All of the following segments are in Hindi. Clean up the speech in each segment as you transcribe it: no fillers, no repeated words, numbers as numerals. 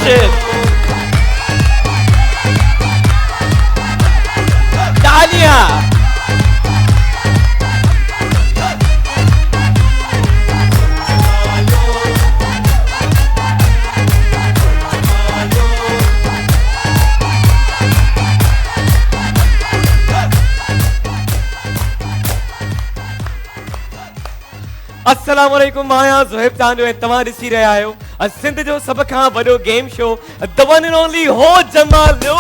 माजिद। तालियां। अस्सलाम वालेकुम माया ज़ुहैब तांडो तव्हां ॾिसी रहिया आहियो सिंध जो सभ खां वॾो game show the one and only Ho Jamalo.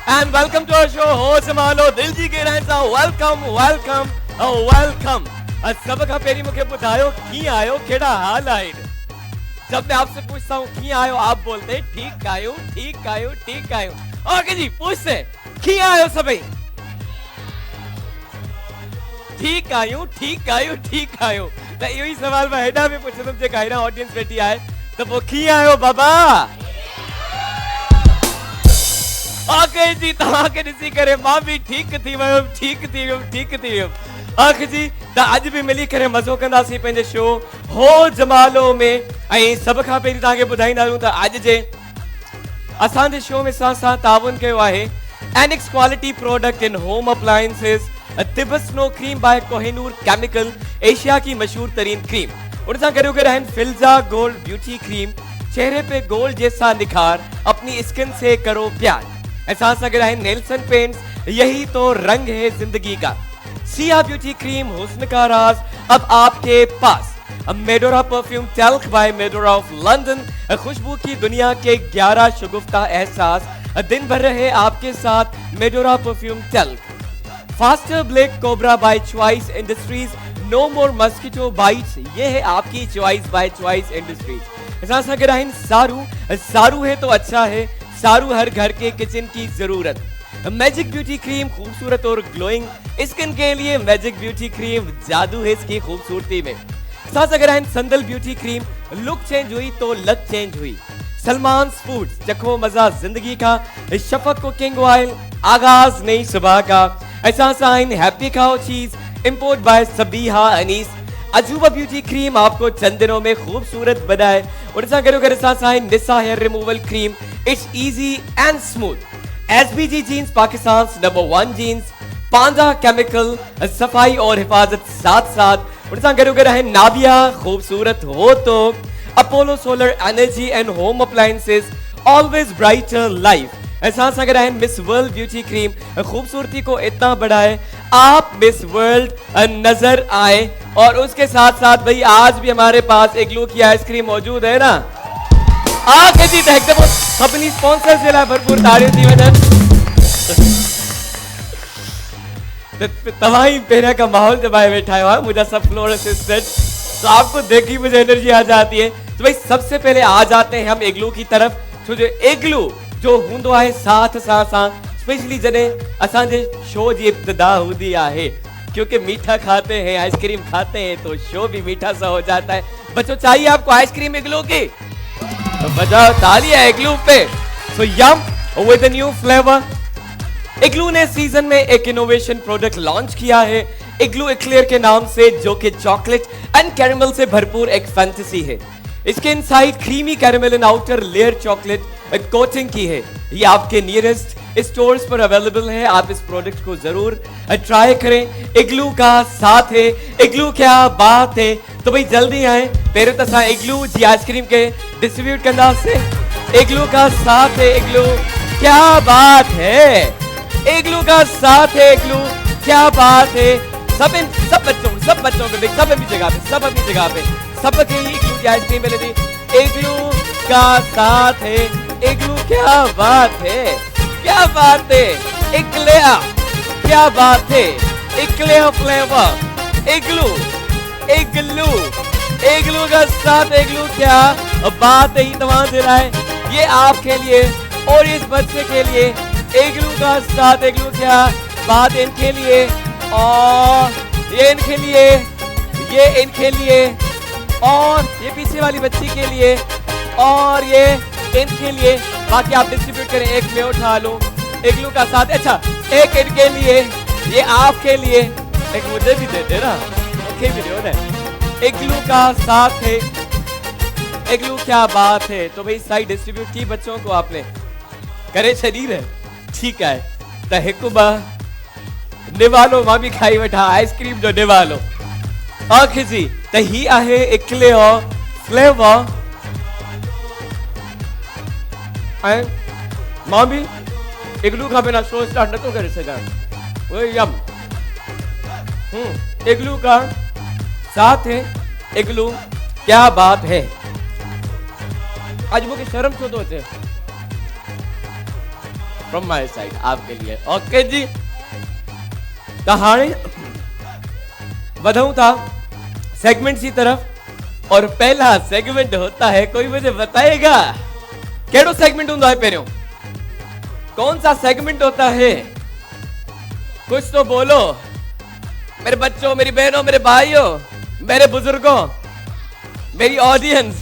And welcome to our show हो जमालो। दिल जी गहराइनि सां वेलकम वेलकम वेलकम। सभ खां पहिरीं मूंखे ॿुधायो कीअं आहियो, कहिड़ा हाल आहिनि। जब मैं आपसे पूछता हूँ कीअं आहियो, आप बोलते हैं ठीक आहियो ठीक आहियो ठीक आहियो। ओके जी, पूछते कीअं आहियो सभई? ठीक आहियूं ठीक आहियो ठीक आहियो। त इहो ई सवाल मां हेॾा बि पुछंदुमि जेका हेॾा ऑडियंस वेठी आहे, त पोइ कीअं आहियो बाबा? ओके जी, तव्हांखे ॾिसी करे मां बि ठीक थी वियुमि ठीक थी वियुमि ठीक थी वियुमि। ओके जी, त अॼु बि मिली करे मज़ो कंदासीं पंहिंजे शो हो जमालो में। ऐं सभ खां पहिरीं तव्हांखे ॿुधाईंदा आहियूं त अॼु जे असांजे शो में सां ताउन कयो आहे Annex quality product in home appliances Tibet snow cream by Kohinoor chemical, Asia की मशहूर तरीन क्रीम। उनसे गॾो गॾु आहिनि फिल्जा गोल्ड ब्यूटी क्रीम, चेहरे पे गोल्ड जैसा निखार, अपनी स्किन से करो प्यार। ऐसा गॾु आहिनि नेल्सन पेंट्स, यही तो रंग है जिंदगी का। सिया ब्यूटी क्रीम, हुस्न का राज अब आपके पास। Medora perfume talc by Medora of London, खुशबू की दुनिया के 11 शगुफ्ता एहसास, दिन भर रहे आपके साथ Medora perfume talc. Faster black cobra by choice industries, no more mosquito bites, ये है आपकी चॉइस बाय चॉइस इंडस्ट्रीज। ऐसा सारू, सारू है तो अच्छा है, सारू हर घर के किचन की जरूरत। मैजिक ब्यूटी क्रीम, खूबसूरत और ग्लोइंग स्किन के लिए मैजिक ब्यूटी क्रीम, जादू है इसकी खूबसूरती में। संदल ब्यूटी क्रीम, लुक चेंज हुई तो लक चेंज हुई। सलमान फूड्स, चखो मजा जिंदगी का। शफक कुकिंग ऑयल, आगाज नई सुबह का। ऐसा हैप्पी खाओ चीज, इंपोर्ट बाय सबीहा अनीस। अजूबा ब्यूटी क्रीम आपको चंद दिनों में खूबसूरत बनाए। और Nisa hair removal cream, it's easy and smooth. SBG jeans, Pakistan number 1 jeans. Panda chemical, सफाई और हिफाजत साथ साथ। नाबिया, खूबसूरत हो तो। Apollo solar energy and home appliances, always brighter life. ऐसा मिस वर्ल्ड ब्यूटी क्रीम, खूबसूरती को इतना बढ़ाए आप मिस वर्ल्ड नजर आए। और उसके साथ साथ भाई आज भी हमारे पास इग्लू की आइसक्रीम मौजूद है ना। आगे जी एकदम अपनी स्पॉन्सर से ला भरपूर तारीफ थी वजन। तमाही पहले का माहौल जमाए बैठा हुआ मुझे सब फ्लोर असिस्टेंट, तो आपको देख ही मुझे एनर्जी आ जाती है। तो भाई सबसे पहले आ जाते हैं हम इग्लू की तरफ। तो जो इग्लू जो हूंदो है साथ साथ स्पेशली जने असांजे शो की इब्तिदा होती है, क्योंकि मीठा खाते हैं आइसक्रीम खाते हैं तो शो भी मीठा सा हो जाता है। बच्चों चाहिए आपको आइसक्रीम इग्लू की, तो बजाओ तालियां इग्लू पे। सो यम विद अ न्यू फ्लेवर। इग्लू ने सीजन में एक इनोवेशन प्रोडक्ट लॉन्च किया है इग्लू एक्लेयर के नाम से, जो कि चॉकलेट एंड कैरेमल से भरपूर एक फैंटेसी है। इसके inside creamy caramel and outer layer chocolate coating की है। ये आपके नियरेस्ट स्टोर्स पर अवेलेबल है, आप इस प्रोडक्ट को जरूर ट्राई करें। इग्लू का साथ है, इग्लू क्या बात है। तो भाई जल्दी आए, पहले तो असां इग्लू जी आइसक्रीम के डिस्ट्रीब्यूट कंदा से। इग्लू का साथ है, इग्लू क्या बात है, इग्लू का साथ है, इग्लू क्या बात है। सब बच्चों पे सब अपनी जगह पे सबके इग्लू की आइसक्रीम मिलेगी। इग्लू का साथ है, इग्लू क्या बात है, क्या बात है। इक्लेया क्या बात है, इक्लेया फ्लेवर इग्लू इग्लू इग्लू का साथ, इग्लू क्या बात है। तमाम दे रहा है ये आपके लिए और इस बच्चे के लिए। इग्लू का साथ, इग्लू क्या बात, इनके लिए और ये इनके लिए, ये इनके लिए और ये पीछे वाली बच्ची के लिए और ये इनके लिए। बाकी आप डिस्ट्रीब्यूट करें, एक मैं उठा लूं इग्लू का साथ। अच्छा एक इनके लिए, ये आपके लिए, एक मुझे भी दे दे ना। तव्हांखे मिलियो न इग्लू का साथ है इग्लू क्या बात है। तो भाई साई डिस्ट्रीब्यूट की बच्चों को आपने करे छॾी न ठीक है त हिकु ॿ निवालो मां बि खाई वठा आइसक्रीम जो निवालो। ओके जी त ही आहे इक्लेयर फ्लेवर ऐं मां भी इग्लू का बिना शो स्टार्ट न तो करे सघां। वो यम इग्लू का साथ है इग्लू क्या बात है। आज मुझे शर्म छो तो अचे फ्रॉम माय साइड आपके लिए। ओके जी तो हाणे बढ़ूं था सेगमेंट की तरफ और पहला सेगमेंट होता है कोई मुझे बताएगा केड़ो सेगमेंट होता है पहिरियों कौन सा सेगमेंट होता है कुछ तो बोलो मेरे बच्चों मेरी बहनों मेरे भाइयों मेरे बुजुर्गों मेरी ऑडियंस।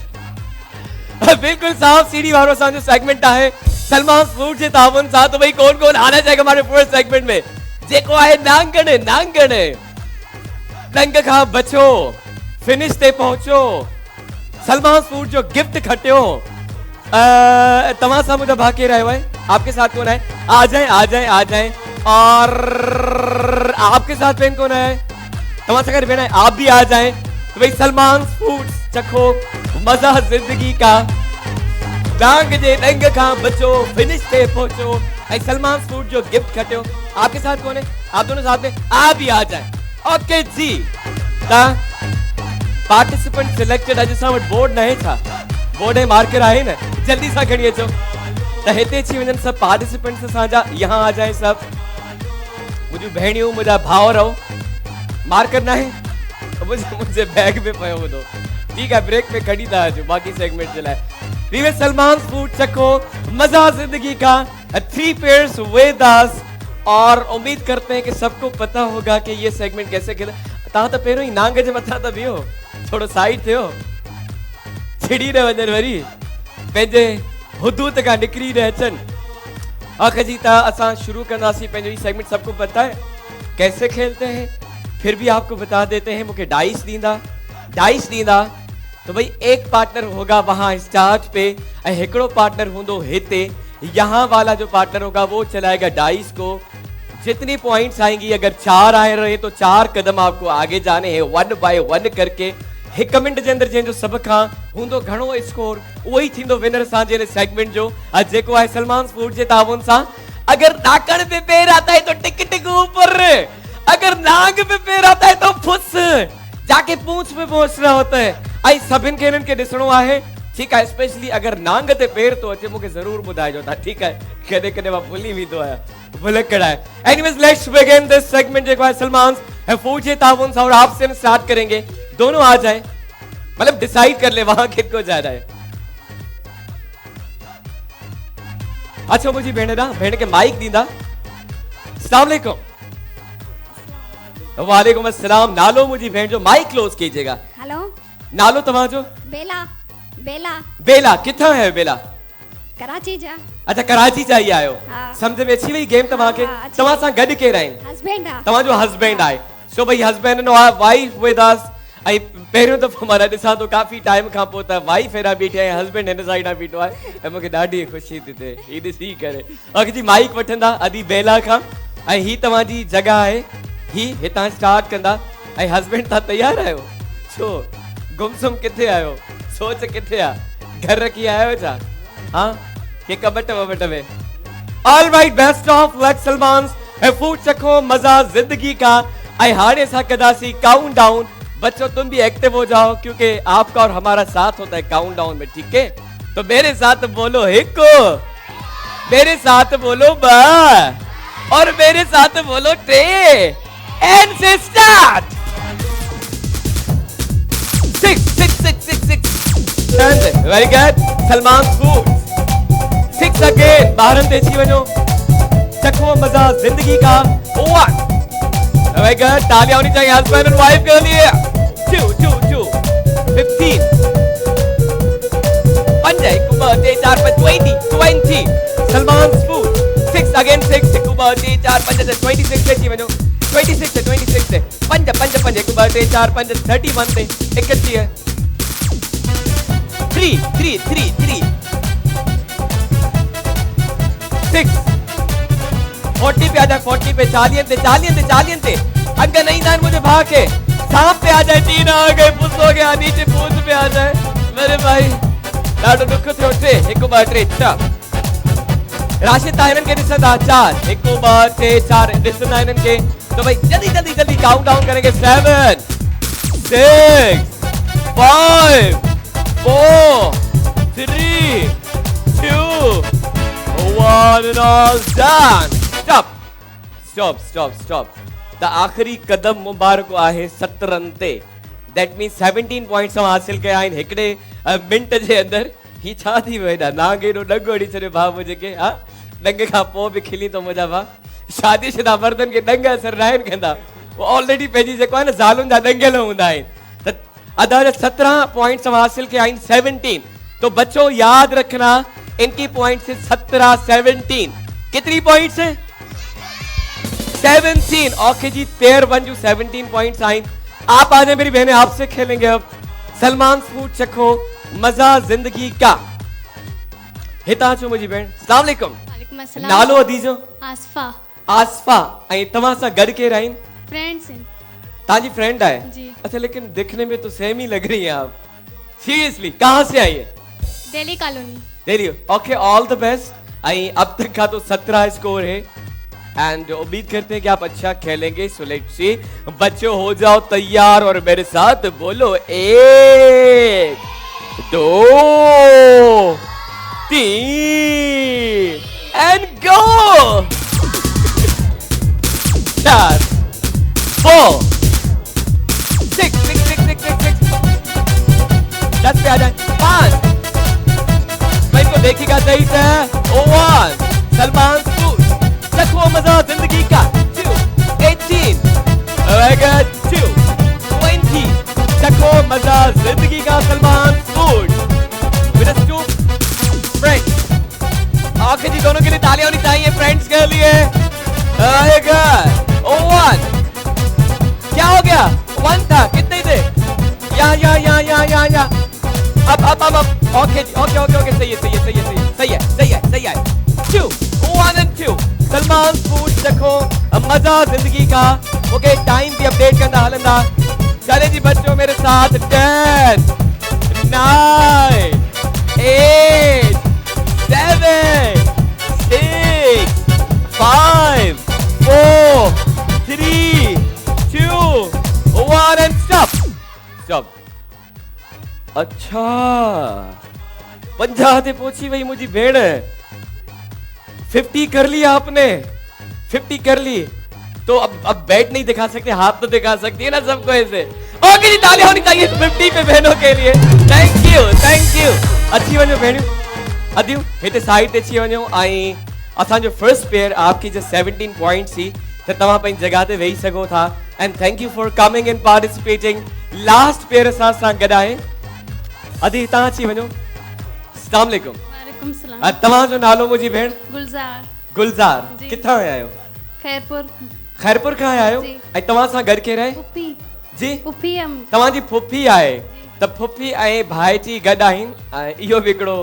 बिल्कुल साफ सीढ़ी वालों सा जो सेगमेंट है सलमान फूड जे तावन सा। तो भाई कौन कौन आना चाहेगा हमारे पूरे सेगमेंट में जेको है नांगण नांगण नंग का बचो फिनिश ते पहुंचो सलमान फूड जो गिफ्ट खटियो। तमाम सा मुझे भाग के रहे हुए आपके साथ कौन है आ जाए आ जाए आ जाए। और आपके साथ बहन कौन है तमाम सा बहन है आप भी आ जाए। तो भाई सलमान फूड चखो मजा जिंदगी का डांग जे डंग का बचो फिनिश पे पहुंचो सलमान फूड जो गिफ्ट खटियो। आपके साथ कौन है आप दोनों साथ में आप भी आ जाए। ओके जी पार्टिसिपेंट सिलेक्टेड अज सा बोर्ड नहीं था बोर्ड है मार्कर है ना जल्दी सा खड़ी अचो तो हेते अची वञनि सब पार्टिसिपेंट्स असांजा यहाँ आ जाए सब मुझे भेणियों मुझा भाव रहो मार्कर ना है मुझे बैग में पयो ॿुधो ठीक है ब्रेक में खड़ी था जो बाकी सेगमेंट चलाए। वीवे सलमान फूड चखो मजा जिंदगी का 3 पेयर्स विद अस। और उम्मीद करते हैं कि सबको पता होगा कि ये सेगमेंट कैसे खेला। ता तो पहिरों ही नांग जे मथा तो बियो थोड़ो साइड थियो छिड़ी न वजन वरी पंहिंजे हुदूद का निकरी न अचन। आखिर जी ता असां शुरू करनासी पंहिंजो ये सेगमेंट सबको पता है कैसे खेलते हैं फिर भी आपको बता देते हैं मुझे डाइस दींदा। तो भाई एक पार्टनर होगा वहां स्टार्ट पे एकड़ो पार्टनर होंदो हेते यहाँ वाला जो पार्टनर होगा वो चलाएगा डाइस को। जितनी पॉइंट्स आएंगी अगर 4 आए रहे तो 4 कदम आपको आगे जाने हैं 1 बाय 1 करके। 1 मिनट के अंदर जो सब खां होंदो घणो स्कोर वही थींदो विनर सां जे सेगमेंट जो जेको है सलमान फूड जे तावन सा। अगर नाकण पे पैर आता है तो टिक टिक ऊपर अगर नाक पे पैर आता है तो फुस जाके पूंछ पे पहुंचना होता है। आई सभिन के इनके दिसणो है ठीक है स्पेशली अगर नांग ते पैर तो अचे मुझे जरूर बुधाइजो था ठीक है कदे कदे वा भूली भी तो है भुलकड़ा है। Anyways let's begin this segment जो है सलमान फूड जे तावन सा और आपसे हम स्टार्ट करेंगे दोनों आ जाए मतलब डिसाइड कर ले वहां किसको जा रहा है। अच्छा मुझी भेण के माइक दींदा। अस्सलाम वालेकुम। वालेकुम अस्सलाम। नालो मुझी भेण जो माइक क्लोज कीजिएगा। हेलो नालो तव्हांजो बेला बेला बेला किथां है बेला कराची जा। अच्छा कराची जा ही आयो हाँ। समझ में अची वई गेम तव्हांखे तव्हां सां गॾु केर आहिनि हस्बैंड आ तव्हांजो हस्बैंड आहे सो भई husband no wife with us. आई पहिरियों दफ़ो मां ॾिसां तो काफ़ी टाइम खां पोइ त वाइफ हेॾा बीठी आहे हस्बैंड हिन साइड बीठो आहे ऐं मूंखे ॾाढी ख़ुशी थी थिए हीअ ॾिसी करे। अॻि जी माइक वठंदा अदी बेला खां ऐं ही तव्हांजी जॻह आहे ही हितां स्टार्ट कंदा ऐं हस्बैंड तव्हां तयार आहियो छो गुमसुम किथे आयो सोच किथे आ घर रखी आयो छा हाँ के कबट वबट में। All right best of luck Salman food चखो मजा जिंदगी का। आई हारे सा कदासी काउंट डाउन बच्चों तुम भी एक्टिव हो जाओ क्योंकि आपका और हमारा साथ होता है काउंट डाउन में ठीक है। तो मेरे साथ बोलो हिको मेरे साथ बोलो बा और मेरे साथ बोलो टे एंड से start 6 6 6 6 6 very good Salman food 6 again बाहरन तेजी वनो चखो मजा जिंदगी का 1 वेरी गुड तालियां होनी चाहिए हस्बैंड एंड वाइफ के लिए 2 2 2 15 पंजे कुबते 4 5 20 सलमान फूड 6 अगेन 6 कुबते 4 5 26 तेजी वनो 26 है 26 है पंज पंज पंज एक बार 3 4 5 31 थे 31 है 3 3 3 3 6 40 पे आ जाए 40 पे 40 थे अगर नहीं था मुझे भाग के सांप पे आ जाए 3 आ गए पुस हो गया नीचे पूछ पे आ जाए मेरे भाई ॾाढो दुख थियो 3 1 2 3 4 राशिद ताहिरन के ॾिसंदा 4 1 2 3 4 ॾिसंदा इन्हनि के तो भाई जल्दी जल्दी जल्दी काउंट डाउन करेंगे 7 6 5 4 3 2 1 and all done stop the आखिरी कदम मुबारक आहे 7 रन ते दैट मीन्स 17 पॉइंट्स हम हासिल कया आहिनि हिकड़े मिंट जे अंदर ही छा थी वेदा नागे नो डंगो अड़ी छरे भाउ मुझे के हा डंगे खां पोइ बि खिली तो मुंहिंजा भाउ शादीशुदा मर्दनि खे डंग असर न आहिनि कंदा वो ऑलरेडी पंहिंजी जेको आहे न ज़ालुनि जा डंगियल हूंदा आहिनि त अदार 17 पॉइंट्स हम हासिल कया आहिनि 17 तो बच्चों याद रखना इनकी पॉइंट्स 17 17 कितनी पॉइंट्स है 17 ओके जी 13 बन जो 17 पॉइंट्स आए आप आ जाए मेरी बहनें आपसे खेलेंगे अब सलमान फूड चखो मजा जिंदगी का हिता छो मुझी बहन अस्सलाम वालेकुम वालेकुम अस्सलाम नालो अदीजो आसफा आसफा आई तमा सा गड के राइन फ्रेंड्स ताजी फ्रेंड है जी। अच्छा लेकिन दिखने में तो सेम ही लग रही है आप सीरियसली कहां से आई है Delhi colony Delhi okay all the best आई अब तक का तो 17 स्कोर है एंड उम्मीद करते हैं कि आप अच्छा खेलेंगे सो लेट्स सी बच्चों हो जाओ तैयार और मेरे साथ बोलो 1 2 3 एंड गो 4 4 6 10 पे आ जाए 5 मैं इनको देखिएगा सही से 1 सलमान फूड चखो मजा जिंदगी का 2 18 2 20 चखो मजा जिंदगी का Salman food with us 2 friends आखिर जी दोनों के लिए तालियां होनी चाहिए फ्रेंड्स के लिए आएगा 1 क्या हो गया 1 था कितने थे या अब ओके जी ओके सही है 2 1 and 2 सलमान फूड चखो मजा जिंदगी का ओके टाइम भी अपडेट करना हलंदा चले जी बच्चों मेरे साथ 10 9 8 7 6 5 4 3 2 1 and stop अच्छा 50 ते पहुंची वही मुझी भेड़ 50 कर लिया आपने 50 कर ली तो अब बैट नहीं दिखा सकते हाथ तो दिखा सकती है ना सबको ऐसे ओके जी तालियां होनी चाहिए 50 पे बहनों के लिए थैंक यू अच्छी वञो भेणियूं अदियूं हिते साइड ते अची वञो ऐं असांजो फर्स्ट पेयर आपकी जो 17 पॉइंट्स थी त तव्हां पंहिंजी जगह ते वेही सघो था and thank you for coming and participating last pair असां सां गॾु आहे अदी हितां अची वञो अस्सलाम वालेकुम वालेकुम सलाम तव्हांजो नालो मुंहिंजी भेण गुलजार जी। किथां आया आहियो खैरपुर खां आया आहियो ऐं तव्हां सां गॾु केरु आहे पुफी जी पुफी हम तव्हांजी फुफी आहे त फुफी ऐं भाइची गॾु आहिनि ऐं इहो बि हिकिड़ो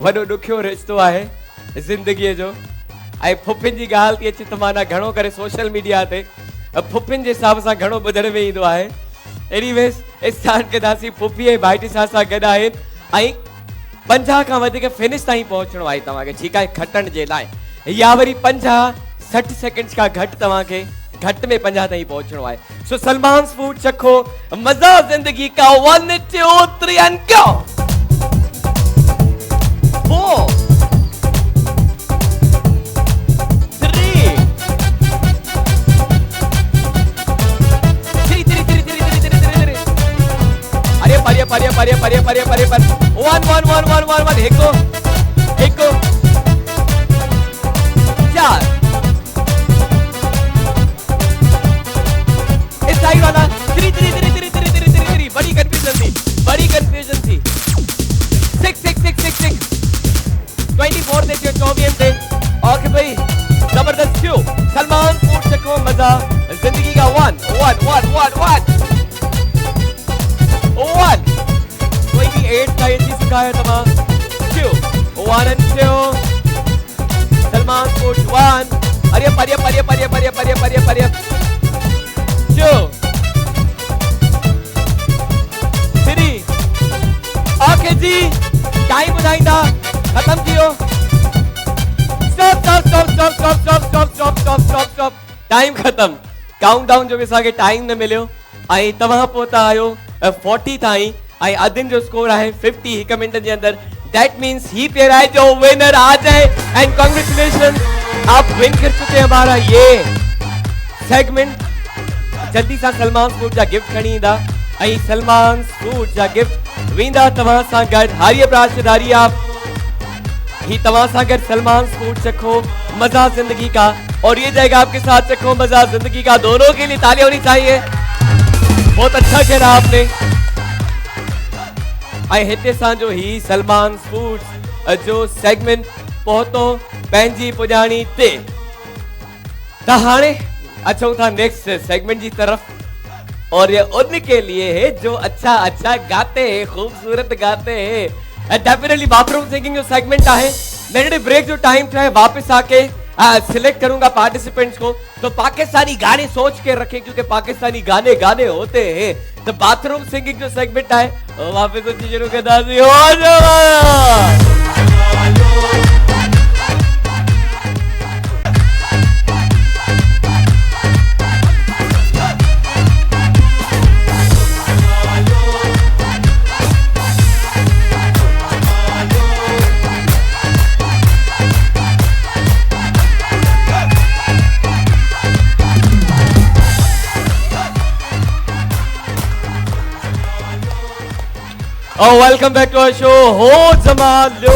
वॾो ॾुखियो रिश्तो आहे ज़िंदगीअ जो ऐं फुफियुनि जी ॻाल्हि थी अचे त माना घणो करे सोशल मीडिया ते फुफियुनि जे हिसाब सां घणो ॿुधण में ईंदो आहे एनीवेज़ स्टार्ट कंदासीं फुफी ऐं भाइटी सां गॾु आहिनि ऐं 50 खां वधीक फिनिश ताईं पहुचणो आहे तव्हांखे ठीकु आहे खटण जे लाइ या वरी 50-60 सेकंड्स खां घटि तव्हांखे घटि में 50 ताईं पहुचणो आहे सो सलमान फूड चखो मजा जिंदगी का 1 2 3 and go 4 परे 1 हिको 4 इस साइड वाला 3 बड़ी कंफ्यूजन थी 6 24 देखियो 24 थे ओके भाई जबरदस्त क्यों सलमान फूड चखो मजा जिंदगी परे जो 3 ओके जी टाइम ॿुधाईंदा खत्म थियो स्टॉप टाइम खत्म काउंटडाउन जो बि असांखे टाइम न मिलियो ऐं तव्हां पहुता आहियो 40 ताईं ऐं अदिन जो स्कोर आहे 50 हिकु मिंट जे अंदर दैट मीन्स ही पेयर है जो विनर आ जाए एंड कांग्रेचुलेशन आप विन कर चुके हैं हमारा ये सेगमेंट जल्दी सां सलमान फूड जा गिफ्ट खणी ईंदा ऐं सलमान फूड जा गिफ्ट वेंदा तव्हां सां गॾु हारिया प्राशदारी आप ही तव्हां सां गॾु सलमान फूड चखो मजा जिंदगी का और ये जाएगा आपके साथ चखो मजा जिंदगी का दोनों के लिए तालियां होनी चाहिए बहुत अच्छा कहा आपने ऐं हिते सां जो ही सलमान फूड जो सेगमेंट पहुतो पंहिंजी पुॼाणी ते त हाणे अचूं था नेक्स्ट सेगमेंट की तरफ और ये उनके लिए है जो अच्छा अच्छा गाते हैं खूबसूरत गाते हैं डेफिनेटली बाथरूम सिंगिंग जो सेगमेंट है नंढे ब्रेक जो टाइम है वापस आके सिलेक्ट करूंगा पार्टिसिपेंट्स को तो पाकिस्तानी गाने सोच के रखें क्योंकि पाकिस्तानी गाने गाने होते हैं तो बाथरूम सिंगिंग जो सेगमेंट है वापस शुरू करना हो जाओ Oh, welcome back to our show. हो जमालो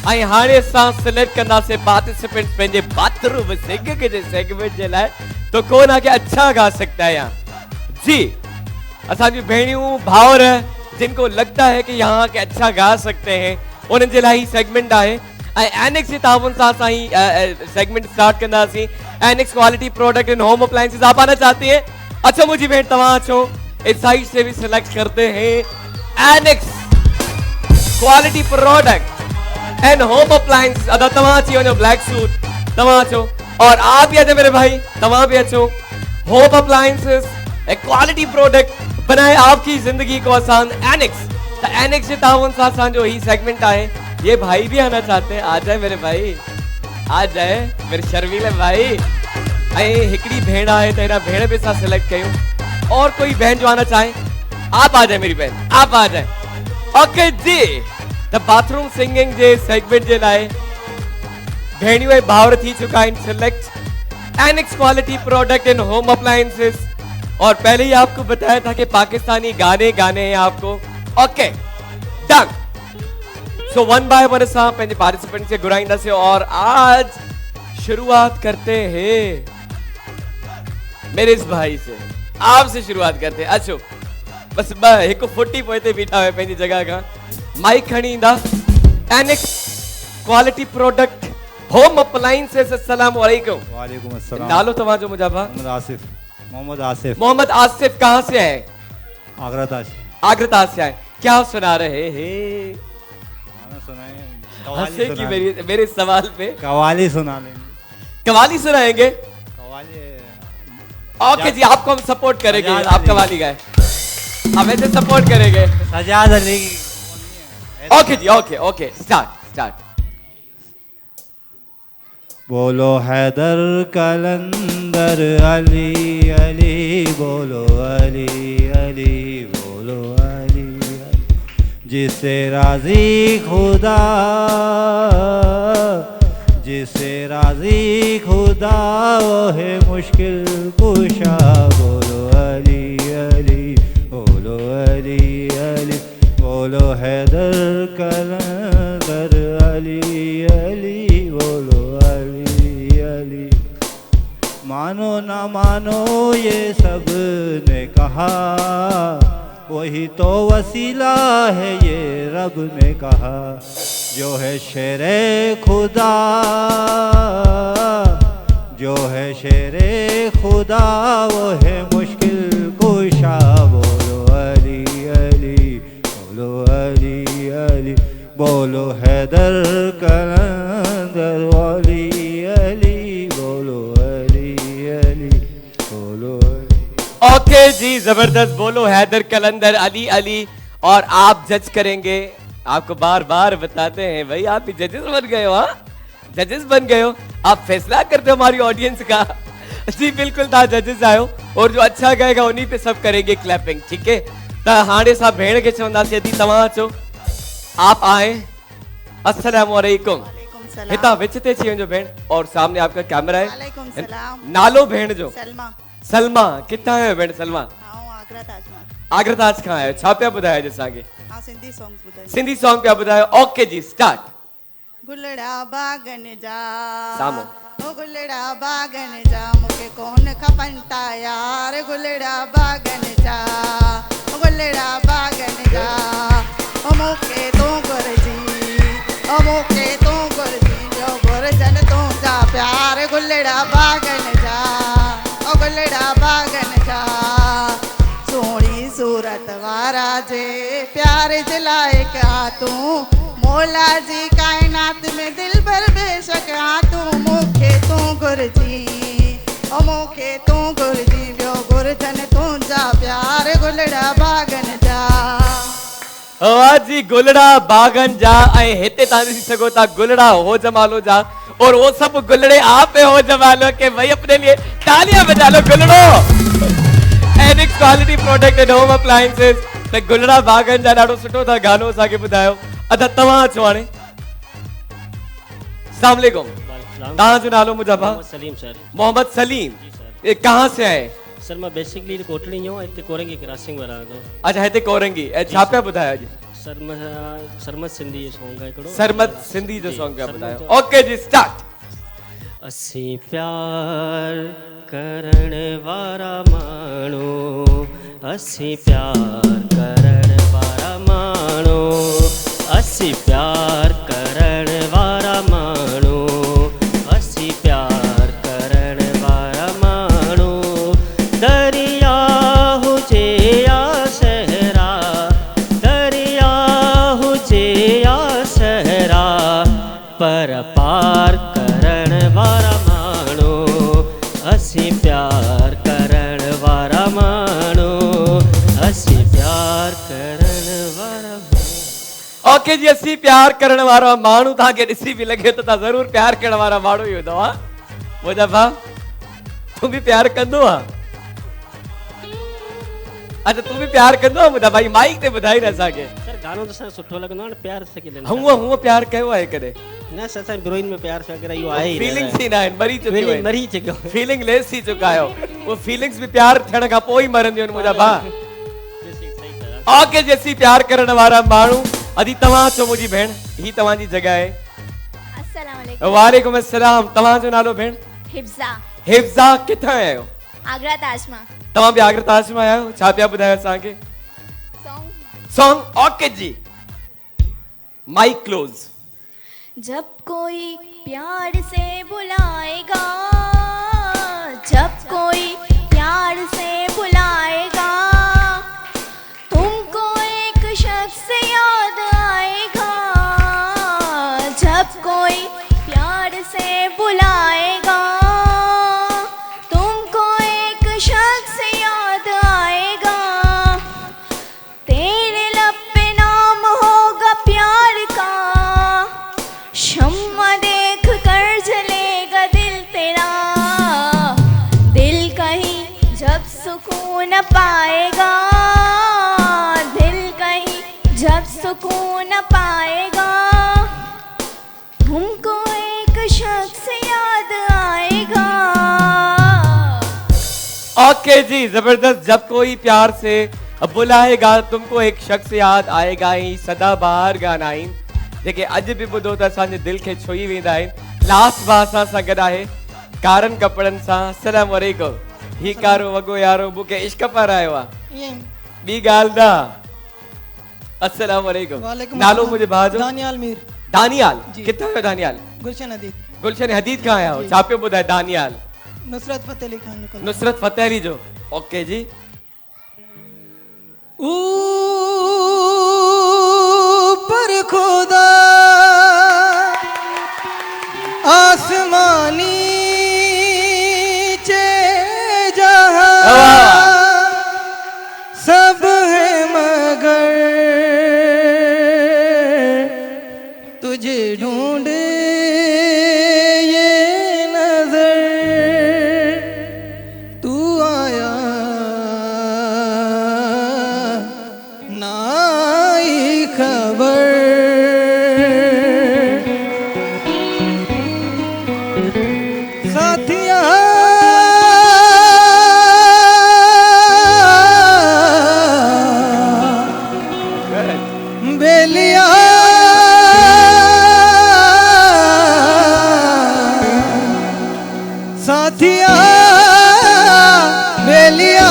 आई हाणे सां सिलेक्ट करना से पार्टिसिपेंट्स पंहिंजे बाथरूम सिंगिंग जे सेगमेंट जे लाइ तो कौन आके अच्छा गा सकता है यहाँ जी असांजी भेणियूं भाउर जिनको लगता है कि यहाँ के अच्छा गा सकते हैं उन्हनि जे लाइ सेगमेंट आहे ऐं एनेक्स जे ताउन सां असां ही सेगमेंट स्टार्ट कंदासीं annex quality product in home appliances आप आना चाहती हैं अच्छा मुझी भेण तव्हां अचो इस साइड से भी सिलेक्ट करते हैं Annex quality product and home appliances अदा तमाम चाहिए जो black suit तमाम चो और आप भी आते मेरे भाई तमाम भी अच्छो home appliances एक quality product बनाए आपकी जिंदगी को आसान Annex तो Annex के तावन साथ आसान जो ही सेगमेंट आए ये भाई भी आना चाहते हैं आ जाए मेरे भाई आ जाए मेरे शर्मीले भाई ऐ हिकड़ी भेड़ आए तेरा भेड़ पे साथ सिलेक्ट कयूं और कोई बहन जो आना चाहे आप आ जाए मेरी बहन आप आ जाए ओके जी द बाथरूम सिंगिंग जे सेगमेंट जे लाए भेड़ियों भावर थी चुका है select Annex quality product in home appliances और पहले ही आपको बताया था कि पाकिस्तानी गाने गाने हैं आपको okay done so one by one सा पहले पार्टिसिपेंट से गुराइंदा से और आज शुरुआत करते हैं मेरे इस भाई से आपसे शुरुआत करते हैं अच्छो बस एक फुटी पोते बीठा है पंहिंजी जगह का माइक खणी ईंदा annex quality product home appliances अस्सलाम वालेकुम वालेकुम अस्सलाम नालो तव्हां जो मुंहिंजा भा मोहम्मद आसिफ कहाँ से है आगरा से आए क्या सुना रहे हैं हंसे की मेरे सवाल पे कवाली सुना कवाली सुनाएंगे कवाली ओके जी आपको हम सपोर्ट करेंगे आप कवाली गाए हम ऐसे सपोर्ट करेंगे सजाद अली ओके जी ओके स्टार्ट बोलो हैदर कलंदर अली अली बोलो अली अली बोलो अली जिसे राजी खुदा वो है मुश्किल कुशा बोलो अली अली बोलो अली अली बोलो हैदर कलंदर अली अली बोलो अली अली मानो ना मानो ये सब ने कहा वही तो वसीला है ये रब ने कहा जो है शेरे खुदा जो है शेरे खुदा वो है मुश्किल कुशा बोलो अली अली बोलो अली अली बोलो हैदर कलंदर अली अली बोलो जी जबरदस्त, बोलो हैदर कलंदर अली अली। और आप जज करेंगे, आपको बार बार बताते हैं भाई, आप ही जजेस बन गए हो। हाँ, जजेस बन गए हो, आप फैसला करते हो हमारी ऑडियंस का। जी बिल्कुल था, जजेस आयो और जो अच्छा गाएगा उन्हीं पे सब करेंगे क्लैपिंग, ठीक है। त हाणे सा भेण के चवंदासीं यदि तव्हां अचो, आप आए। अस्सलाम वालेकुम। हिता विच ते अची वञो भेण, और सामने आपका कैमरा है। वालेकुम सलाम। नालो भेण जो? सलमा। सलमा। किथां आयो भेण सलमा? आगरा ताज मां। आगरा ताज खां आयो। छा पिया ॿुधायो अॼु असांखे? सिंधी सॉन्ग्स ॿुधायो। सिंधी सॉन्ग पिया ॿुधायो। ओके जी, स्टार्ट। गुलड़ा बागन जा सामो। ओ गुलड़ा बागन जा मूंखे कोन खपंता यार, गुलड़ा बागन जा ओ गुलड़ा बागन जा ओ मूंखे तूं घुरजी, ओ मूंखे तूं घुरजी, जो घुरजन तूं जा प्यार, गुलड़ा बागन जा ओ गुलड़ा बागन जा। सोहणी सूरत वारा जे प्यार जे लाइक आ तूं, मौला जी कायनात में दिल भर बेशक आ तूं, मूंखे तूं घुरजी, ओ मूंखे तूं घुरजी, ॿियो घुरजन तुंहिंजा प्यार, गुलड़ा बागन जा। वाह जी, गुलड़ा बागन जा। ऐं हिते तव्हां ॾिसी सघो था गुलड़ा हो जमालो जा, और वो सब गुलड़े आप हो जमालो के भाई अपने लिए तालियां बजा लो गुलड़ो। Annex quality product and home appliances. त गुलड़ा बागन जा ॾाढो सुठो था गानो असांखे ॿुधायो। अदा तव्हां अचो हाणे। अस्सलाम वालेकुम। तव्हां जो नालो मुंहिंजा भाउ? सलीम सर। मोहम्मद सलीम। जी सर। ये कहाँ से आए? सर मैं बेसिकली कोटड़ी जो हिते कोरंगी क्रॉसिंग में रहां थो। अच्छा, हिते कोरंगी। ऐं छा पिया ॿुधायो अॼु? सर मैं सरमत सिंधी जो सॉन्ग आहे हिकिड़ो। सरमत सिंधी जो सॉन्ग पिया ॿुधायो। ओके जी, स्टार्ट। असी प्यार करण वारा माण्हू, असी प्यार करण वारा माण्हू, असी प्यार करण वारा माण्हू, असी प्यार करण वारा माण्हू। दरिया हुजे या सहरा, दरिया हुजे या सहरा, पर पार करण वारा माण्हू, असी प्यार करण वारा माण्हू, असी प्यार करण वारा माण्हू। ओके जी, असी प्यार करण वारा माण्हू। तव्हांखे ॾिसी बि लॻे त तव्हां ज़रूर प्यार करण वारा माण्हू ई हूंदव। मुंहिंजा भाउ, तूं बि प्यार कंदो आहे? अच्छा, तूं बि प्यार कंदो आहे मुंहिंजा भाई? माइक ते ॿुधाई न असांखे। सर गानो त असांखे सुठो लॻंदो आहे न, प्यार सां केॾे हूअं प्यार कयो आहे कॾहिं? न सर, असां हिरोइन में प्यार सां करे इहो आहे ई फीलिंग्स ई न आहिनि, मरी चुकियो आहे। मरी चुकियो। फीलिंग लेस थी चुका आहियो। वो फीलिंग्स बि प्यार थियण खां पोइ ई मरंदियूं आहिनि मुंहिंजा भाउ। ओके जी, असी प्यार करण वारा माण्हू। अदी तव्हां अचो मुंहिंजी भेण, ही तव्हांजी जॻह आहे। अस्सलाम वालेकुम। वालेकुम अस्सलाम। तव्हांजो नालो भेण? हिफ्जा। हिफ्जा। किथां आया आहियो? आगरा ताज मां। तव्हां बि आगरा ताज मां आया आहियो? छा पिया ॿुधायो असांखे? सॉन्ग। ओके जी, माइक क्लोज। जब कोई प्यार से बुलाएगा, जब कोई प्यार से बुलाएगा, तुमको एक शख्स याद आएगा, जब कोई प्यार से बुलाएगा, तुमको एक शख्स याद आएगा, तेरे लब पे नाम होगा प्यार का, शम्मा देख कर जलेगा दिल तेरा, दिल कहीं जब सुकून पाएगा, दिल कहीं जब सुकून पाएगा, तुमको एक शख्स याद आएगा। ओके जी, जबरदस्त। जब कोई प्यार से बुलाएगा, तुमको एक शख्स याद आएगा। ही सदाबहार गाना आहिनि जेके अॼु बि ॿुधो त असांजे दिलि खे छुई वेंदा आहिनि। लास्ट बार असां सां गॾु आहे कारनि कपिड़नि सां। अस्सलाम वालेकुम। ही कारो वॻो यारो मूंखे इश्क पर आयो आहे, ॿी ॻाल्हि न। अस्सलाम वालेकुम। नालो मुंहिंजे भाउ जो? दानियाल मीर। दानियाल। किथां आयो दानियाल? गुलशन हदीद। गुलशन हदीद खां आया हो। छा पियो ॿुधाए दानियाल? नुसरत फतेह अली खान। नुसरत फतेह अली जो। ओके जी। ऊपर खुदा आसमानी चे जहां, बेलिया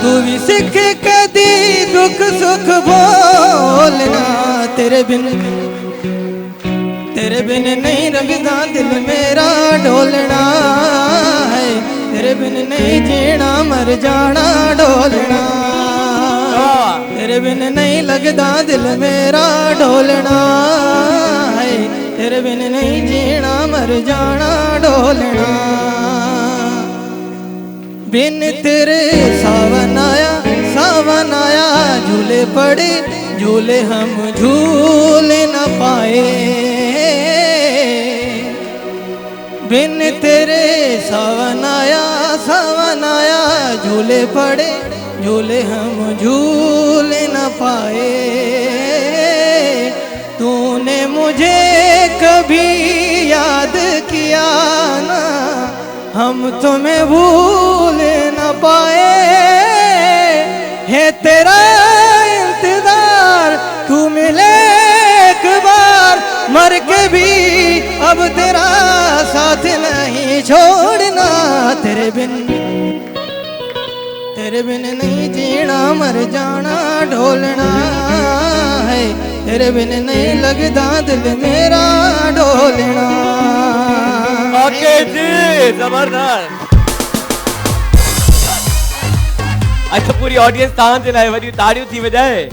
तू भी सीख कदी दुख सुख बोलना। तेरे बिन नहीं रंगदा दिल मेरा डोलना है। तेरे बिन नहीं जीना मर जाना डोलना। तेरे बिन नहीं लगदा दिल मेरा डोलना है। तेरे बिन नहीं जीना मर जाना डोलना। बिन तेरे सावन आया झूले पड़े झूले हम झूल न पाए। बिन तेरे सावन आया झूले पड़े झूले हम झूल न पाए। तूने मुझे कभी याद किया ना हम तुम्हें भूल न पाए। है तेरा इंतजार तू मिले एक बार मर के भी अब तेरा साथ नहीं छोड़ना। तेरे बिन नहीं जीना मर जाना ढोलना है। तेरे बिन नहीं लगदा दिल मेरा ढोलना। ओके जी जबरदस्त। अच्छा पूरी ऑडियंस तान जे लाए वरी ताड़ियों थी वजाए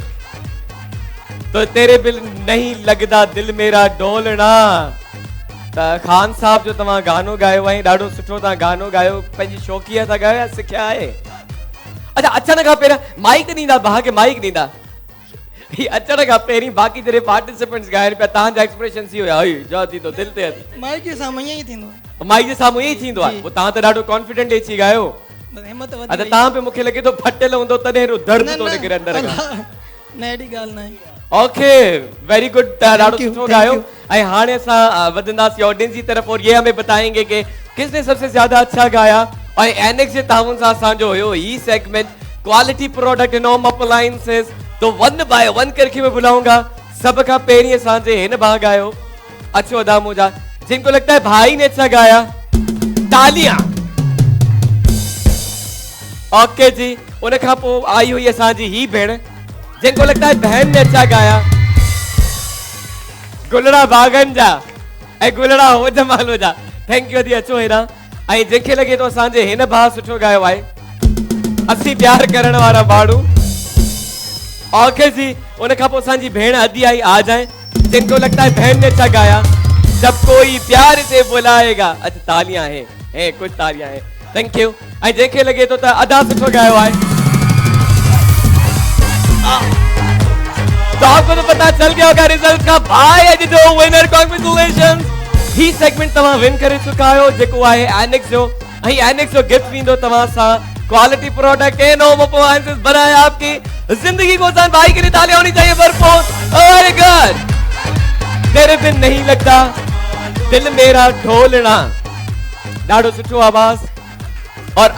तो तेरे बिल नहीं लगदा दिल मेरा डोलना। खान साहब जो तव्हां गानो गायो आहे ॾाढो सुठो तव्हां गानो गायो पंहिंजी शौक़िया था गायो या सिखिया आहे? अच्छा अचण खां पहिरियों माइक ॾींदा भाउ खे माइक ॾींदा। ही अचण खां पहिरीं बाक़ी जॾहिं पार्टिसिपेंट्स गाइनि पिया तव्हांजा एक्सप्रेशन थी हुया हुई जो थी तो दिलि ते माइक जे साम्हूं ईअं ई थींदो। माइक जे साम्हूं ईअं ई थींदो आहे पोइ तव्हां त ॾाढो कॉन्फिडेंट अची गायो। हिम्मत वधी अच्छा तव्हां पे मूंखे लॻे थो फटियल हूंदो तॾहिं हेॾो दर्द थो निकिरे अंदर खां। न अहिड़ी ॻाल्हि न आहे। ओके वेरी गुड ॾाढो सुठो गायो। ऐं हाणे असां वधंदासीं ऑडियंस जी तरफ और ये हमें बताएंगे कि किसने सबसे ज्यादा अच्छा गाया। और एनेक्स जे ताउन सां असांजो हुयो ही सेगमेंट क्वालिटी प्रोडक्ट इनोम अप्लायंसेस। तो 1 बाय 1 करके मैं बुलाऊंगा। सब का पहिरीं असांजे हिन भाउ गायो अच्छो अदा मुझा जिनको लगता है भाई ने अच्छा गाया तालियां। ओके जी उन खां पोइ आई हुई असांजी ही भेण जिनको लगता है बहन ने अच्छा गाया गुलड़ा बागन जा ऐं गुलड़ा हो जमालो जा। थैंक यू दी अचो हेरा। ऐं जंहिंखे लॻे थो असांजे हिन भाउ सुठो गायो आहे असीं प्यार करण वारा माण्हू। ओके जी उन खां पोइ असांजी भेण अदी आई आ जाए जिनको लगता है बहन ने अच्छा गाया जब कोई प्यार से बुलाएगा। अच्छा तालियां है कुछ तालियां है थैंक यू। ऐं जंहिंखे लॻे थो त अदा सुठो गायो आहे तो आपको तो पता चल गया होगा रिजल्ट का। भाई अज जो विनर कांग्रेचुलेशंस। ही सेगमेंट तव्हां विन करे चुका आहियो जेको आहे एनेक्स जो। ऐं एनेक्स जो गिफ्ट वेंदो तव्हां सां क्वालिटी प्रोडक्ट इनोम अप्लायंसेस बनाए आपकी जिंदगी को आसान। भाई के लिए तालियां होनी चाहिए भरपूर। Very good. तेरे बिन नहीं लगता दिल मेरा ढोलना ॾाढो सुठो आवाज। और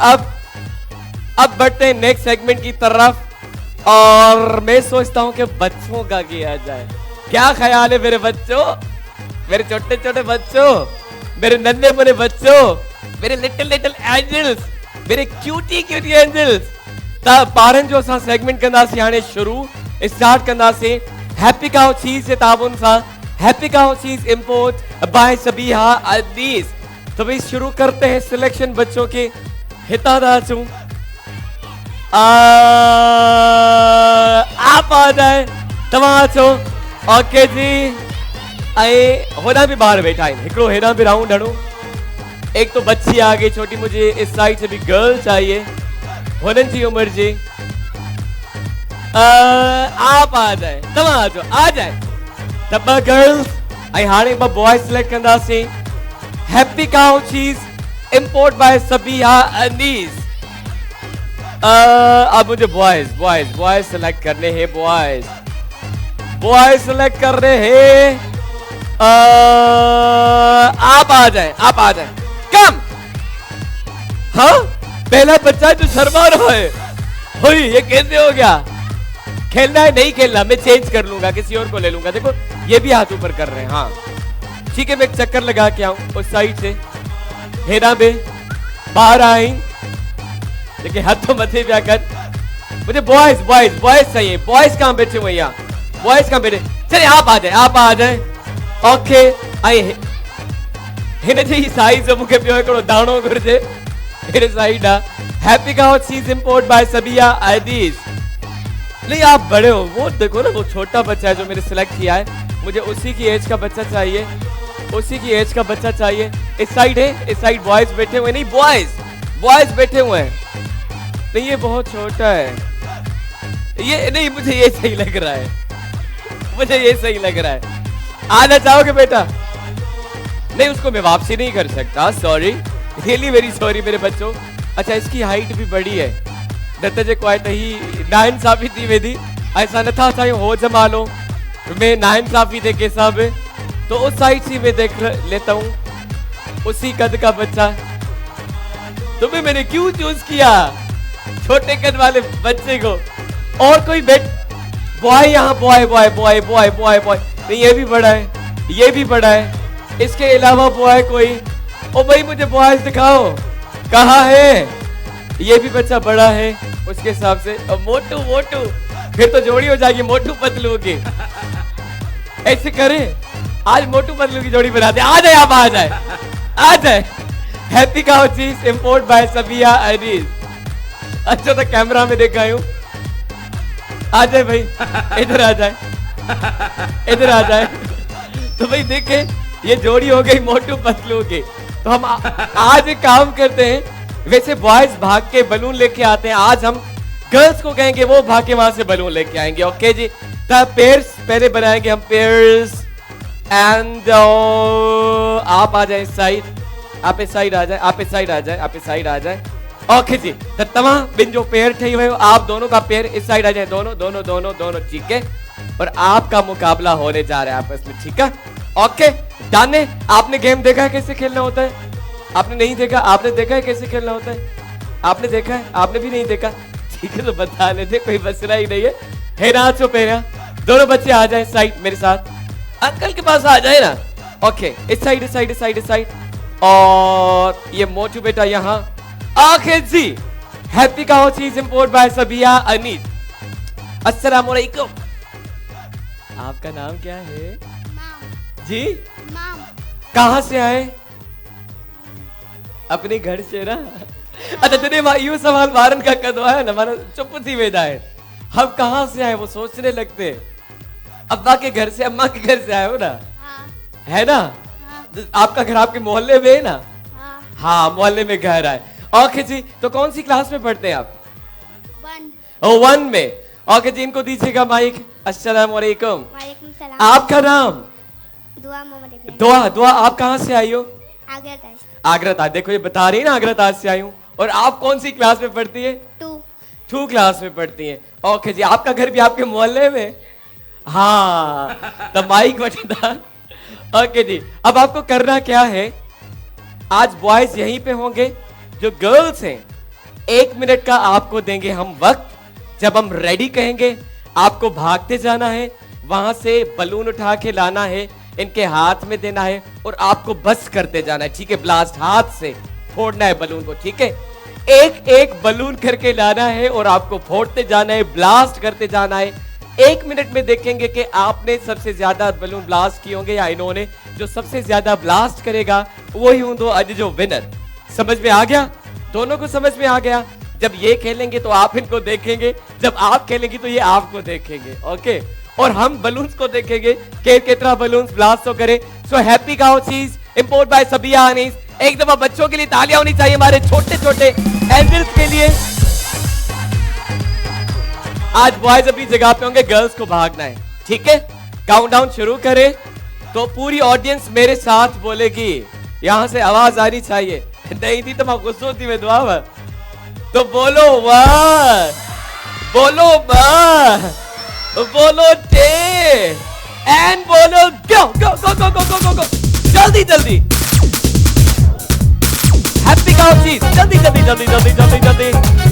अब बढ़ते हैं नेक्स्ट सेगमेंट की तरफ और मैं सोचता हूं कि बच्चों का किया जाए। क्या ख्याल है मेरे बच्चों, मेरे छोटे छोटे बच्चों, मेरे नन्हे मुन्ने बच्चों, मेरे लिटिल लिटिल एंजल्स, मेरे क्यूटी क्यूटी एंजल्स। ॿारनि जो असां सेगमेंट कंदासीं हाणे शुरू स्टार्ट कंदासीं हैप्पी काउ चीज़ जे ताबुन सां। हैप्पी काउ चीज़ इंपोर्ट बाय सबीहा अदीस। तो भाई शुरू करते हैं सिलेक्शन बच्चों के। हिता था अचूं आप आ जाए तव्हां अचो। ओके जी ऐं होॾां बि ॿार वेठा आहिनि हिकिड़ो हेॾां बि राउंड हणो। एक तो बच्ची आ गई छोटी मुझे इस साइड से भी गर्ल चाहिए होने की उम्र जी। आप आ जाए तव्हां अचो आ जाए त ॿ गर्ल्स ऐं हाणे ॿ बॉयज़ सिलेक्ट कंदासीं। हैप्पी काउ चीज़ इंपोर्ट बाय सबीहा अनीस। अब मुझे बॉयज सिलेक्ट करने हैं। बॉयज सिलेक्ट कर रहे हैं। आप आ जाए कम। हाँ पहला बच्चा जो शर्मा रहा है हुई ये कैसे हो गया? खेलना है नहीं खेलना मैं चेंज कर लूंगा किसी और को ले लूंगा। देखो ये भी हाथ ऊपर कर रहे हैं। हाँ ठीक है मैं एक चक्कर लगा के आऊं उस साइड से हेरा बे बाहर आई। देखिए हाथ तो मथे पे आकर, मुझे बॉयज बॉयज बॉयज चाहिए। बॉयज कहाँ बैठे हुए यहाँ? बॉयज कहाँ बैठे? चलिए आप आ जाए, आप आ जाए। ओके आइए। हिन जी साइज मुझे पियो हिकिड़ो दाणो घुर्जे मेरे साइड आ। हैप्पी काउ चीज इंपोर्ट बाय सबिया अदीज। नहीं आप बड़े हो, वो देखो ना, वो छोटा बच्चा है जो मैंने सिलेक्ट किया है, मुझे उसी की एज का बच्चा चाहिए, उसी की एज का बच्चा चाहिए। इस साइड है, इस साइड बॉयज बैठे हुए, नहीं बॉयज बैठे हुए हैं। नहीं ये बहुत छोटा है, ये नहीं, मुझे ये सही लग रहा है, मुझे ये सही लग रहा है। आना चाहोगे बेटा? नहीं उसको मैं वापसी नहीं कर सकता, सॉरी, रियली वेरी सॉरी मेरे बच्चों। अच्छा इसकी हाइट भी बड़ी है, न जे कोई ही नाइंसाफी थी वेदी, ऐसा न था चाहिए हो जमालो मैं नाइंसाफी थे के साहब। तो उस साइड से मैं देख लेता हूँ उसी कद का बच्चा। तुम्हें मैंने क्यों चूज किया छोटे कद वाले बच्चे को? और कोई बॉय यहाँ, boy boy boy boy boy boy, नहीं ये भी बड़ा है, ये भी बड़ा है, इसके अलावा बॉय कोई? ओ भाई मुझे बॉयज दिखाओ, कहाँ है? ये भी बच्चा बड़ा है उसके हिसाब से। मोटू मोटू, फिर तो जोड़ी हो जाएगी मोटू पतलू की। ऐसे करें आज मोटू पतलू की जोड़ी बना दे। आ जाए आप, आ जाए, आ जाए। हैप्पी काउ चीज इंपोर्ट बाय सबिया अदीज। अच्छा तो कैमरा में देखा हूँ, आ जाए भाई, इधर आ जाए, इधर आ जाए। तो भाई देखे ये जोड़ी हो गई मोटू पतलू की। तो हम आज एक काम करते हैं, वैसे बॉयज भाग के बलून लेके आते हैं, आज हम गर्ल्स को कहेंगे वो भाग के वहां से बलून लेके आएंगे। ओके जी, तो पेयर्स पहले बनाएंगे हम, पेयर्स। एंड आप आ जाए इस साइड, आप इस साइड आ जाए, आप इस साइड आ जाए, आप इस साइड आ जाए। ओके जी, तो तमाम बिन जो पेयर थे हुए आप दोनों का पेयर इस साइड आ जाए, दोनों दोनों दोनों दोनों, ठीक है। और आपका मुकाबला होने जा रहा है आपस में, ठीक है। ओके दाने, आपने गेम देखा है कैसे खेलना होता है? आपने नहीं देखा? आपने देखा है कैसे खेलना होता है? आपने देखा है? आपने भी नहीं देखा? ठीक है तो बता लेते, कोई मसला ही नहीं है ना। चुप है ना, दोनों बच्चे आ जाए साइड मेरे साथ, अंकल के पास आ जाए ना। ओके इस साइड, इस साइड, इस साइड, इस साइड। और ये मोटू बेटा यहाँ। आखिर जी हैप्पी काउ चीज इंपोर्ट बाय सबिया अनीस। अस्सलाम वालेकुम, आपका नाम क्या है जी? कहाँ से आए? अपने घर से ना। अच्छा तेरे यू सवाल बारन का कदो है ना, मानो चुप थी वेदा है। हम कहाँ से आए वो सोचने लगते, अब्बा के घर से, अम्मा के घर से आए हो ना? है ना? आपका घर आपके मोहल्ले में है ना? हाँ मोहल्ले में घर आए। ओके जी, तो कौन सी क्लास में पढ़ते हैं आप? 1 में। ओके जी, इनको दीजिएगा माइक। अस्सलाम वालेकुम। वालेकुम सलाम। आपका नाम? दुआ मोहम्मद इब्राहिम। दुआ। दुआ आप कहाँ से आई हो? आगरा ताज। आगरा ताज, देखो ये बता रही है ना आगरा ताज से आई हूँ। और आप कौन सी क्लास में पढ़ती है? 2 क्लास में पढ़ती है। ओके जी, आपका घर भी आपके मोहल्ले में? हाँ तो माइक बटन। ओके जी, अब आपको करना क्या है, आज बॉयज यहीं पे होंगे, जो गर्ल्स हैं 1 मिनट का आपको देंगे हम वक्त। जब हम रेडी कहेंगे आपको भागते जाना है, वहां से बलून उठा के लाना है, इनके हाथ में देना है और आपको बस करते जाना है, ठीक है। ब्लास्ट हाथ से फोड़ना है बलून को, ठीक है। एक एक बलून करके लाना है और आपको फोड़ते जाना है, ब्लास्ट करते जाना है। 1 मिनट में देखेंगे कि आपने सबसे ज्यादा बलून ब्लास्ट किए होंगे या इन्होंने। जो सबसे ज्यादा ब्लास्ट करेगा वही हूं दो आज जो विनर। समझ में आ गया? दोनों को समझ में आ गया? जब ये खेलेंगे तो आप इनको देखेंगे, जब आप खेलेंगे तो ये आपको देखेंगे। ओके, और हम बलून्स को देखेंगे कि कितना बलून्स ब्लास्ट तो करे। सो हैप्पी काउ चीज इंपोर्ट बाय सबिया अनीस। एक दफा बच्चों के लिए तालियां होनी चाहिए, हमारे छोटे छोटे एंजल्स के लिए। आज बॉयज अपनी जगह पे होंगे, गर्ल्स को भागना है, ठीक है। काउंटडाउन शुरू करें तो पूरी ऑडियंस मेरे साथ बोलेगी, यहां से आवाज आनी चाहिए। नहीं थी तो मैं गुस्सा थी मैं दुआ। तो बोलो 1, बोलो 1, बोलो 10 एंड बोलो गो go go go go go गो। जल्दी जल्दी हैप्पी काउ चीज, जल्दी जल्दी जल्दी जल्दी जल्दी जल्दी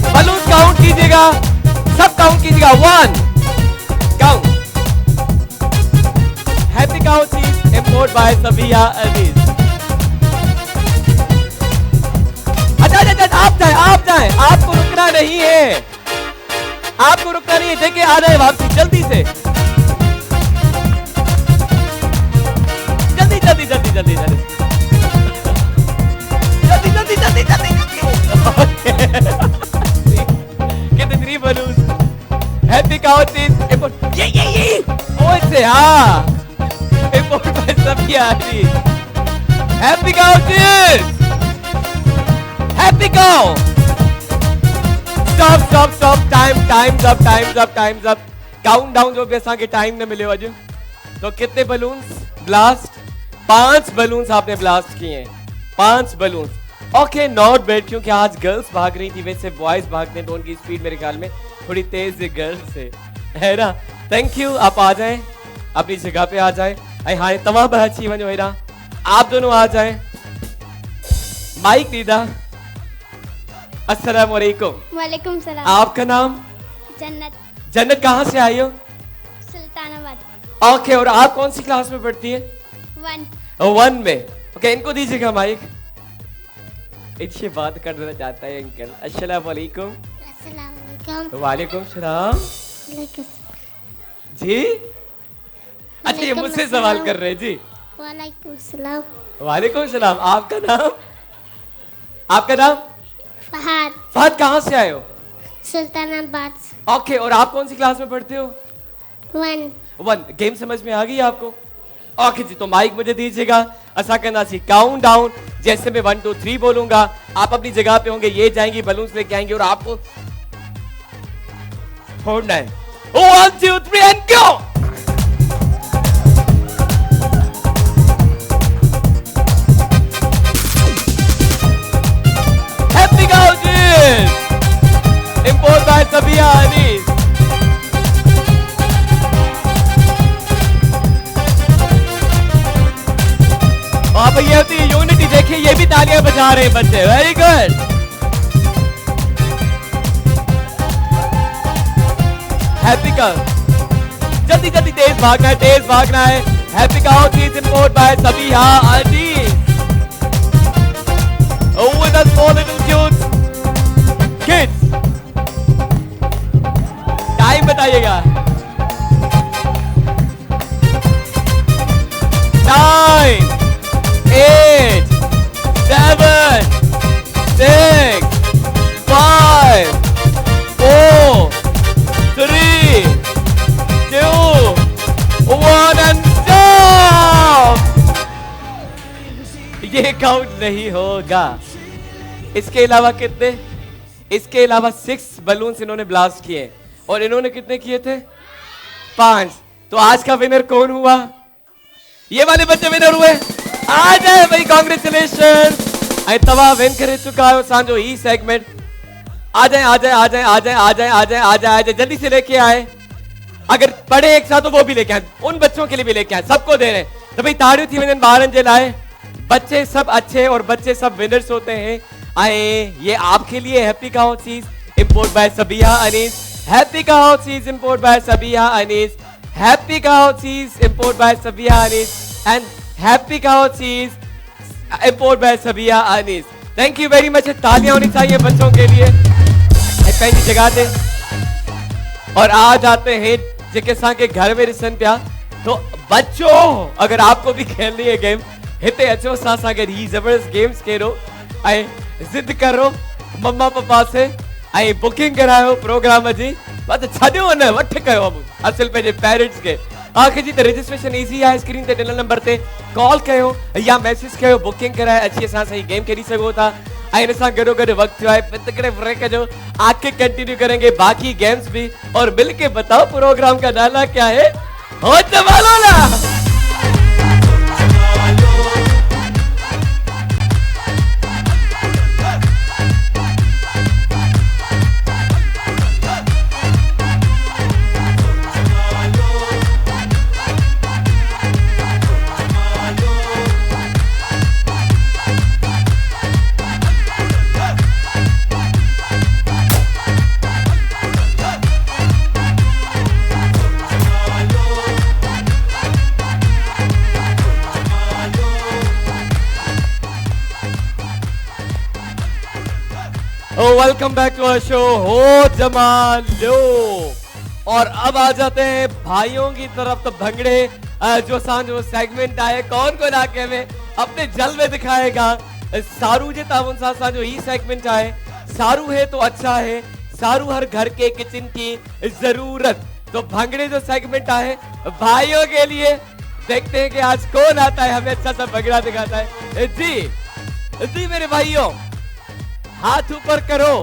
बलून काउंट कीजिएगा, सब काउंट कीजिएगा। 1 काउंट। हैप्पी काउ चीज इंपोर्ट बाय सबिया अनीस। अच्छा आप जाए, आपको रुकना नहीं है, आपको रुकना नहीं है। देखिए आ रहे हैं वापसी, जल्दी से, जल्दी जल्दी जल्दी जल्दी जल्दी जल्दी जल्दी जल्दी कितने 3 balloons। हैप्पी काउच इज ये ओ से हाँ import by Sabiya ji. Happy couch is happy cow. Stop stop stop, times up. Count down जो भी असांखे टाइम न मिलियो अॼु। तो कितने बलून्स ब्लास्ट? 5 बलून्स आपने ब्लास्ट किए हैं, 5 बलून्स। ओके नॉट बैड, क्योंकि आज गर्ल्स भाग रही थी, वैसे बॉयज भागते हैं तो उनकी स्पीड मेरे ख्याल में थोड़ी तेज है गर्ल्स से, है ना। थैंक यू, आप आ जाएं, अपनी जगह पे आ जाएं। हाँ तमाम अची वनो है ना, आप दोनों आ जाएं। माइक दीदा। अस्सलाम वालेकुम। वालेकुम सलाम। आपका नाम? जन्नत। जन्नत कहाँ से आई हो? सुल्तानाबाद। ओके, और आप कौन सी क्लास में पढ़ती है? 1 में। ओके, इनको दीजिएगा माइक, इनसे बात करना चाहता है अंकल। अस्सलाम वालेकुम। वालेकुम सलाम जी। अच्छा ये मुझसे सवाल कर रहे हैं जी। वालेकुम सलाम। वालेकुम सलाम। आपका नाम? आपका नाम? फहद। फहद कहाँ से आए हो? सुल्तानाबाद। ओके, और आप कौन सी क्लास में पढ़ते हो? 1। गेम समझ में आ गई आपको? ओके जी, तो माइक मुझे दीजिएगा, असा करना सी काउंट डाउन। जैसे मैं 1 2 3 बोलूंगा, आप अपनी जगह पे होंगे, ये जाएंगी बलून्स लेके आएंगे और आपको फोड़ना है। 1 2 3 and go. Happy couches import by सबिया अनीस। आप ये होती यूनिटी देखिए, ये भी तालियां बजा रहे हैं बच्चे, वेरी गुड। हैप्पी का जल्दी जल्दी तेज भागना है। हैप्पी का cheese import by Sabiya Anees. With us four little cute kids। Time बताइएगा। 9 8 7 6 5 4 3 2 1 and stop। ये काउंट नहीं होगा। इसके अलावा कितने? इसके अलावा 6 बलून्स इन्होंने ब्लास्ट किए, और इन्होंने कितने किए थे? 5। तो आज का विनर कौन हुआ? ये वाले बच्चे विनर हुए। आ जाए भाई, कांग्रेचुलेशन। आई तवा विन करे चुका है सांजो ही सेगमेंट। आ जाए जल्दी से लेके आए। अगर पढ़े एक साथ तो वो भी लेके आए, उन बच्चों के लिए भी लेके आए, सबको दे रहे हैं। तो भाई ताड़ियों थी वजन बारन जे लाए। बच्चे सब अच्छे और बच्चे सब विनर्स होते हैं। आए ये आपके लिए हैप्पी का cheese import by Sabiya Anees. Happy का cheese import by Sabiya Anees. Happy का cheese import by Sabiya Anees and happy का cheese import by Sabiya Anees. Thank you very much. तालियां होनी चाहिए बच्चों के लिए। पहली जगह दे और आ जाते हैं जेके के घर में रिसन पिया। तो बच्चों अगर आपको भी खेलनी है गेम, हिते अचो सां गॾु ही जबरदस्त गेम्स खेलो ऐं जिद करो मम्मा पापा से ऐं बुकिंग करायो प्रोग्राम जी। बस छॾियो न वठ कयो असल पंहिंजे पेरेंट्स खे। आखिर जी त रजिस्ट्रेशन इजी आहे, स्क्रीन ते ॾिनल नंबर ते कॉल कयो या मैसेज कयो, बुकिंग कराए अची असां सां गेम खेली सघो था। ऐं इन सां गॾो गॾु वक्त थियो आहे तकड़े ब्रेक जो, आके कंटिन्यू करेंगे बाकी गेम्स भी। और मिलके बताओ प्रोग्राम का नाला क्या है? हो जमालो ना। Welcome back to our show हो जमालो। और अब आ जाते हैं भाइयों की तरफ। तो भंगड़े जो सांझो सेगमेंट आए कौन को इलाके में अपने जलवे दिखाएगा। सारू जे तावन सा जो ही सेगमेंट आए। सारू है तो अच्छा है, सारू हर घर के किचन की जरूरत। तो भंगड़े जो सेगमेंट आए भाइयों के लिए, देखते हैं कि आज कौन आता है हमें अच्छा सा भंगड़ा दिखाता है। जी मेरे भाइयों, हाथ ऊपर करो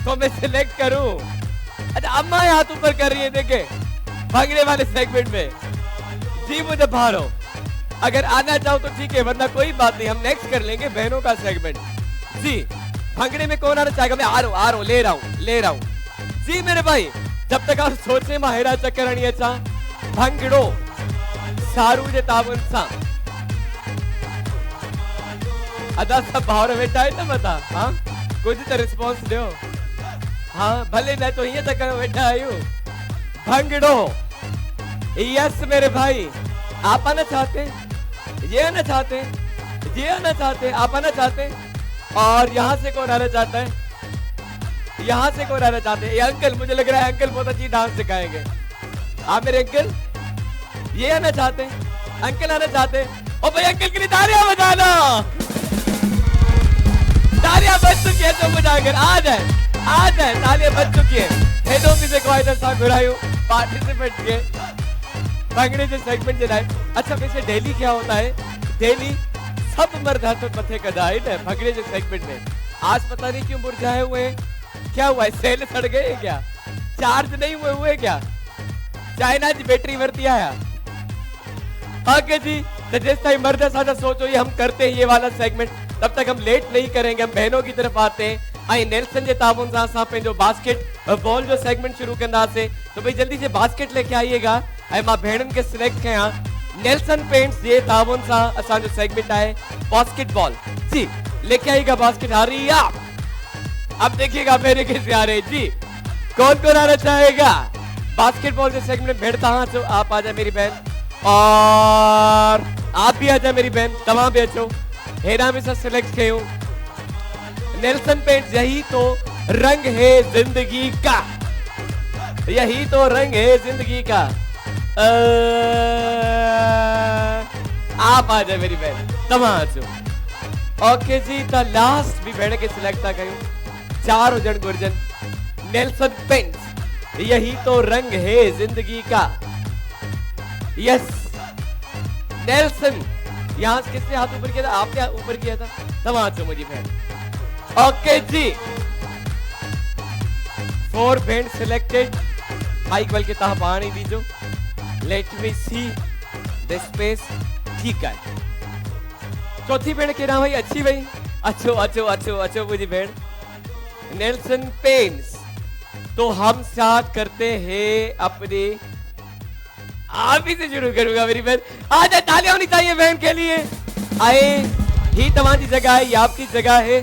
तो मैं सिलेक्ट करूं। अच्छा अम्मा हाथ ऊपर कर रही है, देखे भंगड़े वाले सेगमेंट में। जी मुझे भारो, अगर आना चाहो तो ठीक है, वरना कोई बात नहीं, हम नेक्स्ट कर लेंगे बहनों का सेगमेंट। जी भंगड़े में कौन आना चाहेगा? मैं आ रहा हूं, ले रहा हूं। जी मेरे भाई, जब तक आप सोचे माहिरा चक्कर अणी अचा भंगड़ो सारू जे तावन सा अदा सब भावर वेठा है ना बता। हाँ कुछ तो रिस्पॉन्स दो। हाँ भले न तो ये तक वेठा आयु भंगड़ो। यस मेरे भाई, आप आना चाहते, ये आना चाहते, ये आना चाहते, आप आना चाहते। और यहाँ से कौन आना चाहता है? यहाँ से कौन आना चाहते हैं? ये अंकल, मुझे लग रहा है अंकल बहुत अच्छी डांस सिखाएंगे। आप मेरे अंकल ये आना चाहते, अंकल आना चाहते। ओ भाई अंकल के लिए तालियां बजाना। तालियां बज चुकी है तो बुझाकर आ जाए तालियां बज चुकी है। हेडो भी से क्वाइटर सा घुरायो पार्टिसिपेंट के भंगड़े जो सेगमेंट जे लाए। अच्छा वैसे डेली क्या होता है? डेली सब मर्द हाथ मथे कदाई है भंगड़े जो सेगमेंट में। आज पता नहीं क्यों मुरझाए हुए हैं, क्या हुआ है? सेल सड़ गए क्या? चार्ज नहीं हुए क्या? चाइना की बैटरी वरती आया। ओके जी, तो जिस टाइम मर्द साझा सोचो ये हम करते हैं ये वाला सेगमेंट, तब तक हम लेट नहीं करेंगे, हम बहनों की तरफ आते हैं। आई नेल्सन जे ताबुन सां असां पंहिंजो बास्केट बॉल जो सेगमेंट शुरू कंदासीं। तो भाई जल्दी से बास्केट लेके आइएगा ऐं मां भेणनि खे सिलेक्ट कयां। नेल्सन पेंट्स जे ताबुन सां असांजो सेगमेंट आहे बास्केटबॉल। जी लेके आइएगा बास्केट। Hurry up. अब देखिएगा मेरे कैसे आ रहे जी, कौन कौन आना चाहेगा बास्केटबॉल के सेगमेंट में? भेड़ता हाँ तो आप आ जाए मेरी बहन, और आप भी आ जाए मेरी बहन, तमाम भी अचो। हेरा में सब सिलेक्ट कयूं। नेल्सन पेंट्स, यही तो रंग है जिंदगी का, यही तो रंग है जिंदगी का। आप आ जाए मेरी बहन, तमाम अचो। ओके जी, त लास्ट भी भेड़ के सिलेक्ट था कयूं। 4 जन गुरजन। नेल्सन पेंट्स, यही तो रंग है जिंदगी का। यस नेल्सन, यहां से किसने हाथ ऊपर किया था? आपने ऊपर किया था। तमाम मुझे बहन। ओके जी, 4 बैंड सिलेक्टेड। माइक बल के तहा पानी दीजो। Let me see the space. ठीक है, चौथी भेड़ के नाम भाई अच्छी भाई। अच्छो अच्छो अच्छो अच्छो मुझी भेड़ नेल्सन पेंट्स। तो हम साथ करते हैं अपने, आप ही से शुरू करूंगा मेरी बहन। आज तालियां होनी चाहिए बहन के लिए। आए ही तुम्हारी जगह है, ये आपकी जगह है।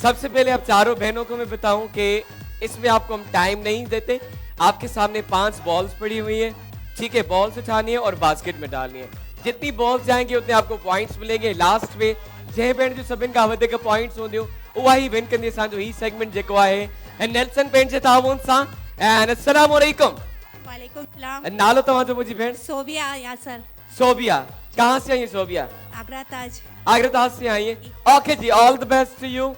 सबसे पहले आप चारों बहनों को मैं बताऊं कि इसमें आपको हम टाइम नहीं देते। आपके सामने 5 बॉल्स पड़ी हुई है, ठीक है? बॉल्स उठानी है और बास्केट में डालनी है। जितनी बॉल्स जाएंगे उतने आपको पॉइंट्स मिलेंगे। लास्ट में जय बहन जो सभिनि खां वधीक पॉइंट्स हूंदियूं उहा ही विन कंदी असांजो ही सेगमेंट जेको आहे नेल्सन पेंट्स जे ताबुन सां। एंड अस्सलाम वालेकुम। वालेकुम सलाम। नालो तव्हांजो मुंहिंजी भेण? सोबिया यासर। सोबिया, कहाँ से आई है सोबिया? आगरा ताज। आगरा ताज से आई है। Okay ji, all the best to you.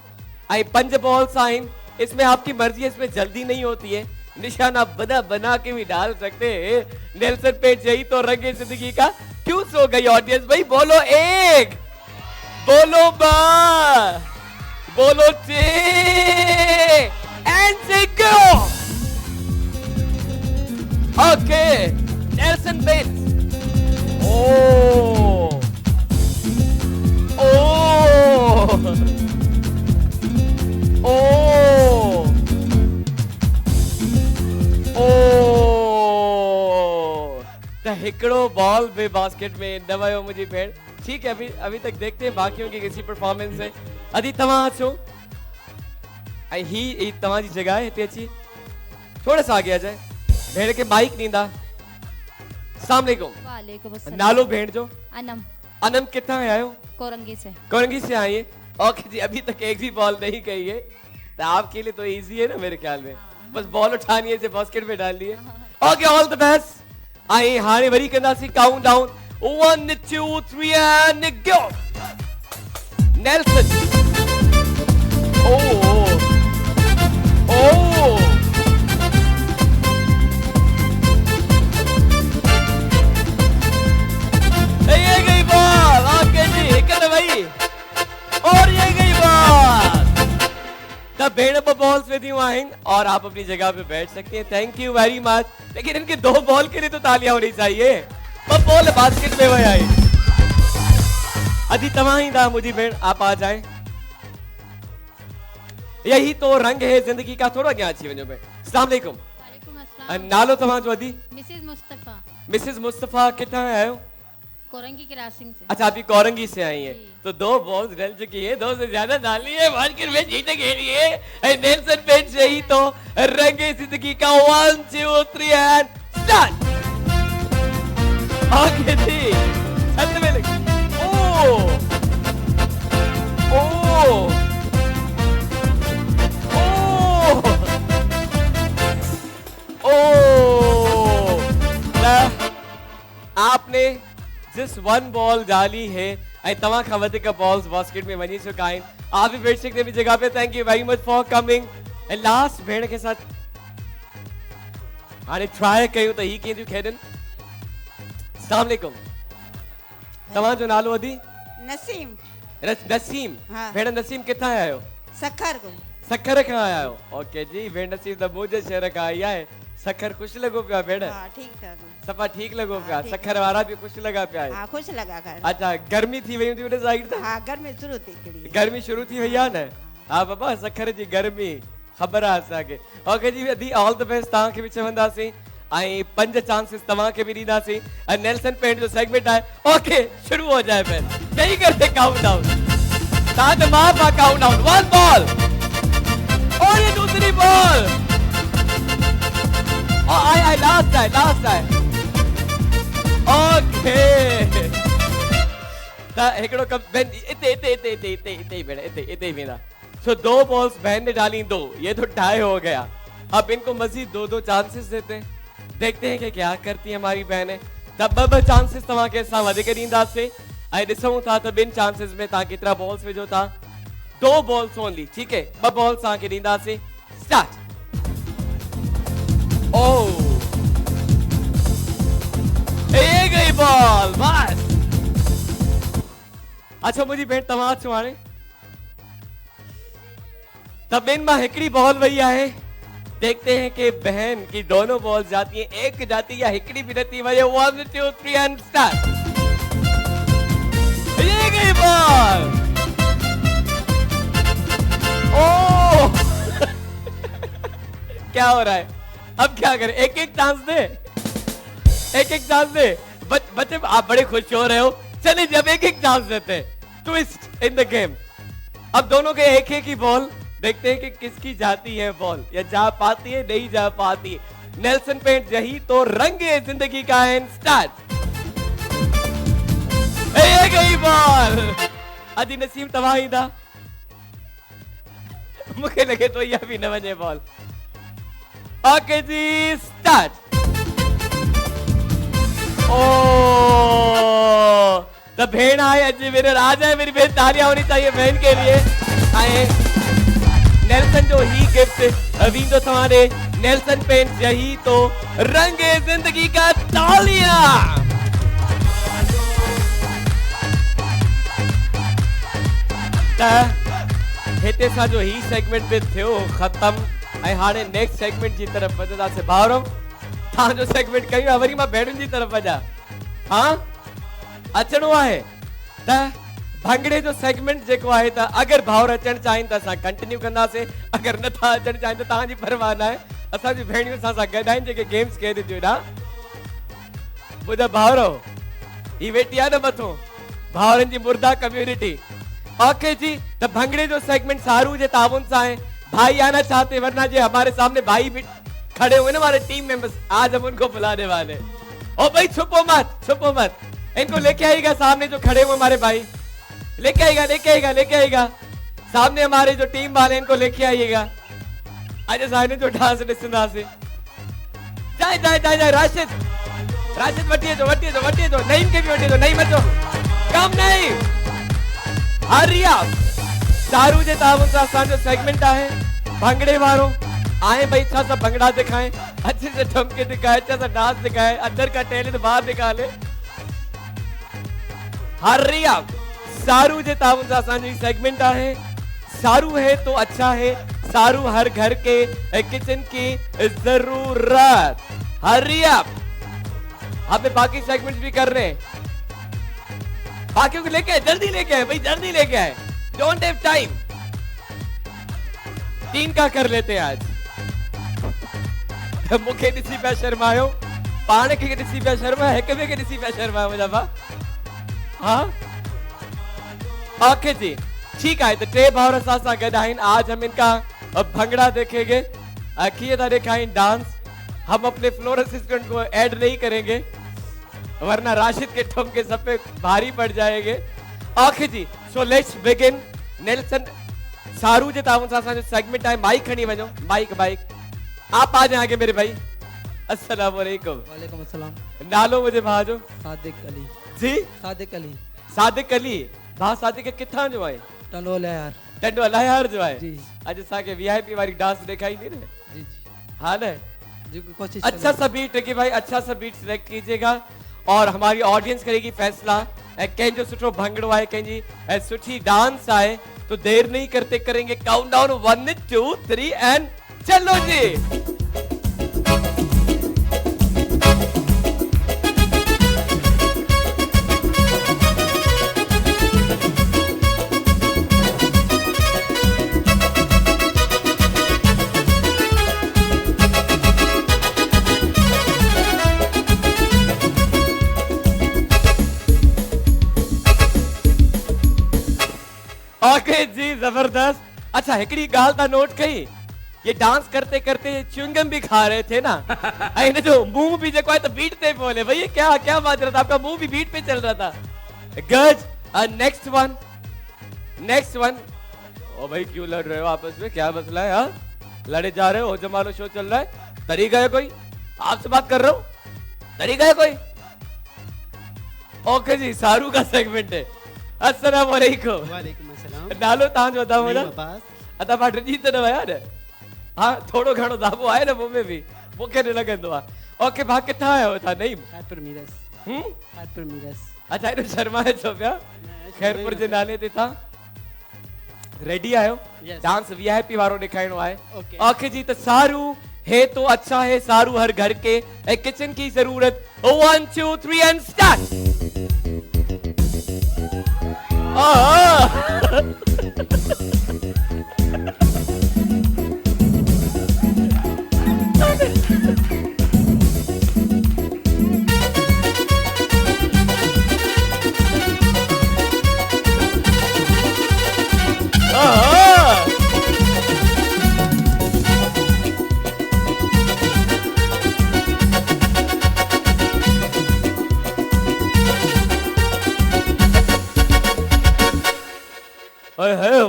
आई 5 बॉल्स आइन, इसमें आपकी मर्जी है, इसमें जल्दी नहीं होती है। निशाना बना बना के भी डाल सकते हैं। नेल्सन पेंट्स, यही तो रंग है जिंदगी का। क्यों सो गई ऑडियंस भाई? बोलो 1, बोलो 2, बोलो 3 एंड से गो। Okay Nelson paints. ओ ओ त हिकड़ो बॉल बे बास्केट में न वयो मुझी भेड़। ठीक है, अभी तक देखते हैं बाकियों की कैसी परफॉर्मेंस है। अदी तव्हां अचो ऐं ही तव्हां जी जगह है हिते अची थोड़ा सा आगे आ जाए। भेड़ के माइक ॾींदा। अस्सलाम वालेकुम। वालेकुम अस्सलाम। नालो भेड़ जो? अनम। अनम कितना आयो? कोरंगी से। कोरंगी से आई है। ओके जी, अभी तक एक भी बॉल नहीं गई है। तो आपके लिए तो इजी है ना मेरे ख्याल में, बस बॉल उठानी है, बास्केट में डालनी है। Okay, all the best. आई हाणे वरी कंदासीं count down 1 2 3 and go. Nelson, ओ ये गई बॉल आपके जी, हिकड़ भाई, और ये गई बॉल। तब भेड़ बॉल्स में दी आहिन और आप अपनी जगह पे बैठ सकते हैं। Thank you very much. लेकिन इनके 2 बॉल के लिए तो तालियां होनी चाहिए। अब बॉल बास्केट में वही आई। अजी तमाही दा मुझी भेड़, आप आ जाए। यही तो रंग है जिंदगी का। थोड़ा क्या अच्छी वजह में। अस्सलाम वालेकुम। वालेकुम अस्सलाम। नालो तव्हां जो अदी? मिसेस मुस्तफा। मिसेस मुस्तफा कितना आए हो? कोरंगी क्रॉसिंग से। अच्छा, अभी कोरंगी से आई है। तो 2 बॉल्स डल चुकी है, 2 से ज्यादा डालनी है। बास्केट में जीते के लिए नेल्सन पेंट से ही तो रंगे जिंदगी का 1 2 3 एंड स्टार्ट। ओके जी, छत में लगी। ओ ओ ओ आपने जिस 1 बॉल डाली है ऐं तव्हां खां वधीक बॉल्स बास्केट में वञी चुका आहिनि। आप भी बैठ सकते हैं जगह पे। Thank you very much for coming. ऐं लास्ट भेण के साथ हाणे ट्राई कयूं त ही कीअं थियूं खेॾनि। अस्सलाम वालेकुम। तव्हां जो नालो अदी? नसीम। नसीम। हाँ। भेण नसीम किथां आया आहियो? सखर को। सखर खां आया आहियो। ओके जी, भेण नसीम त मुंहिंजे शहर खां आई आहे। सखर खुश लॻो पिया भेण? हाँ ठीक ठाक। सफ़ा ठीक लॻो पिया? ठीक सखर वारा भी खुश लॻा पिया आहे? हाँ खुश लगा कर। अच्छा, गर्मी थी वई हूंदी उन साइड त? हाँ गर्मी शुरू थी कड़ी। गर्मी शुरू थी वई आहे न? हाँ बाबा, सखर जी गर्मी ख़बर आहे असांखे। ओके जी, अदी ऑल द बेस्ट। तव्हांखे बि चवंदासीं ऐं 5 चांसेस तव्हांखे बि ॾींदासीं। ऐं नेल्सन पेंट जो सेगमेंट आहे। ओके, शुरू हो जाए फिर। यही करते काउंट डाउन। तव्हां त मां पा काउंट डाउन। 1 बॉल और ये दूसरी बॉल। आई लास्ट है। ओके, ता एकड़ो कम बेन इते ही वेंदा। सो 2 बॉल्स बहन ने डाली 2, ये तो टाई हो गया। अब इनको मजीद 2 चांसेस देते हैं, देखते हैं कि क्या करती है हमारी बहनें। तब 2 चांसेस तव्हां के सां वधीक ॾींदासीं ऐं ॾिसूं था त 2 चांसेस में तव्हां केतिरा बॉल्स विझो था। 2 बॉल्स ओनली, ठीक है। 2 बॉल्स तव्हांखे ॾींदासीं। स्टार्ट। ओ ये गई बॉल, बस। अच्छा मुझी भेण, तव्हां अचो हाणे। तब इन मां हिकड़ी बॉल वही है। देखते हैं कि बहन की दोनों बॉल जाती हैं, एक जाती या हिकड़ी भी रहती है। 1 2 3 एंड स्टार्ट। ये गई बॉल। ओ क्या हो रहा है? अब क्या करें? एक चांस दे, एक चांस दे। बच्चे आप बड़े खुश हो रहे हो। चलिए जब एक चांस देते हैं। Twist in the game. अब दोनों के एक ही बॉल, देखते हैं कि किसकी जाती है बॉल, या जा पाती है नहीं जा पाती। नेल्सन पेंट यही तो रंग है जिंदगी का। And start. ये गई बॉल। अजी नसीम तव्हां ईंदा? मूंखे लगे तो यह भी न वञे बॉल। ओके जी, स्टार्ट। ओ तो भेड़ आए अजी मेरे राज है। मेरी भेड़, तालियां होनी चाहिए बहन के लिए। आए नेल्सन जो ही गिफ्ट अभी तो तुम्हारे नेल्सन पेंट यही तो रंगे जिंदगी का। तालियां। हिते सा जो ही सेगमेंट पे थियो खत्म ऐं हाणे नेक्स्ट सेगमेंट जी तरफ वधंदासीं। भाउरो तव्हां जो सेगमेंट कयूं आहे, वरी मां भेणुनि जी तरफ वञा। हाँ अचणो आहे त भंगड़े जो सेगमेंट जेको आहे त अगरि भाउर अचणु चाहिनि त असां कंटिन्यू कंदासीं, अगरि नथा अचणु चाहिनि त तव्हांजी परवाह न आहे। असांजी भेणियूं असां सां गॾु आहिनि जेके गेम्स खेॾनि थियूं ना। ॿुध भाउरो, ही वेठी आहे न मथो भाउरनि जी मुर्दा कम्युनिटी। ओके जी, तो भंगड़े जो सेगमेंट सारू जे ताउन से है। भाई आना चाहते वरना जे हमारे सामने भाई भी खड़े हुए ना, हमारे टीम मेंबर्स, आज हम उनको बुलाने वाले। ओ भाई छुपो मत, छुपो मत, इनको लेके आएगा सामने जो खड़े हुए हमारे भाई। लेके आएगा, लेके आएगा, लेके आएगा। सामने हमारे जो टीम वाले इनको लेके आइएगा। अजय साहब जो डांस ॾिसंदा से जाए जाए जाए जाए राशिद राशिद वटिए जो नईम के भी वटिए जो नहीं बचो कम नहीं हरिया सारू जे ताबून सां असांजो सेगमेंट आहे भंगड़े वारो आए भाई छा सा भंगड़ा दिखाए अच्छे से ठुमके दिखाए अच्छा सा डांस दिखाए अंदर का टैलेंट बाहर निकाले। हरिया सारू जे ताबून सां असांजी सेगमेंट आहे सारू है तो अच्छा है सारू हर घर के किचन की जरूरत। हरिया हमें बाकी सेगमेंट्स भी कर रहे हैं बाकियों को लेके आए जल्दी लेके आए भाई जल्दी लेके आए डोंट हैव टाइम 3 का कर लेते हैं आज। मुखे ॾिसी पिया शर्मायो पाण खे ॾिसी पिया शर्मायो हिक ॿिए खे ॾिसी पिया शर्मायो मुंहिंजा भाउ। हाँ ओके जी ठीक है तो 3 भावर साथ गॾु आहिनि। आज हम इनका भंगड़ा देखेंगे कीअं था दिखाएं डांस। हम अपने फ्लोर असिस्टेंट को ऐड नहीं करेंगे वरना राशिद के ठुमके सब पे भारी पड़ जाएंगे। Okay ji so let's begin. Nelson सारू जे ताबून सां असांजो सेगमेंट आहे माइक खणी वञो माइक आप आ जाए आगे मेरे भाई। अस्सलाम वालेकुम। वालेकुम अस्सलाम। नालो मुझे भाउ जो सादिक अली जी सादिक अली सादिक अली भाउ सादिक किथां जो आहे टंडोला यार टंडोला यार जो आहे जी अॼु असांखे वीआईपी वारी डांस ॾेखारींदी न जी जी हाँ न जी कोशिश अच्छा सा बीट कि भाई अच्छा सा बीट सिलेक्ट कीजिएगा और हमारी ऑडियंस करेगी फैसला कंहिंजो सुठो भंगड़ो आहे कंहिंजी सुठी डांस आहे तो देर नहीं करते करेंगे काउंटडाउन 1 2 3 एंड चलो जी। ओके जी जबरदस्त। अच्छा हिकड़ी गाल ता नोट कई ये डांस करते करते च्युइंगम भी खा रहे थे ना इन जो मुंह भी जो है तो बीट पे बोले भैया क्या क्या बात रहा था आपका मुंह भी बीट पे चल रहा था। गुड नेक्स्ट वन ओ भाई क्यों लड़ रहे हो आपस में क्या मसला है हाँ लड़े जा रहे हो जमालो शो चल रहा है तरीका है कोई आपसे बात कर रहा हूँ तरीका है कोई। ओके जी सारू का सेगमेंट है। अस्सलाम वालेकुम। वालेकुम अस्सलाम। नालो तां जो बताओ मुझे अब्बास। अता पाट जी त न यार हाँ थोड़ो घणो दाबो आहे न मुंह में भी मूंखे न लॻंदो आहे। ओके भाउ किथां आयो था नईम खैरपुर मीरस। खैरपुर मीरस। अच्छा एॾो शर्माए छो पिया खैरपुर जे नाले ते तव्हां रेडी आयो डांस वीआईपी वारो ॾेखारिणो आहे। ओके जी त सारू है तो अच्छा है सारू हर घर के किचन की जरूरत 1 2 3 and start.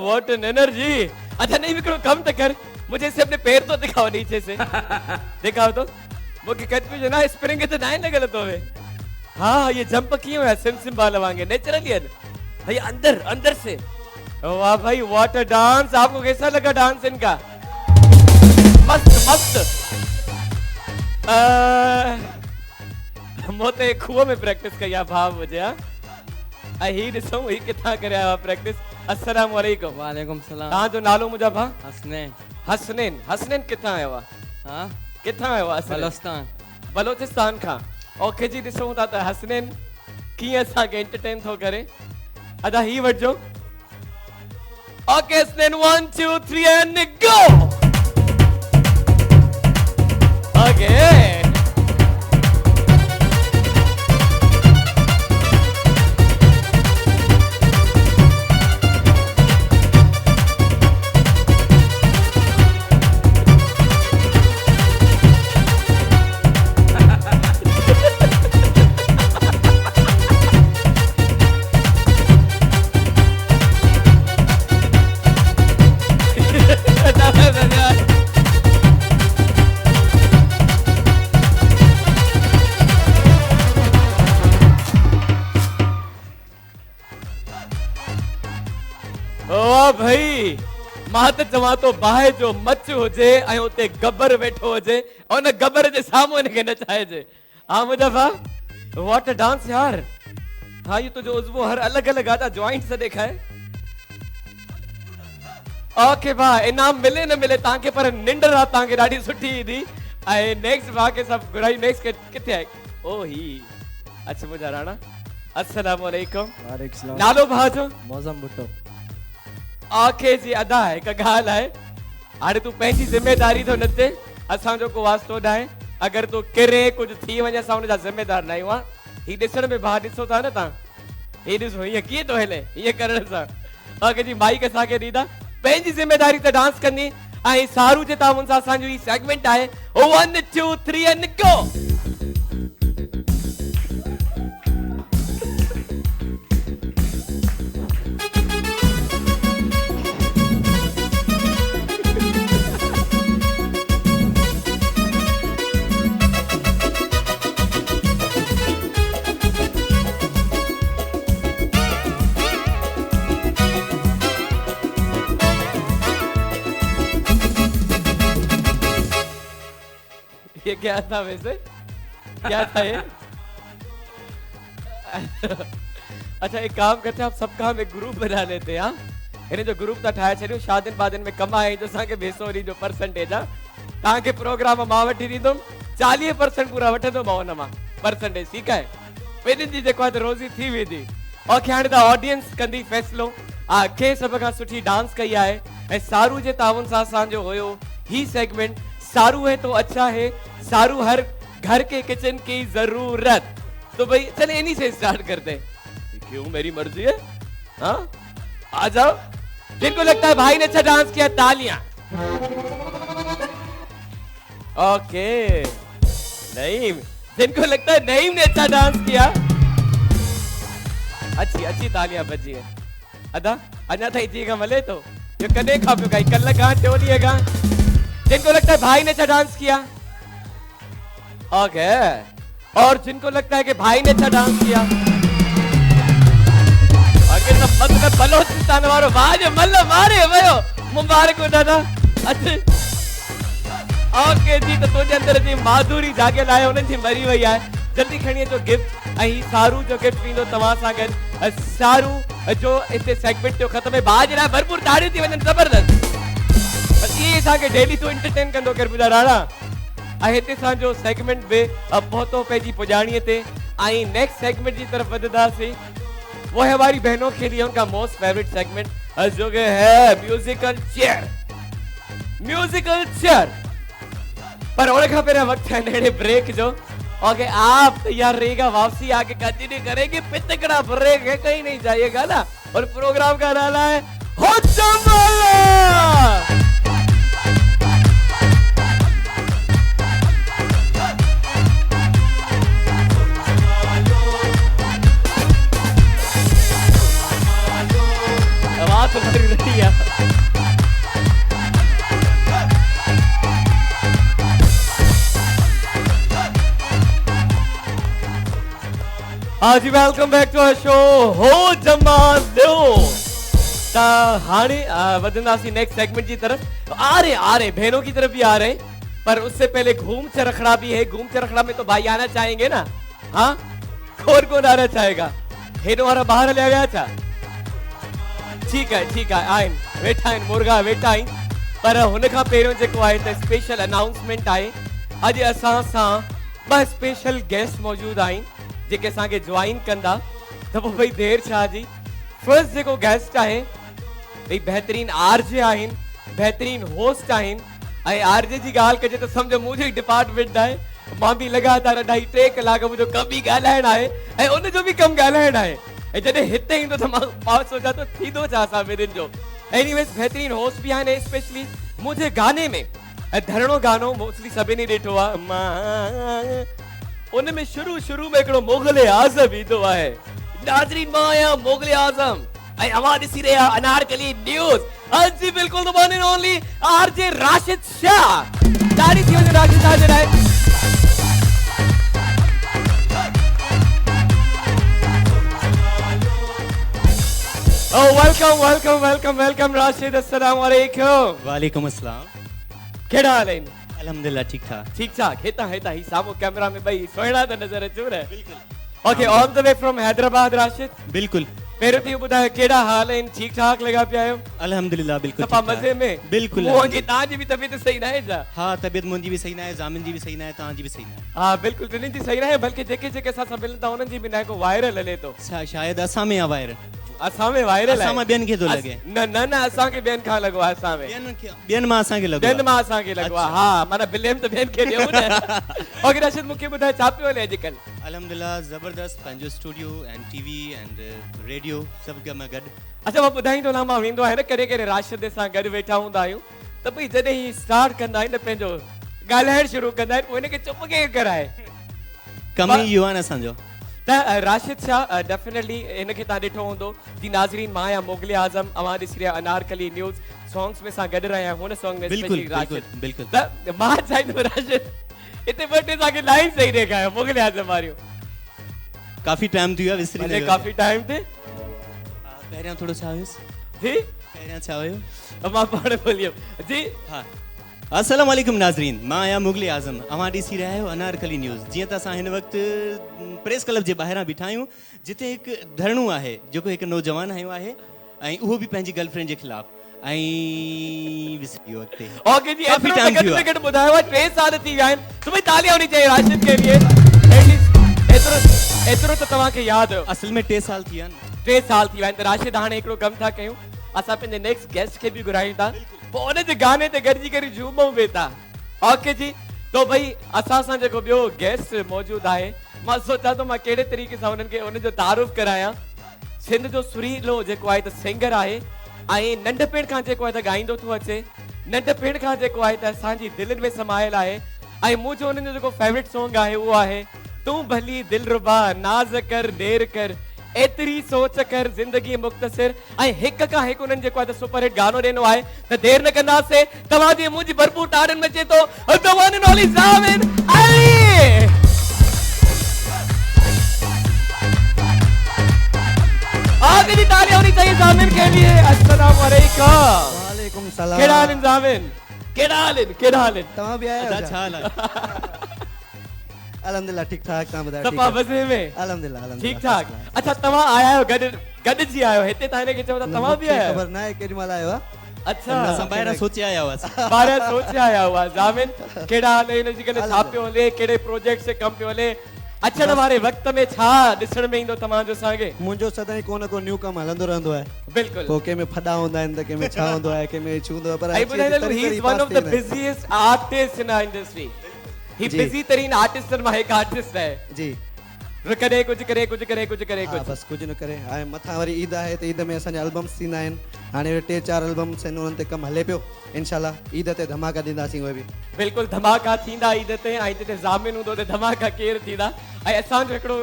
What an energy. अच्छा नहीं बिकड़ो कम तो कर मुझे से अपने पैर तो दिखाओ नीचे से दिखाओ तो मुझे कंफ्यूजन है स्प्रिंग तो नहीं ना गलत होवे। हाँ ये जंप क्यों है सिम बाल वांगे नेचुरली है भाई अंदर अंदर से। वाह भाई व्हाट अ डांस। आपको कैसा लगा डांस इनका मस्त मस्त। मोते खुआ में प्रैक्टिस किया भाव मुझे ही ॾिसूं ही किथां करे आया प्रैक्टिस। अस्सलाम वालेकुम। वालेकुम सलाम। तव्हां जो नालो मुंहिंजा भाउ हसनैन। हसनैन हसनैन किथां आयो आहे हाँ किथां आयो आहे बलोचिस्तान बलोचिस्तान खां। ओके जी ॾिसूं था त हसनैन कीअं असांखे एंटरटेन थो करे। अदा ही वठिजो। Okay Hasnain 1 2 3 and go. Okay मां त चवां तो बाहि जो मच हुजे ऐं उते गबर वेठो हुजे और उन गबर जे साम्हूं इनखे नचाइजे। हाँ मुजफ्फा, व्हाट अ डांस यार। हाँ ये तुझो उज़्वो हर अलग अलग आजा जॉइंट से देखा है। ओके भाई, इनाम मिले न मिले तांके, पर निंड रात तांके ॾाढी सुठी ईंदी। ऐं नेक्स्ट भाउ खे सभु घुराई। नेक्स्ट किथे आहे? ओ ही अच्छा मुंहिंजा राणा। अस्सलाम वालेकुम। वालेकुम सलाम। नालो भाउ जो? मौज़म भुट्टो। आखे जी अदा है हिकु ॻाल्हि आहे, हाणे तूं पंहिंजी ज़िमेदारी थो नचे, असांजो को वास्तो न आहे। अगरि तूं किरे कुझु थी वञे असां हुनजा ज़िमेदार न आहियूं। हा ही ॾिसण में भाउ ॾिसो था न तव्हां, ही ॾिसो हीअं कीअं थो हले, हीअं करण सां। आखे जी माइक असांखे ॾींदा, पंहिंजी ज़िमेदारी ते डांस कंदी। ऐं सारू जे तावुन सां असांजो ही सेगमेंट आहे 1 2 3 एंड गो। ये क्या था वैसे, क्या था ये? अच्छा एक काम करते हैं, आप सब काम एक ग्रुप बना लेते हैं। हाँ इन्हें जो ग्रुप था ठाहे छॾियो, शादियुनि वादियुनि में कम आहे जो असांखे बेसोरी जो परसेंटेज आहे। तव्हांखे प्रोग्राम मां वठी ॾींदुमि, 40% पूरा वठंदो मां हुन मां परसेंटेज। ठीकु आहे, ॿिन्हिनि जी जेको आहे त रोज़ी थी वेंदी। ओके हाणे त ऑडियंस कंदी फ़ैसिलो के सभ खां सुठी डांस कई आहे। ऐं सारू जे ताउन सां असांजो हुयो ही सेगमेंट सारू है तो अच्छा है, सारू हर घर के किचन की जरूरत। तो भाई चले इन्हीं से स्टार्ट करते हैं। क्यों, मेरी मर्जी है। हाँ आ जाओ, जिनको लगता है भाई ने अच्छा डांस किया तालियां। ओके नईम, जिनको लगता है नईम ने अच्छा डांस किया, अच्छी अच्छी तालियां बजी है। अदा अञा ताईं जी का मले तो जो कदे खा पियो काई कल का चोली का। जिनको लगता है भाई ने अच्छा डांस किया, ओके। और जिनको लगता है कि भाई ने अच्छा डांस किया, आगे सब मत में बलोचिस्तान वारो वाज मल मारे वयो, मुबारक हो दादा। अच्छा ओके जी, तो तुझे अंदर जी माधुरी जागे लाए उन जी मरी वई है। जल्दी खणिए जो गिफ्ट। ऐं सारू जो गिफ्ट पींदो तव्हां सां गॾु। सारू जो इते सेगमेंट जो ख़त्म है, बाज रहा भरपूर ताड़ियूं थी वञनि ज़बरदस्त। ये असांखे डेली तो एंटरटेन कंदो कर मुंहिंजा राणा। ऐं हिते असांजो सेगमेंट बि पहुतो पंहिंजी पुॼाणीअ ते। ऐं नेक्स्ट सेगमेंट जी तरफ वधंदासीं। वो है हमारी बहनों के लिए उनका मोस्ट फेवरेट सेगमेंट जो कि है म्यूजिकल चेयर। म्यूजिकल चेयर पर उन खां पहिरियों वक्त है नए ब्रेक जो। ओके आप तैयार रहेगा, वापसी आके कंटिन्यू करेंगे। पितकड़ा ब्रेक है, कहीं नहीं जाइएगा ना। और प्रोग्राम का नाम है हो जमाला। आवाज तो भरी रही है। हाँ जी, welcome back to our show हो जमालो। हाणे वधंदासीं नेक्स्ट सेगमेंट की तरफ। आ रहे बहनों की तरफ भी आ रहे, पर उससे पहले घूम चरखड़ा भी है। घूम चरखड़ा में तो भाई आना चाहेंगे ना। हाँ कौन आना चाहेगा? हेडो वारा बाहर ले गया था। ठीक है आइन वेठा आइन मुर्गा वेठा आइन। पर हुन खां पहिरियों जेको आहे त स्पेशल अनाउंसमेंट आहे। अॼु असां सां ॿ स्पेशल गेस्ट मौजूद आहिनि जेके असांखे ज्वाइन कंदा। त पोइ भई देर छा जी। फर्स्ट जेको गेस्ट आहे भई बहितरीन आरजे आहिनि, बहितरीन होस्ट आहिनि। ऐं आरजे जी ॻाल्हि कजे त सम्झो मुंहिंजो डिपार्टमेंट आहे। मां बि लगातार 2.5-3 कलाक मुंहिंजो कमु ई ॻाल्हाइणु आहे ऐं उनजो बि कमु ॻाल्हाइणु आहे। ऐं जॾहिं हिते ईंदो त मां सोचां थो थींदो छा असां ॿिन्हिनि जो। एनीवेज बहितरीन होस्ट भी आहिनि। स्पेशली मुंहिंजे गाने में धरणो गानो मोस्टली सभिनी ॾिठो आहे। मां उन में शुरू में हिकिड़ो मुग़ल आज़म ईंदो आहे। नाज़रीन मां आहियां मुग़ल आज़म ऐं अवां ॾिसी रहिया अनारकली न्यूज़। हाँ जी बिल्कुल, the one and only RJ Rashid Shah. तारीफ़ थी वञे राशिद शाह जे लाइ। Oh, welcome, Rashid. Assalamu alaikum. वालेकुम अस्सलाम। केड़ा हाल है? अल्हम्दुलिल्लाह ठीक ठाक। ठीक ठाक। हेता ही सामो कैमरा में भाई सोना तो नजर अचो रहा है। बिल्कुल। Okay, all the way from Hyderabad, Rashid. बिल्कुल। मेरे भी बुधायो केड़ा हाल है? ठीक ठाक लगा पिया आयो? अल्हम्दुलिल्लाह बिल्कुल। सफा मजे में? बिल्कुल। मुंहिंजी तांजी भी तबीयत सही ना है जा? हाँ तबीयत मुंहिंजी भी सही ना है, जामिन जी भी सही ना है, तांजी भी सही ना है। हाँ बिल्कुल टिनी जी सही रहे बल्कि जेके सां मिलन था उन्हनि जी भी ना को वायरल हले तो। शायद असां में वायरल। असां में वायरल है। असां में ॿियनि खे थो लॻे। न असां के ॿियनि खां लॻो आहे असां में। ॿियनि मां असां खे लॻो। ॿियनि मां असां के लॻो आहे। हाँ माना ब्लेम तो ॿियनि खे ॾियो न। ओके रशीद मूंखे ॿुधाए छा पियो हले अॼुकल्ह? अल्हम्दुलिल्लाह ज़बरदस्त पंहिंजो studio and TV and radio सभु कम गॾु। अच्छा मां ॿुधाईंदो ना मां वेंदो आहे न कॾहिं राशिद सां गॾु वेठा हूंदा आहियूं त भई जॾहिं ही स्टार्ट कंदा आहिनि न पंहिंजो ॻाल्हाइण शुरू कंदा आहिनि पोइ हिनखे चुप के कराए कम ई इहो आहे न असांजो। त राशिद शाह डेफिनेटली इनखे तव्हां ॾिठो हूंदो जी नाज़रीन मां या मुग़ल आज़म अवां ॾिसी रहिया अनारकली न्यूज़ सॉन्ग्स में सां गॾु रहिया हुन सॉन्ग में बिल्कुल राशिद बिल्कुल। त मां चाहींदो राशिद हिते ॿ टे तव्हांखे लाइन सही ॾेखारियो मुग़ल आज़म वारियूं। काफ़ी टाइम थी वियो आहे विसरी वियो। काफ़ी टाइम ते पहिरियां थोरो छा हुयुसि? जी पहिरियां छा हुयो? मां पाण भुली वियुमि जी। हाँ अस्सलाम वालेकुम नाज़रीन, मां आहियां मुग़ल आज़म, अवां ॾिसी रहिया आहियो अनारकली न्यूज़। जीअं त असां हिन वक़्तु प्रेस क्लब जे ॿाहिरां बीठा आहियूं जिते हिकु धरणो आहे जेको हिकु नौजवान आयो आहे ऐं उहो बि पंहिंजी गर्लफ्रेंड जे ख़िलाफ़ ऐं विसरी वियो अॻिते। ओके जी काफ़ी टाइम थी वियो। ॿुधायो आहे 3 साल थी विया आहिनि तो भाई तालियां होनी चाहिए राशिद के लिए। एतिरो त तव्हांखे यादि हुयो। असल में 3 साल थी विया आहिनि। 3 साल थी विया आहिनि त राशिद हाणे हिकिड़ो कमु था कयूं असां पंहिंजे नेक्स्ट गेस्ट खे बि घुरायूं था पोइ उन जे गाने ते गॾिजी करे झूमूं बि था। ओके जी तो भाई असां सां जेको ॿियो गेस्ट मौजूदु आहे मां सोचां थो मां कहिड़े तरीक़े सां उन्हनि खे उनजो तारुफ़ करायां। सिंध जो सुरीलो जेको आहे त सिंगर आहे ऐं नंढपिण खां जेको आहे त ॻाईंदो थो अचे नंढपिण खां जेको आहे त असांजी दिलनि में समायल आहे ऐं मुंहिंजो उन्हनि जो जेको फेवरेट सॉन्ग आहे उहो आहे तूं भली दिलरुबा नाज़ कर देर कर एतरी सोच कर जिंदगी मुख्तसिर ऐं हिक खां हिकु उन्हनि जेको आहे त सुपर हिट गानो ॾिनो आहे त देर न कंदासीं तव्हांजी मुंहिंजी भरपूर ताड़ियुनि में अचे थो the one and only Zamin Ali. आगे जी तालियां होनी चाहिए ज़ामिन के लिए। अस्सलाम वालेकुम। वालेकुम सलाम। केड़ा हाल है ज़ामिन? केड़ा हाल है? तव्हां बि आया छा हाल आहे? अल्हम्दुलिल्लाह ठीक ठाक। तव्हां ॿुधायो? सफ़ा मज़े में? अल्हम्दुलिल्लाह ठीक ठाक। अच्छा तव्हां आया आहियो गॾु जी आयो हिते तव्हां हिनखे चओ था तव्हां बि आया ख़बर न आहे केॾी महिल आयो आहे। अच्छा असां ॿाहिरां सोचे आया हुआसीं। ॿाहिरां सोचे आया हुआ। ज़ामिन केड़ा हाल है? हिनजी कॾहिं छा पियो हले कहिड़े प्रोजेक्ट से कमु पियो हले अचण वारे वक़्त में छा ॾिसण में ईंदो तव्हांजो असांखे? मुंहिंजो सदाईं को न को न्यू कमु हलंदो रहंदो आहे। बिल्कुल को कंहिंमें फॾा हूंदा आहिनि त कंहिंमें छा हूंदो आहे कंहिंमें छू हूंदो आहे पर आई ॿुधाईंदो he is one of the busiest artist in our industry. ही बिज़ी तरीन आर्टिस्ट मां हिकु आर्टिस्ट आहे जी। करे कुछ करे बस कुछ न करे। हाणे मथां वरी ईद आहे त ईद में असांजा एल्बम्स थींदा आहिनि। हाणे 3-4 एल्बम्स आहिनि उन्हनि ते कमु हले पियो। इंशाल्लाह ईद ते धमाका ॾींदासीं उहे बि। बिल्कुलु धमाका थींदा ईद ते ऐं जिते ज़ामिन हूंदो त धमाका केरु थींदा। ऐं असांजो हिकिड़ो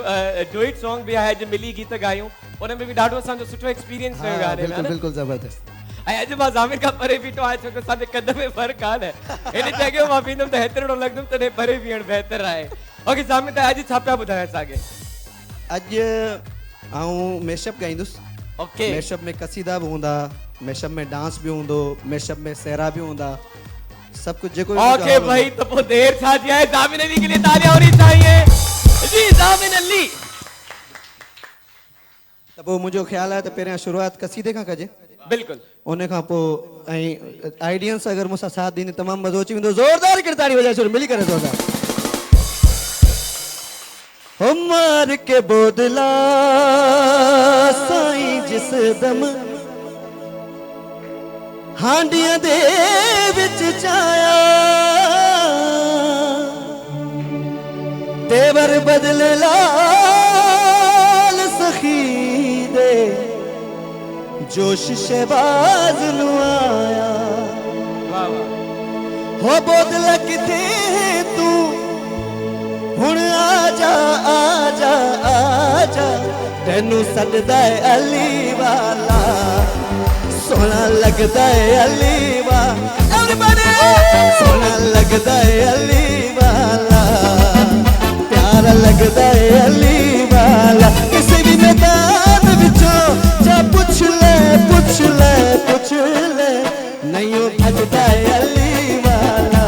डुइट सॉन्ग बि आहे अॼु मिली गीत ॻायूं उन में बि ॾाढो असांजो सुठो एक्सपीरियंस रहियो गाने में। बिल्कुलु ज़बरदस्त। ऐं अॼु मां ज़ामिन खां परे बीठो आहियां छो की असांजे कद में फ़र्क़ु आहे हिन जॻह मां बीहंदुमि त हेतिरो लॻंदुमि तॾहिं परे बीहणु बहितर आहे। ओके ज़ामिन त अॼु छा पिया ॿुधायो असांखे? अॼु आऊं मेशअप ॻाईंदुसि। ओके मेशअप में कसीदा बि हूंदा मेशअप में डांस बि हूंदो मेशअप में सहरा बि हूंदा सब कुछ जेको। ओके भाई तो पोइ देर छा थी आहे? ज़ामिन अली के लिए तालियां होनी चाहिए जी। ज़ामिन अली त पोइ मुंहिंजो ख़्यालु आहे त पहिरियां शुरूआत कसीदे खां कजे। बिल्कुलु उन खां पोइ ऐं आइडियंस अगरि मूंसां साथ ॾींदी तमामु मज़ो अची वेंदो। ज़ोरदार हिकिड़ी ताड़ी वॼाए छॾो मिली करे ज़ोरदार। हो मार के बोदला साईं जिस दम हांडियां दे विच चाया तेवर बदल लाल सखी दे जोश शहबाज नु आया। हो बोदला किथे तू हुण आजा आजा आजा तेनू सददा है अली वाला सोना लगदा है अली वाला सोना लगदा है अली वाला प्यारा लगदा है अली वाला किसी भी मैदान विचों जा पुछ ले लगदा है अली वाला,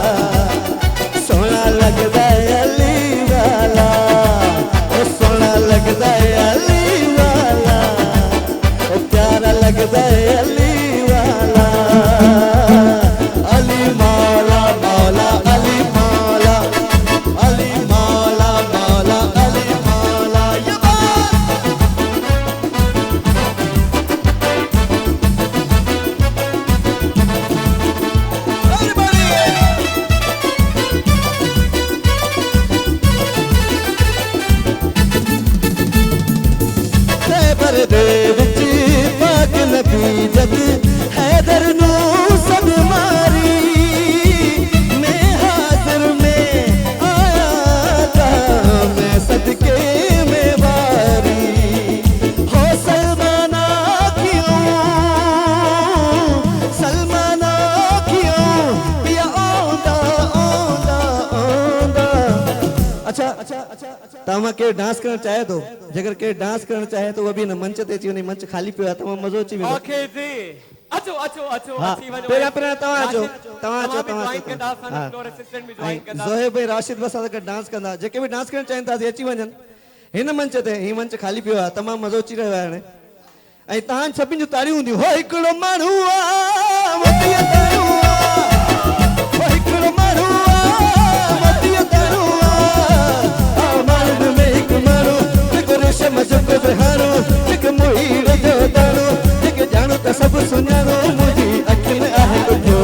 सोना लगदा है अली वाला, ओ सोना लगदा है अली वाला, ओ प्यारा लगदा है अली वाला। अली मौला मौला अली मौला, अली मौला मौला अली मौला। ये बात खैबर दे विच पाक नबी जद हैदर नू सब मारी, मैं हाजिर में आया था, मैं सदके में बारी, हो सलमाना क्यों सलमाना क्यों पिया ओंदा ओंदा ओंदा। अच्छा तव्हां के डांस करण चाहे तो, जगह के डांस करण चाहे तो वो भी न मंच ते अची वञे, मंच खाली पियो आहे, तमामु मज़ो अची वेंदो। ओके जी अचो अचो अचो हाँ, अची वञो। पहिरियां तव्हां अचो, तव्हां अचो, बि तव्हां join अचो। कंदा, असांजा हाँ। फ्लोर असिस्टेंट बि join कंदा। ज़ोहेब भाई राशिद बस सां गॾु डांस कंदा, जेके बि डांस करण चाहिनि था अची वञनि हिन मंच ते। ही मंच खाली पियो आहे, तमामु मज़ो अची रहियो आहे हाणे। ऐं तव्हां सभिनि जूं तारियूं हूंदियूं। हो हिकिड़ो माण्हू आहे मतीअ तारूं आहे, हो हिकिड़ो माण्हू आहे मतीअ तारूं आहे, माण्हुनि में हिकु माण्हू, हिकु रेशम जो बिहारो, हिकु मुहीर जो दाणो, हिकु ॼाणो त सभु सुञाणो, मुंहिंजी अखि में आहे कुझु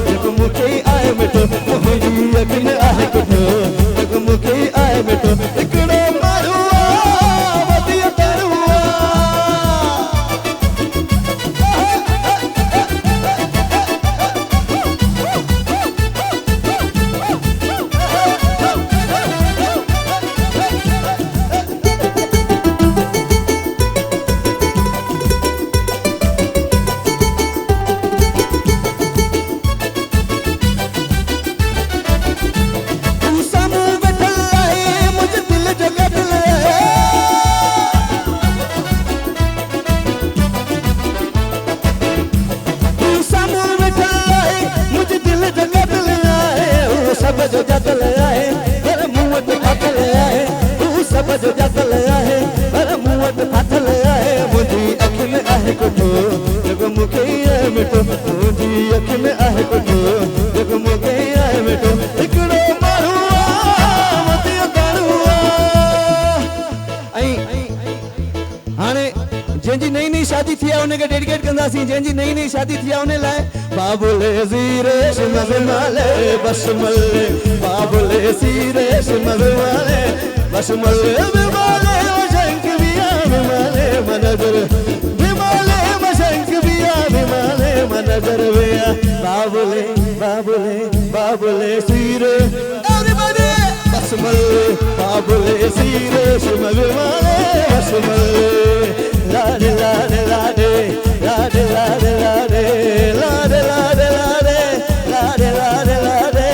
जेको मूंखे आहे मिठो, मुंहिंजी अखि में आहे कुझु जेको मूंखे आहे मिठो, हिकिड़ो माण्हू आहे मतीअ तारूं तू साम्हूं वेठल आहे, मुंहिंजे दिल जो गॾियल आहे, तू साम्हूं वेठल आहे, मुंहिंजे दिल जो गॾियल आहे, हू सभ जो ॼातल आहे, पर मूं वटि फाथल आहे, हू सभ जो ॼातल आहे, पर मूं वटि फाथल आहे, मुंहिंजी अखि में आहे कुझु जेको मूंखे आहे मिठो, मुंहिंजी अखि में आहे कुझु जेको मूंखे आहे मिठो, हिकिड़ो माण्हू आहे मतीअ तारूं आहे। ऐं हाणे जंहिंजी नई नई शादी थी आहे उनखे डेडिकेट कंदासीं, जंहिंजी नई नई शादी थी आहे उन लाइ। बाबुले ज़ीरे शिमले बशमले, बाबुले ज़ीरे शिमले बशमले, विमाले मशंक बिया विमाले मनजर, विमाले मशंक बिया विमाले मनजर बिया, बाबुले बाबुले बाबुले ज़ीरे एवरीबॉडी बशमले, बाबुले ज़ीरे शिमले बशमले, लाडे लाडे लाडे लाडे लाडे लाडे लाडे लाडे लाडे लाडे लाडे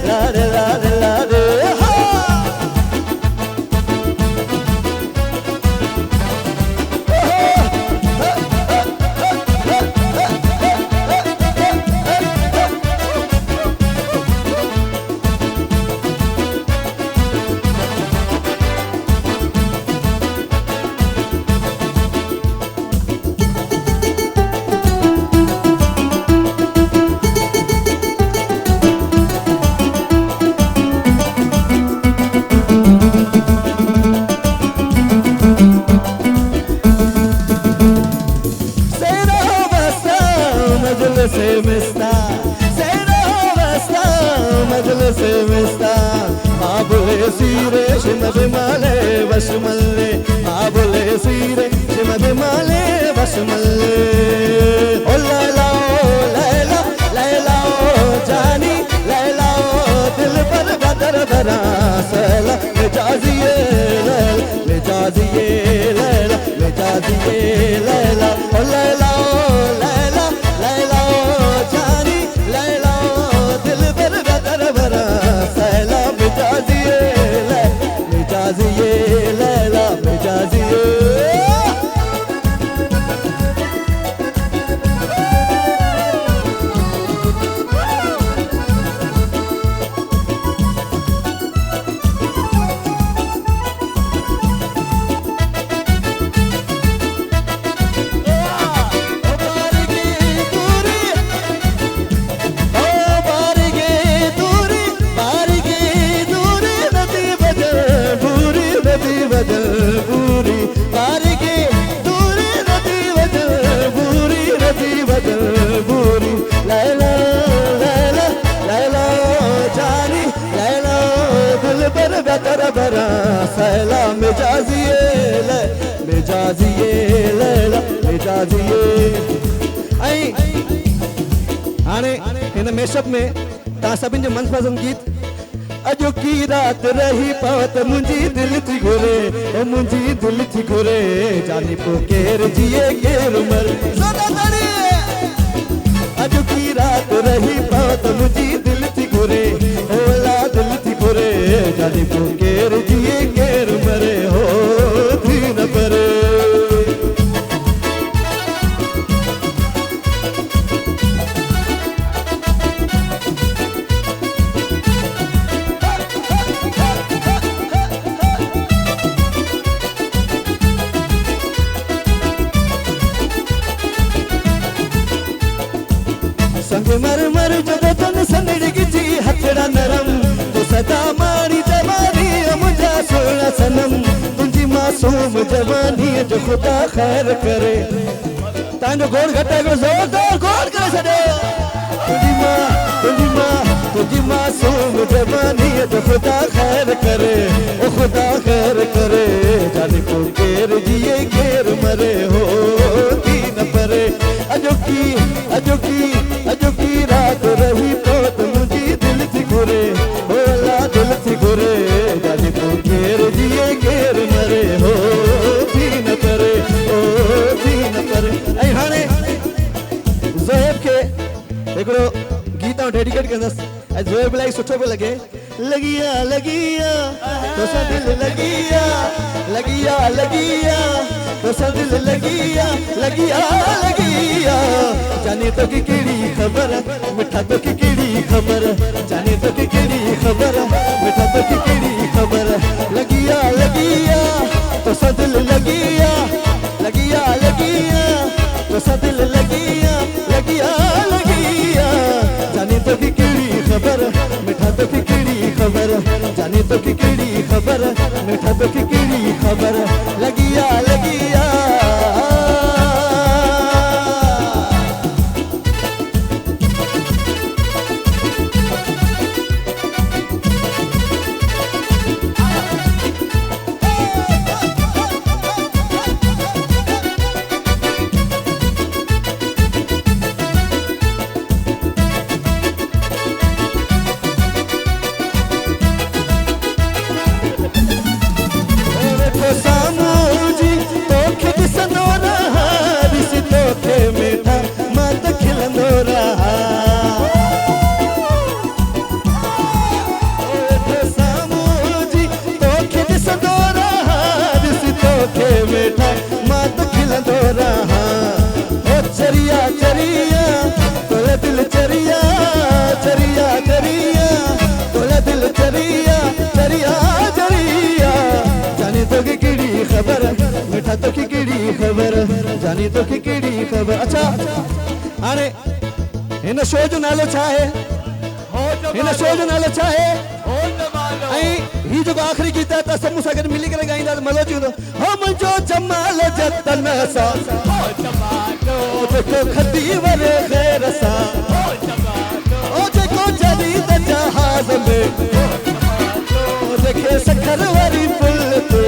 लाडे लाडे लाडे लाडे से मिस्ता, से मिस्ता, बाबुले सीरे शिमद माले बशमले, बाबुले सीरे शिमद माले बशमले, ओ लैला लैला लैला जानी लैला दिल पर बदर बरा सला, मिजाजिए लैला मिजाजिए लैला मिजाजिए लैला, ओ लैला लैला लैला जानी लैला दिल पर बदर बरा सला, मिजाजिए लैला मिजाजिए लैला मिजाजिए लैला मिजाजिए मिजाजिए लैला मिजाजिए। ऐं हाणे हिन मेशअप में तव्हां सभिनि जो मनपसंद गीत अॼु की रात रही पात मुंहिंजी दिलि थी घुरे ओ मुंहिंजी दिलि थी घुरे जानी पोइ केरु जिए केरु मरे। अॼु की रात रही पात मुंहिंजी दिलि थी घुरे ओला दिलि थी घुरे जानी पोइ केरु जिए केरु मरे हो थी न परे। संगमरमर जो बदन सनड़गी जी हथड़ा नरम तो सदा मारी जवानी मुझा सोना सनम तुझी मासूम जवानी जो खुदा खैर करे। तांजो गोड़ घटा को जोरदार गोड़ करे सदे तुझी मासूम जवानी जो खुदा खैर करे ओ खुदा खैर करे जाने को केर जिए केर मरे हो की न परे। अजो की रात रही पोत मुझी दिल थी घुरे होला दिल थी घुरे जाने को केर जिए केर मरे हो थी न परे ओ थी न परे। ऐं हाणे ज़ोहेब खे हिकिड़ो गीत आउं डेडिकेट कंदसि ऐं ज़ोहेब इलाही सुठो पियो लॻे। लगिया लगिया तोसां दिल लगिया लगिया लगिया तोसां दिल लगिया लगिया लगिया जाने तो की केड़ी खबर मिठा तो की केड़ी खबर जाने तो की केड़ी खबर मिठा तो की केड़ी खबर। लगिया लगिया तोसां दिल लगिया लगिया लगिया तोसां दिल लगिया लगिया लगिया जाने तो की केड़ी खबर मिठा तो की केड़ी खबर जाने तो की केड़ी खबर मिठा तो की केड़ी खबर। लगिया लगिया तो की केड़ी खबर जानी तो की केड़ी खबर। अच्छा हाणे हिन शो जो नालो छा है हिन शो जो नालो छा है ऐं ही जो आखिरी गीत आहे त सभु मूंसां गॾु मिली करे ॻाईंदा त मज़ो अची वेंदो। हो मुंहिंजो जमाल जतन सां जेको खदी वरे ख़ैर सां ओ जेको जदीद जहाज़ में जेके सखर वारी पुल ते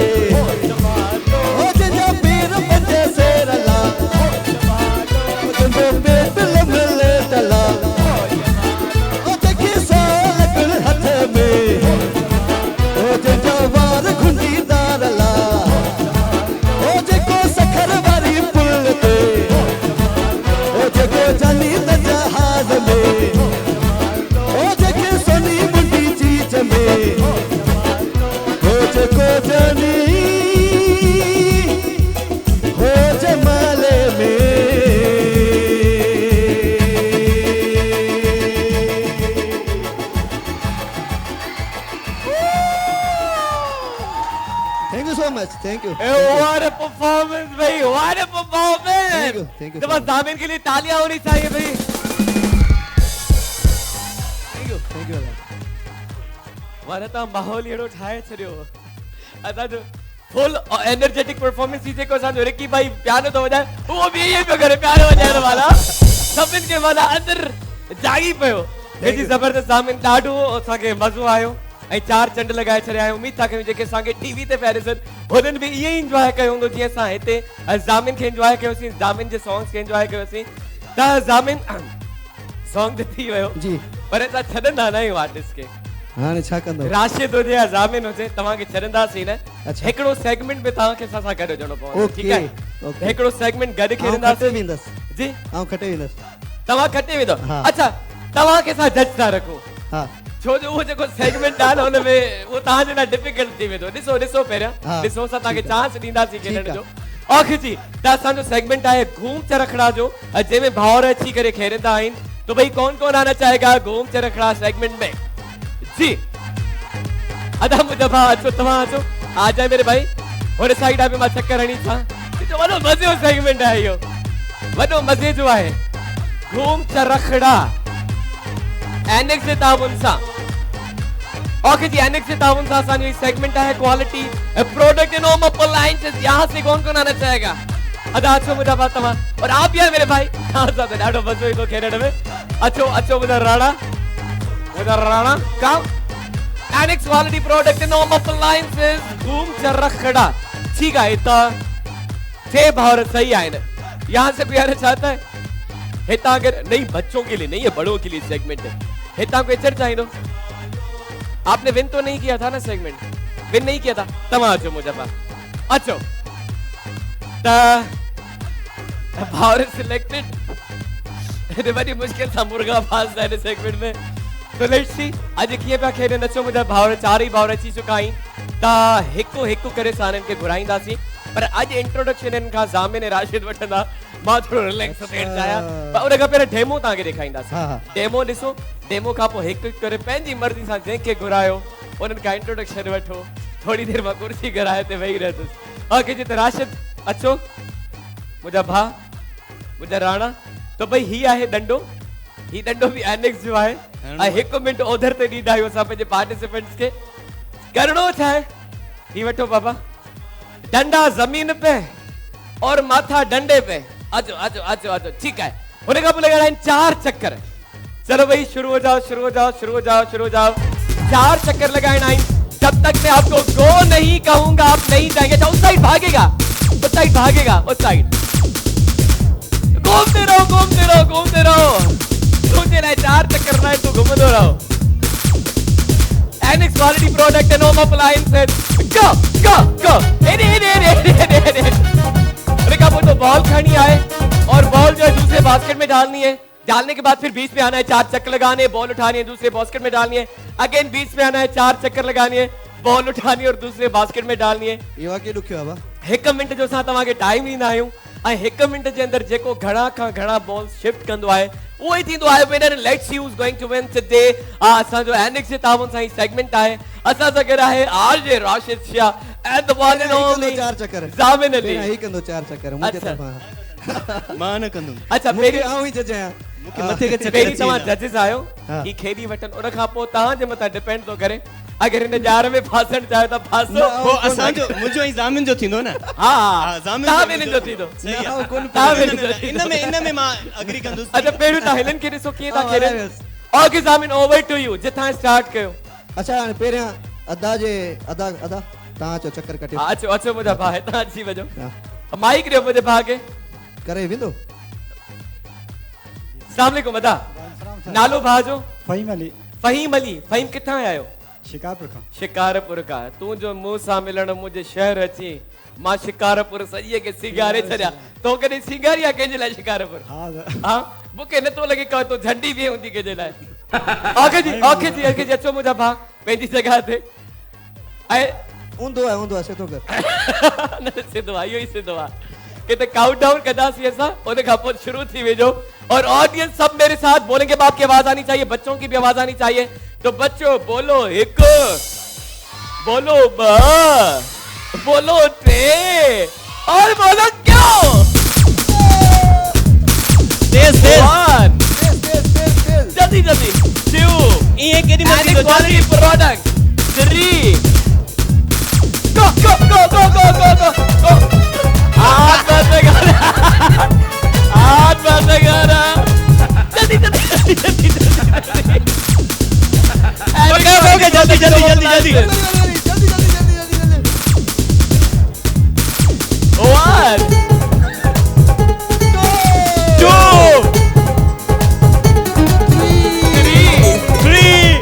Thank you. What a performance, भाई! What a performance! Thank you. तो बस दामिन के लिए तालियां होनी चाहिए भाई. Thank you. वारा तो माहौल येड़ो ठाहे छड़ियो. असा जो फुल एनर्जेटिक परफॉर्मेंस थी जेको असां जो रिकी भाई पियानो तो वजाए वो भी ये पे करे पियानो वजाइण वाला सभिन के माना अंदर जागी पियो. हेॾी ज़बरदस्त दामिन ॾाढो असांखे मज़ो आयो. ऐं 4 चंड लगाए छॾिया आहियूं। उम्मीद था कयूं जेके असांखे टीवी ते पिया ॾिसनि हुननि बि ईअं ई इंजॉय कयो हूंदो जीअं असां हिते ज़ामिन खे इंजॉय कयोसीं, ज़ामिन जे सॉन्ग्स खे इंजॉय कयोसीं। त ज़ामिन सॉन्ग त थी वियो जी, पर असां छॾंदा न आहियूं आर्टिस्ट खे। हाणे छा कंदो? राशिद हुजे या ज़ामिन हुजे तव्हांखे छॾंदासीं न। अच्छा। हिकिड़ो सेगमेंट में तव्हांखे असां सां गॾु हुजणो पवंदो, ठीकु आहे? ओके। हिकिड़ो सेगमेंट गॾु खटे खेॾंदासीं वेंदसि, जी। खटे वेंदसि। तव्हां खटे वेंदो? हाँ। अच्छा, तव्हांखे असां जज था रखूं, हा छो जो उहो जेको सेगमेंट आहे न हुन में उहो तव्हांजे लाइ डिफिकल्ट थी वेंदो। ॾिसो पहिरियां, हाँ। ॾिसो असां तव्हांखे ठीकु आहे। चांस ॾींदासीं खेॾण ठीकु जो। ओके जी, त असांजो सेगमेंट आहे घूम चरखड़ा जो, जंहिंमें भाउर अची करे खेॾंदा आहिनि। तो भाई कौन कौन आना चाहेगा घूम चरखड़ा सेगमेंट में? जी अदा मुझे भा अचो, तव्हां अचो, आ जाए मेरे भाई। और साइड में मां चक्कर हणी था। जो वॾो मज़े जो सेगमेंट आहे इहो, वॾो मज़े जो आहे घूम चरखड़ा एनेक्स जे ताउन सां। ओके जी, एनेक्स के ताउन सां असांजो सेगमेंट है quality product in home appliances. यहाँ से कौन कौन आना चाहेगा? अदा अचो मुझा बात तमाम, और आप भी मेरे भाई। हाँ साहब, ॾाढो मज़ो ईंदो खेॾण में। अचो अचो मुझा राणा काम annex quality product in home appliances घूम चरखड़ा। ठीक है, तो 6 भावर सही आए। यहाँ से भी आना चाहता है? हिता अगर नहीं, बच्चों के लिए नहीं है, बड़ों के लिए सेगमेंट है। हिता कोई चढ़ चाहिए? आपने विन तो नहीं किया था ना सेगमेंट? विन नहीं किया था? तमा अचो मुझे पास अचो। भावर सिलेक्टेड बड़ी मुश्किल था मुर्गा फास है सेगमेंट में। तो लेट्स सी आज कीअं पिया खेॾनि। अचो मुंहिंजा भाउर, 4 ई भाउर अची चुका आहिनि। त हिकु हिकु करे साननि खे घुराईंदासीं, पर अॼु इंट्रोडक्शन हिन खां ज़ामिन ऐं राशिद वठंदा। मां थोरो रिलैक्स थियणु चाहियां, पर उन खां पहिरियों डेमो तव्हांखे ॾेखारींदासीं। डेमो ॾिसो, डेमो खां पोइ हिकु हिकु करे पंहिंजी मर्ज़ी सां जंहिंखे घुरायो उन्हनि खां इंट्रोडक्शन वठो। थोड़ी देर मां कुर्सी कराए ते वेही रहंदुसि। ओके जी, त राशिद अचो, मुंहिंजा भाउ, मुंहिंजा राणा। तो भाई ही आहे डंडो, ही डंडो भी एनेक्स जो आहे। ऐं 1 मिंट ओधर ते ॾींदा आहियूं असां पंहिंजे पार्टिसिपेंट्स खे। करणो छा आहे? ही वठो बाबा, डंडा ज़मीन पे और माथा डंडे पे। अचो अचो अचो अचो, ठीक है। उन खां पोइ लॻाइणा आहिनि 4 चक्कर। चलो भाई शुरू हो जाओ, शुरू हो जाओ, शुरू हो जाओ, शुरू हो जाओ। 4 चक्कर लगाना आइन। जब तक मैं आपको गो नहीं कहूंगा आप नहीं जाएंगे। उस साइड भागेगा, उस साइड भागेगा, उस साइड। घूमते रहो, घूमते रहो, घूमते रहो। तुझे ना 4 चक्कर ना तो घूमते रहो। Annex quality product and home appliances. Go go go. अरे का तो बॉल खानी आए और बॉल जो है दूसरे बास्केट में डालनी है। डालने के बाद फिर बीच में आना है, 4 चक्कर लगाने, बॉल उठानी है, दूसरे बास्केट में डालनी है। अगेन बीच में आना है, 4 चक्कर लगानी है, बॉल उठानी है और दूसरे बास्केट में डालनी है। ये वाकई ॾुखियो आहे बा। 1 मिनट जो असां तव्हांखे टाइम ॾींदा आहियूं ऐं 1 मिनट जे अंदरि जेको घणा खां घणा बॉल शिफ्ट कंदो आहे उहो ई थींदो आहे winner. Let's see who is going to win today. असांजो एनेक्स जे ताउन सां ही सेगमेंट आहे। असां सां गॾु आहे RJ Rashid Shah and the one and only 4 चक्कर ज़ामिन अली। ही कंदो 4 चक्कर मुंहिंजे तरफ़ां। मां न कंदुमि। अच्छा, मूंखे आऊं ई जज आहियां। मूंखे मथे खे चक्कर पहिरीं अची तव्हां वेंदा। जजिस आहियो ही खेॾी वठनि, उन खां पोइ तव्हांजे मथां डिपेंड थो करे। अगर हिन जार में फासण चाहे तो फासो। वो असांजो मुंहिंजो ऐं ज़ामिन जो थींदो न। हाँ ज़ामिन ज़ामिन जो थींदो। सही आहे। ज़ामिन जो थींदो। इन में मां अग्री कंदुसि। अच्छा, पहिरियों तव्हां हिननि खे ॾिसो कीअं था खेॾनि। Okay Zamin, over to you, जिथां स्टार्ट कयो। अच्छा हाणे पहिरियां अदा तव्हां अचो चक्कर कटियो। अचो अचो मुंहिंजा भाउ, हितां अची वञो। माइक ॾियो मुंहिंजे भाउ खे। करे वेंदो। अस्सलाम वालेकुम अदा। नालो भाउ जो? फ़हीम अली। फ़हीम अली। फ़हीम किथां आया आहियो? शिकारपुर खां। शिकारपुर का। तू जो मुंह सां मिलण मुंहिंजे शहर अची, मां शिकारपुर सॼीअ खे सिंगारे छॾिया। तो कॾहिं सिंगारी आहे कंहिंजे लाइ शिकारपुर? हाँ, मूंखे नथो लॻे का तो झंडी बि हूंदी कंहिंजे लाइ। ओके जी, ओके जी, ओके जी, अचो मुंहिंजा भाउ पंहिंजी जॻह ते। ऐं ऊंधो आहे सिधो कर। न सिधो आहे, इहो ई सिधो आहे। कि तो काउंट डाउन कंदासीं असां, उन खां पोइ शुरू थी वेंदो। और ऑडियंस सब मेरे साथ बोलेंगे। बाप की आवाज आनी चाहिए, बच्चों की भी आवाज आनी चाहिए। तो बच्चों बोलो 1, बोलो 2, बोलो 3 और बोलो क्यों? तेज तेज 1 जल्दी जल्दी 2 ये केडी मर्जी एनेक्स क्वालिटी प्रोडक्ट 3 गो go go go go go go गो। हाथ बंद करा जल्दी जल्दी जल्दी जल्दी। जल्दी जल्दी जल्दी जल्दी One, two, three.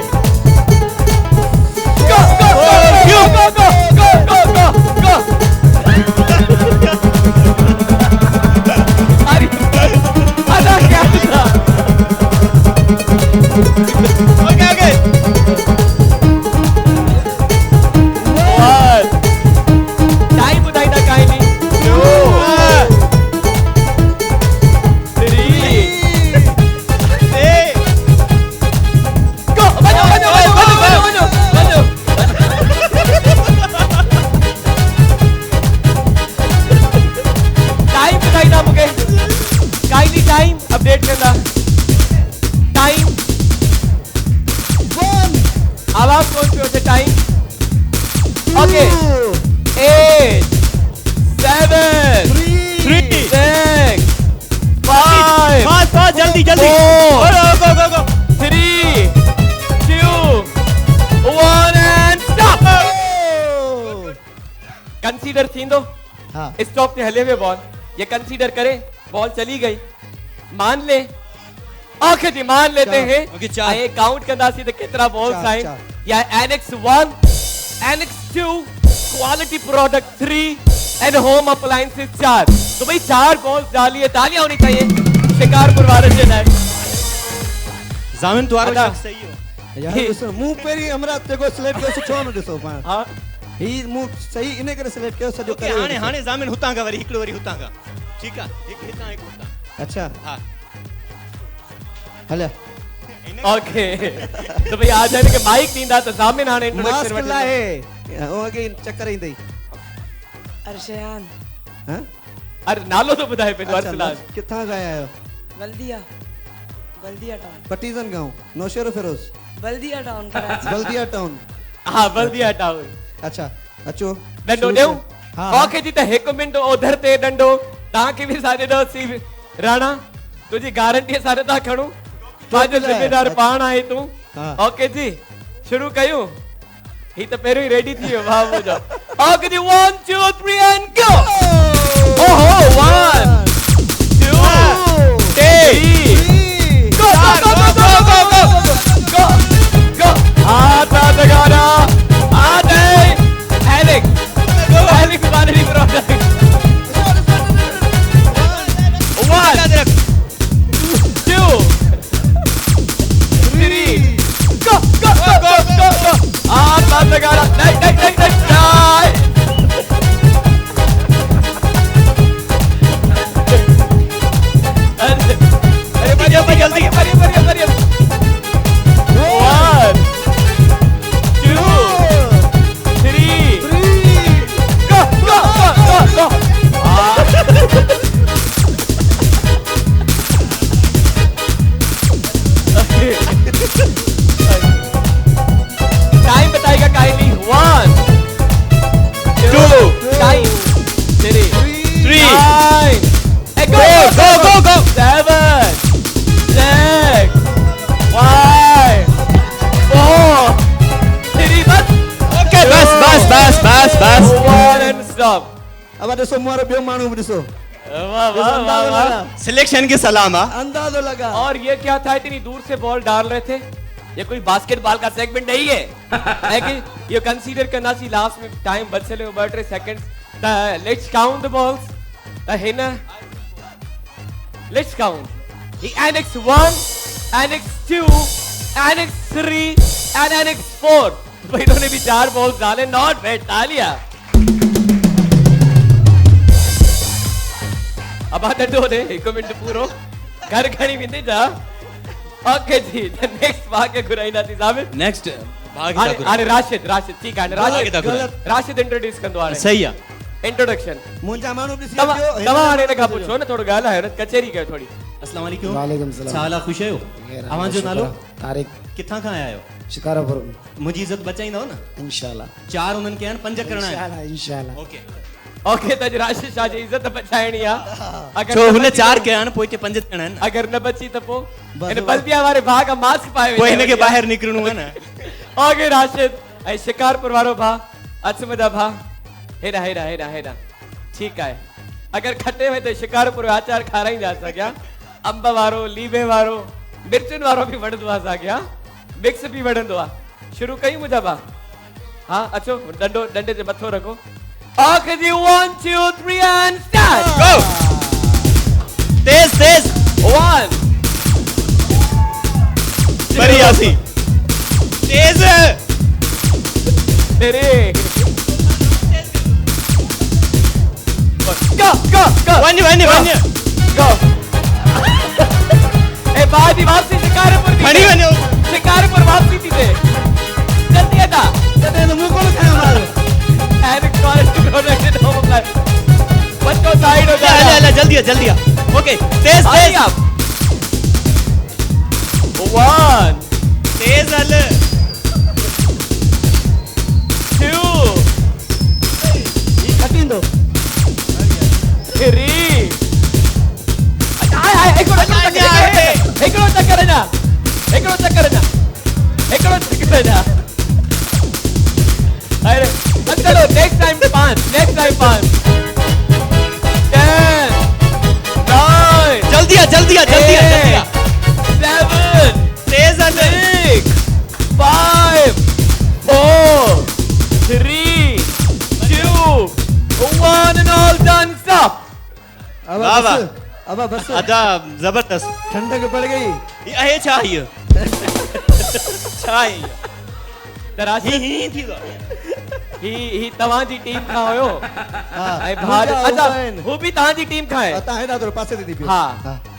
Go, go, go, go, go, go, go, go, go, go. अरे, आधा क्या था? Okay okay One. Time बताई ना काइंडली. Two. Three. Go. बनो. टाइम बताई ना मुझे. काइंडली टाइम अपडेट करना. टाइम. आवाज कौन सी होते टाइम? ओके. 8, 7, 6, 5, फास्ट फास्ट जल्दी जल्दी 4, गो go go 3, 2, 1 and stop. Consider थी दो. हाँ स्टॉप ते हले हुए बॉल. ये कंसीडर करे बॉल चली गई. मान ले. ओके जी मान लेते हैं. ओके, चार. आए काउंट करना सी तो कितना बॉल्स चार, आए. चार. या Annex 1, Annex 2, quality product 3 and home appliances 4. तो भाई 4 बॉल्स डालिए. तालियां होनी चाहिए शिकारपुर वाले से. जामिन तुम्हारा अदा. शक सही हो यार ॾिसो मूं पहिरीं हमरा तेको सिलेक्ट कयो सुठो न ॾिसो पाण हाँ ही मूं सही इन करे सिलेक्ट कयो सॼो ओके करे हाणे हाणे जामिन हुतां का वरी हिकिड़ो वरी हुतां का ठीकु आहे हिकु हितां हिकु हुतां अच्छा हा हले ओके. तो भाई आ जाने के माइक नींदा तो जामिन हाणे मास्क इंट्रोडक्शन लाए ओ अगे चक्कर ईंदई अरशयान हां अरे नालो तो ॿुधाए पंहिंजो अच्छा अरसलान. किथां खां आया आहियो बल्दिया बल्दिया टाउन पटीजन गांव नौशेरो फिरोज बल्दिया टाउन कराची बल्दिया टाउन हाँ बल्दिया टाउन. अच्छा अचो डंडो शुरू ॾियूं. से। हाँ ओके जी त 1 मिंट ओधर ते डंडो तव्हांखे बि साॾे ॾह सी राणा तुंहिंजी गारंटी साॾे था खणूं. पंहिंजो ज़िम्मेदार पाण आहे तूं. हाँ। ओके जी शुरू कयूं. ही त पहिरियों ई रेडी थी वियो भाउ मुंहिंजो. Okay ji 1 2 3 and go. ओहो 1 2 3 go go go go go go go go. हाथ लगाना. आते Alex quality product. 1 2 3 go go go go go go. हाथ लगाना. नहीं नहीं नहीं नहीं. अरे बढ़िया बढ़िया बढ़िया बढ़िया बढ़िया. 1 2 3 go go go go go. Time बताएगा kindly. 1 2 time 3 9 go go go go 7 6 5 4 3 बस. ओके बस बस बस बस बस 1 and stop. अब ॾिसो मोर ॿियो माण्हू बि ॾिसो वाह वाह वाह वाह. सिलेक्शन के सलाम आ अंदाज़ो लगा और ये क्या था इतनी दूर से बॉल डाल रहे थे. ये कोई बास्केटबॉल का सेगमेंट नहीं है. है कि ये कंसीडर करना सी लास्ट में टाइम बचले 2 seconds. Let's count the balls. Hina let's count. Annex 1 Annex 2 Annex 3 and Annex 4. भाई इन्होंने भी 4 बॉल्स डाले. Not bad. तालियां. अब आते दो ने 1 मिनट पूरो घर खणी विंदे जा. ओके जी द नेक्स्ट भाग के घुराईंदा थी जामिन. नेक्स्ट भाग अरे राशिद ठीक आहे. राशिद इंट्रोड्यूस कंदो हाणे. सही आ इंट्रोडक्शन. मुंहिंजा माण्हू ॾिसी तव्हां अचो, हिन हाणे माण्हू हिन खां ॾिसी पुछो न थोरो ॻाल्हायो न कचहरी कयो थोरी. अस्सलाम वालेकुम वालेकुम सलाम छा हाल आहे ख़ुशि आहियो अव्हांजो नालो तारिक किथां खां आया आहियो शिकारापुर मुंहिंजी इज़त बचाईंदव न इंशाल्लाह 4 उन्हनि के आहिनि 5 करणा आहिनि इंशाल्लाह इंशाल्लाह ओके ओके त राशिद शाह जी इज्जत बचाइणी आहे. छो हुन 4 के आहिनि पोइ के 5 करणा आहिनि अगर न बची त पोइ हिन बल्दिया वारे भाउ खां मास्क पाए पोइ हिनखे ॿाहिरि निकिरणो आहे न ओके राशिद ऐं शिकारपुर वारो भा अच मुंहिंजा भा हेॾा हेॾा हेॾा हेॾा ठीकु आहे अगरि खटे में त शिकारपुर जो आचार खाराईंदा असांखे अंब वारो लीमे वारो मिर्चुनि वारो बि वणंदो आहे असांखे मिक्स बि वणंदो आहे शुरू कयूं मुंहिंजा भा हाँ अचो डंडे जे मथो रखो okay ji 1 2 3 and start go तेज तेज 1 बढ़िया सी तेज तेरे go go go one go ए बादी वापसी शिकारपुर खड़ी वने शिकारपुर वापसी थी थे जल्दी आता जॾहिं त मूं कोन खयां माल एंड क्वालिटी प्रोडक्ट हो मतलब बच्चों साइड हो जा ले जल्दी आ ओके तेज तेज 1 तेज हल 2 ही खटींदो 3 हिकिड़ो चक्कर अञा अरे चलो नेक्स्ट टाइम 5 10 9 जल्दी आ 7 तेज हल 6 5 4 3 2 1 and all done stop अब बस अदा जबरदस्त ठंडक पड़ गई ये चाहिए चाहिए तराशी ही थी ही तव्हांजी टीम खां हुयो ऐं भार अच्छा हू बि तव्हांजी टीम खां आहे अता हेॾा थोरो पासे ते थी पियो हा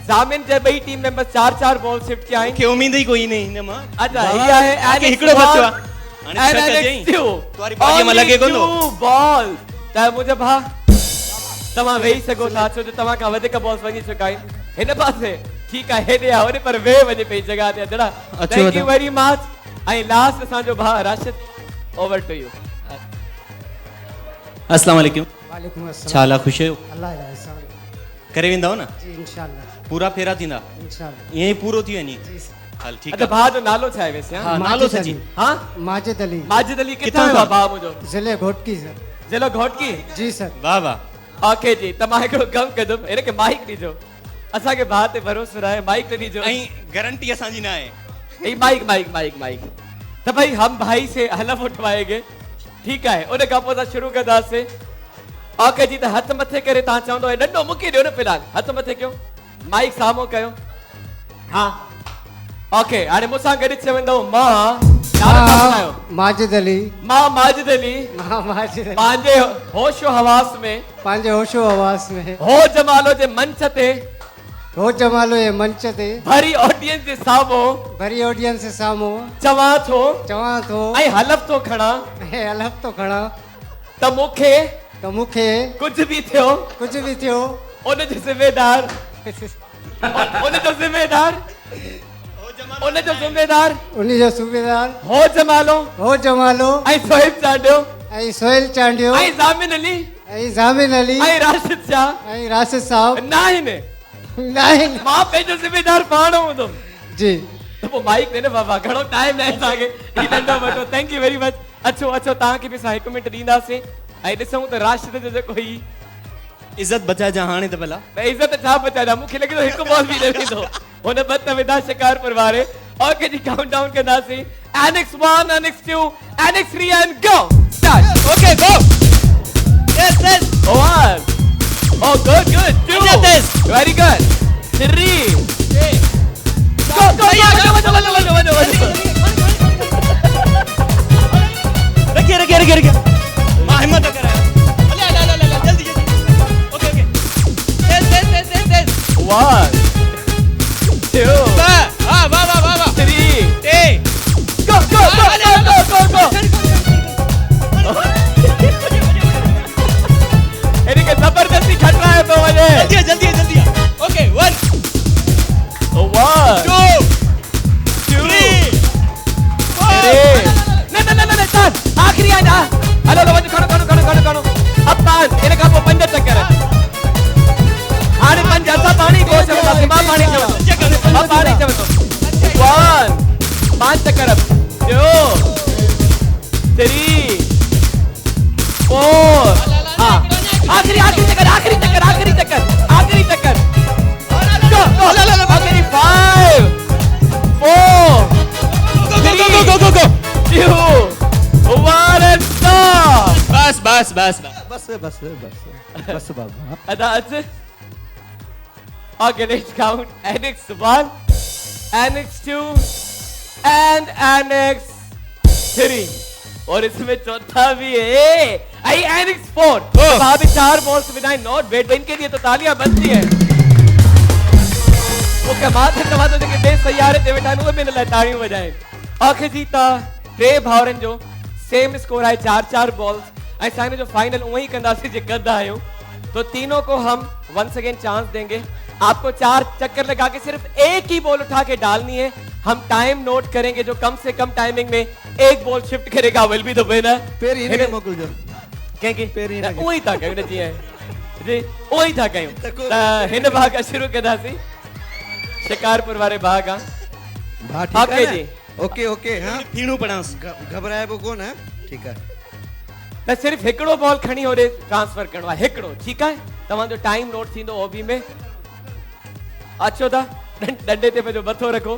ज़ामिन जे ॿई टीम मेंबर्स 4 बॉल शिफ्ट कया आहिनि के उम्मीद ही कोई नहीं हिन मां अच्छा ही आहे आके हिकिड़ो बचो आहे हाणे छह चई तोरी भाॼीअ मां लॻे कोन थो बॉल त मुंहिंजो भाउ तव्हां वेही सघो था छो जो तव्हां खां वधीक बॉल्स वञी चुका आहिनि हिन पासे ठीकु आहे हेॾे आहे होॾे पर वेह वञे पई जॻह ते अदड़ा थैंक यू वेरी मच ऐं लास्ट असांजो भाउ राशिद ओवर टू यू अस्सलाम वालेकुम वालेकुम अस्सलाम छाला खुश आहियो अल्लाह जा एहसान करे वेंदव न जी इंशाल्लाह पूरा फेरा थींदा इंशाल्लाह ईअं ई पूरो थी वञे हल ठीकु अच्छा भाउ जो नालो छा आहे वैसे हा नालो सची हाँ माजिद अली माजिद अली किथां किथां खां? भाउ मुंहिंजो जिले घोटकी सर जिलो घोटकी जी सर वाह वाह ओके जी त मां हिकिड़ो कमु कंदुमि हिन खे माइक ॾिजो असांखे भाउ ते भरोसो रहे माइक ते ॾिजो ऐं गारंटी असांजी न आहे ए माइक तो भाई हम भाई से हलफ उठवाएंगे ठीक है उन खां पोइ शुरू कंदासीं ओके जी त हथ मथे करे तव्हां चवंदो है डंडो मुकी ॾियो न फिलहाल हथ मथे कयो माइक साम्हूं कयो हाँ ओके हाणे मूंसां गॾु चवंदो मां नालो छा ॿुधायो? माजिद अली मां माजिद अली माजिद अली पंहिंजे होशो हवास में पंहिंजे होशो आवास में हो जमालो जे मंच ते हो जमालो जे मंच ते भरी ऑडियंस जे साम्हूं भरी ऑडियंस जे साम्हूं चवां थो ऐं हलफ थो खणा ऐं हलफ थो खणा त मूंखे कुझु बि थियो उन जो ज़िम्मेदार उनजो सूबेदार हो जमालो ऐं सोहेल चांडियो ऐं ज़ामिन अली ऐं राशिद साहब न आहिनि मां पंहिंजो ज़िम्मेदार पाण हूंदुमि जी त पोइ माइक ॾे न बाबा घणो टाइम आहे असांखे ही नंढो वॾो थैंक यू वेरी मच अचो तव्हांखे बि असां 1 मिंट ॾींदासीं ऐं ॾिसूं त राशिद जो जेको ही इज्जत बचाइजा हाणे त भला इज्जत छा बचाइजा मूंखे लॻे थो हिकु बॉल बि न वेंदो हुन बत विधा शिकारपुर वारे ओके जी काउंट डाउन कंदासीं annex 1 annex 2 annex 3 and go start okay go yes 1 Oh, good. 2. Very good. 3. Go. रखिए मां हिम्मत कर जल्दी ओके तेज 1 2 वाह 3 go इनके जबरदस्ती खट रहा है तो वजह जल्दी ओके 1 2 3 न सर आखिरी आ जा हेलो खड़ो अब 5 इने का 5 चक्कर हाने 5 असा पानी को चवंदा मां पानी चवंदो 1 5 चक्कर अब 2 बस बस बस बस बस बस बाबा That's it. Okay, let's count. Annex 1, Annex 2, and Annex 3. और इसमें चौथा भी है आई Annex 4. वहां भी 4 बॉल्स बिना नॉट बैट. इनके लिए तो तालियां बनती है. वो कमाल है तमाम तो के सैयारे ते वेठा नु में तालियां बजाए. आखिर जीता टे भावरन जो सेम स्कोर है 4-4 बॉल्स. ऐसा जो फाइनल वही कंदासी जे कंदा आयो तो तीनों को हम वंस अगेन चांस देंगे. आपको 4 चक्कर लगा के सिर्फ एक ही बॉल उठा के डालनी है. हम टाइम नोट करेंगे जो कम से कम टाइमिंग में एक बॉल शिफ्ट करेगा विल बी द विनर. फिर इन्हें मोकल जो कहेंगे फिर इन्हें वही था कहीं जी है जी वही था कहीं हिन भाग शुरू कदासी शिकारपुर वाले भाग हां भा ठीक है जी. ओके ओके हां फीणू पड़ास घबराए वो कोन है ठीक है. त सिर्फ हिकड़ो बॉल खणी होरे ट्रांसफर करणो आहे हिकड़ो. ठीक है तव्हां जो टाइम नोट थींदो ओबी में अचो था डंडे ते पंहिंजो मथो रखो.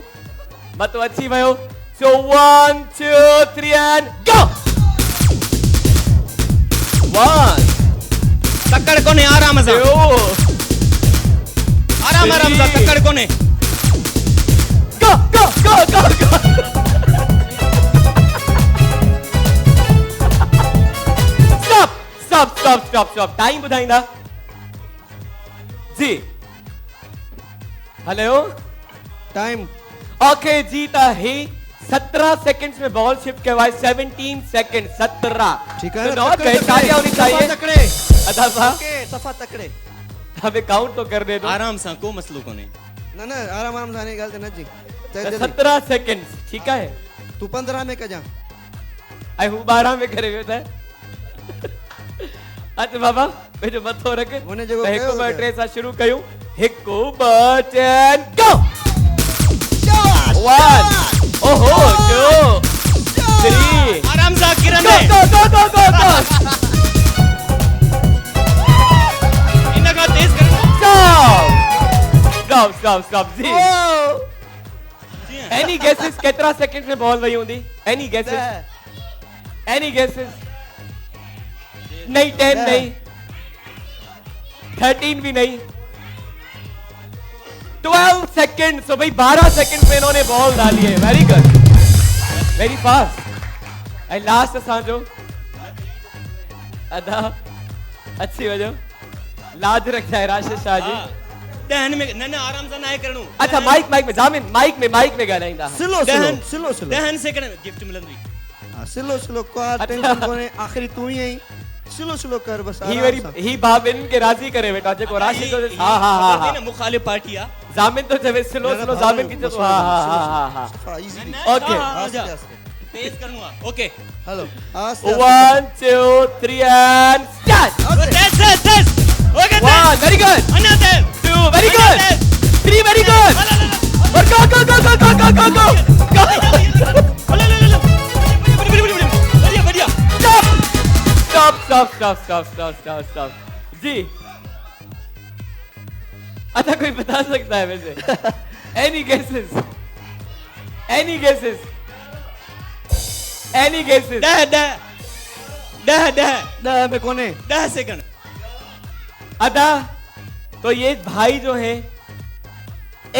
मथो अची वियो. सो 1 2 3 एंड गो. 1 तकड़ कोने आराम सां आराम सां तकड़ कोने गो गो गो गो गो. स्टॉप टाइम बुधाइंदा जी. हेलो टाइम ओके जीता ही 17 सेकंड्स में बॉल शिफ्ट करवाए. 17 सेकंड 17 ठीक है. Not bad. तालियां होनी चाहिए. तकड़े अदा साहब ओके सफा तकड़े हमें काउंट तो कर दे दो. आराम सां को मसलो कोने ना ना आराम आराम सां गल न जी 17 सेकंड्स ठीक है. तू 15 में कजा आई हूं 12 में करे वेठा. अच्छा बाबा पंहिंजो मथो रख. हुन जेको हिकु कयो ॿ टे सां शुरू कयूं. हिकु ॿ टे गो. 1 ओहो 2 3 आराम सां किरण गो गो गो गो गो. इन का तेज कर. स्टॉप जी. एनी गेसेस केतिरा सेकंड्स में बॉल वही होंदी. एनी गेसेस नहीं 10 नहीं 13 भी नहीं 12 सेकंड. तो भाई 12 सेकंड में इन्होंने बॉल डाली है. Very good very fast. And last असां जो अदा अच्छी वजह लाज रखा है राशिद शाह जी. दहन में न आराम सां ना करणो. अच्छा माइक में जामिन माइक में ॻाल्हाईंदा. स्लो स्लो स्लो दहन सेकंड गिफ्ट मिलंदी. स्लो स्लो को टेंशन कोने आखिरी तू ही आई. स्लो कर बस. ही भाबिन के राजी करे बेटा जेको राशिद तो हां ना मुखालिफ पार्टी आ जामिन तो चवे स्लो जामिन की तो हां ओके तेज करूंगा. Okay hello 1 2 3 and start. Tej okay 1 very good. another 2 very good. 3 very good. और go stop जी. अच्छा कोई बता सकता है वैसे. any guesses दा में कोने 10 सेकंड. अदा तो ये भाई जो है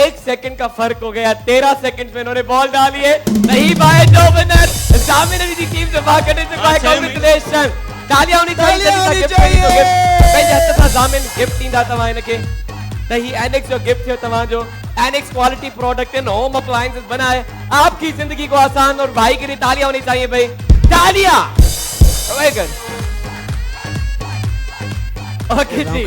1 सेकंड का फर्क हो गया. 13 सेकंड में इन्होंने बॉल डाली है. नहीं भाई जो विनर जामिन अली की टीम से भाग करने से भाई कांग्रेचुलेशन. तालियां होनी चाहिए. पंहिंजे हथ सां जामिन गिफ्ट ॾींदा तव्हां हिनखे. त ही एनेक्स जो गिफ्ट थियो तव्हां जो. Annex quality product in home appliances बनाए आपकी जिंदगी को आसान. और भाई के लिए तालियां होनी चाहिए भाई. तालियां. Very good. ओके जी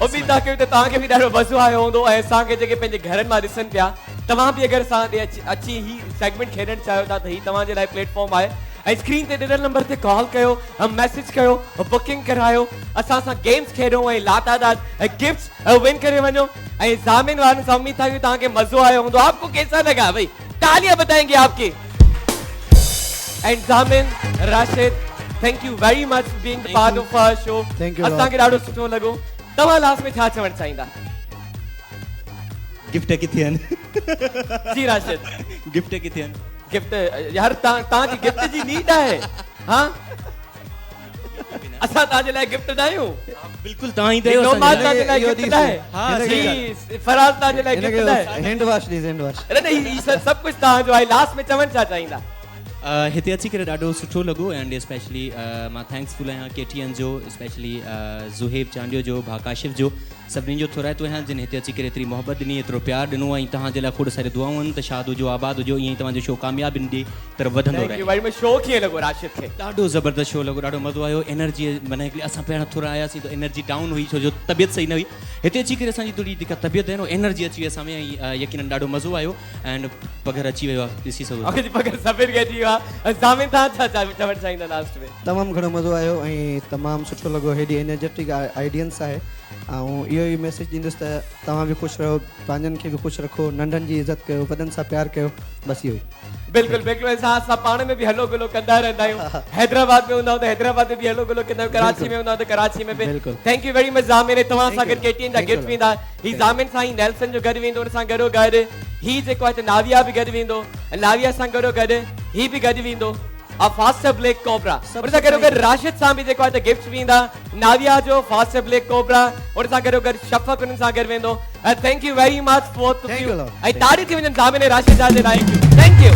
उम्मीद आहे कि तव्हांखे बि ॾाढो मज़ो आयो हूंदो. ऐं असांखे जेके पंहिंजे घरनि मां ॾिसनि पिया तव्हां बि अगरि असां अची ही सेगमेंट खेॾणु चाहियो था त ही तव्हांजे लाइ प्लेटफॉर्म आहे. ऐं स्क्रीन ते ॾिनल नंबर ते कॉल कयो मैसेज कयो बुकिंग करायो. असां सां गेम्स खेॾो ऐं लातादाद गिफ्ट्स विन करे वञो. ऐं जामिन वारनि सां उम्मीद था कि तव्हांखे मज़ो आयो हूंदो. आपको कैसा लगा भाई तालियां बताएंगे आपकी. And Zamin Rashid thank you very much being part of our show. असांखे ॾाढो सुठो लॻो. तव्हां लास्ट में छा चवणु चाहींदा. गिफ्ट किथे आहिनि. जी राशिद गिफ्ट किथे आहिनि. गिफ्ट यार तव्हांजी गिफ्ट जी नीड आहे. हाँ असां तव्हांजे लाइ गिफ्ट ॾायूं बिल्कुल तव्हां ई दयो नोमाद तव्हांजे लाइ इहो गिफ्ट ॾिसो। ॾाए हाँ, सही जी फराज तव्हांजे लाइ गिफ्ट ॾाए हैंड वॉश ॾिस हैंड वॉश अरे नहीं ई सभु कुझु तव्हांजो आहे लास्ट में चवण छा चाहींदा हिते अची करे ॾाढो सुठो लॻो एंड स्पेशली मां थैंक्सफुल आहियां KTN जो स्पेशली ज़ुहेब चांडियो जो भाउ काशिफ जो सभिनी जो थोराइतो आहियां जिन हिते अची करे एतिरी मोहबत ॾिनी एतिरो प्यार ॾिनो ऐं तव्हांजे लाइ खोड़ सारी दुआऊं आहिनि त शाद हुजो आबाद हुजो ईअं ई तव्हांजो शो कामयाबु ॾे तरफ़ वधंदो थैंक रहे यू भाई मैं शो कीअं लॻो राशिद खे ॾाढो ज़बरदस्त शो लॻो ॾाढो मज़ो आयो एनर्जी माना हिकिड़ी असां पहिरियों थोरा आयासीं त एनर्जी डाउन हुई छो जो तबियत सही न हुई हिते अची करे असांजी थोरी जेका तबियत आहे न एनर्जी अची वई असां में ऐं यकीनन ॾाढो मज़ो आयो एंड पघर अची वियो आहे ॾिसी सघो ओके जी पगर सभिनि खे अची वियो आहे ज़ामिन तव्हां छा चवणु चाहींदा लास्ट में तमामु घणो मज़ो आयो ऐं तमामु सुठो लॻो हेॾी एनर्जेटिक ऑडियंस आहे ऐं इहो ई मैसेज ॾींदुसि त तव्हां बि ख़ुशि रहो पंहिंजनि खे बि ख़ुशि रखो नंढनि जी इज़त कयो वॾनि सां प्यार कयो बसि इहो ई बिल्कुलु बिल्कुलु असां पाण में बि हलो गुलो कंदा रहंदा आहियूं हैदराबाद में हूंदा त हैदराबाद में बि हलो गुलो कंदा आहियूं कराची में हूंदा त कराची में बि बिल्कुलु। थैंक यू वेरी मच ज़ामिन तव्हां सां गॾु KTN जा Thank you, गिफ्ट वेंदा ही ज़ामिन सां ई नेल्सन जो गॾु वेंदो उन सां गॾो गॾु ही जेको आहे त नाविया बि गॾु वेंदो नाविया सां गॾो गॾु ही बि गॾु वेंदो फास्टर ब्लैक कोबरा उन सां गॾो गॾु राशिद सां बि जेको आहे त गिफ्ट वेंदा नाविया जो फास्टर ब्लैक कोबरा उन सां गॾो गॾु शफ़क़ उन्हनि सां गॾु वेंदो thank you very much for Thank you, Lord. ऐं तारीफ़ थी वञनि ज़ामिन राशिद जा जे लाइ थैंक यू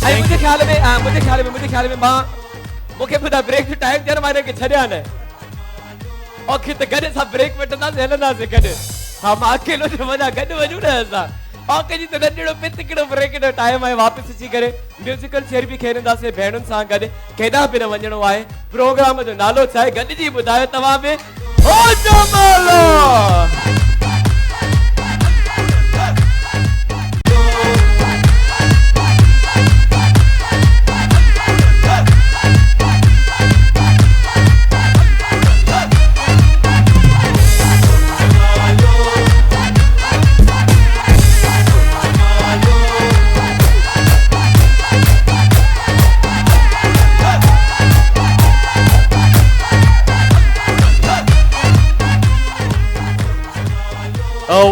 ऐं मुंहिंजे ख़्याल में मां मूंखे ॿुधा ब्रेक जो टाइम थियण मां हिनखे छॾिया न ओके त गॾु असां ब्रेक वठंदासीं हलंदासीं गॾु हा मां अकेलो न वञा गॾु वञूं न असां ओके जी त नंढिड़ो पितकिड़ो ब्रेक जो टाइम आहे वापसि अची करे म्यूजिकल चेयर बि खेॾंदासीं भेणुनि सां गॾु केॾांहुं बि न वञिणो आहे प्रोग्राम जो नालो छा आहे गॾिजी ॿुधायो तव्हां बि हो Jamalo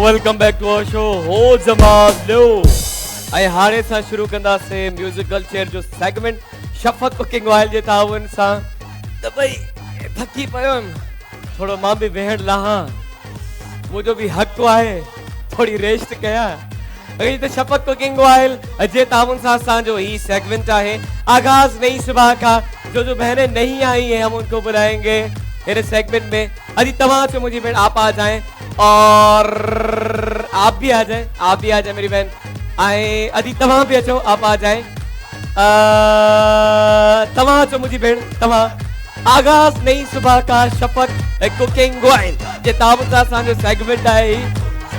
welcome back to our show हो जमालो ऐं हाणे सां शुरू कंदासीं म्यूजिकल चेयर जो सेगमेंट शफ़क़ कुकिंग ऑयल जे ताउन सां त भई थकी पियो हुयमि थोरो मां बि वेहण लाहां मुंहिंजो बि हक़ आहे थोरी रेस्ट कयां त शफ़क़ कुकिंग ऑयल जे ताउन सां असांजो ही सेगमेंट आहे आगाज नई सुबह का जो बहनें नहीं आई हैं हम उनको बुलाएंगे मेरे सेगमेंट में अभी तमाम से मुझे बहन आप आ जाएं और आप भी आ जाए मेरी बहन आए अभी तमाम भी अचो आप आ जाए तमाम से मुझे बहन तमाम आगाज नई सुबह का शफ़क़ कुकिंग ऑयल ये ताबता सांजो सेगमेंट है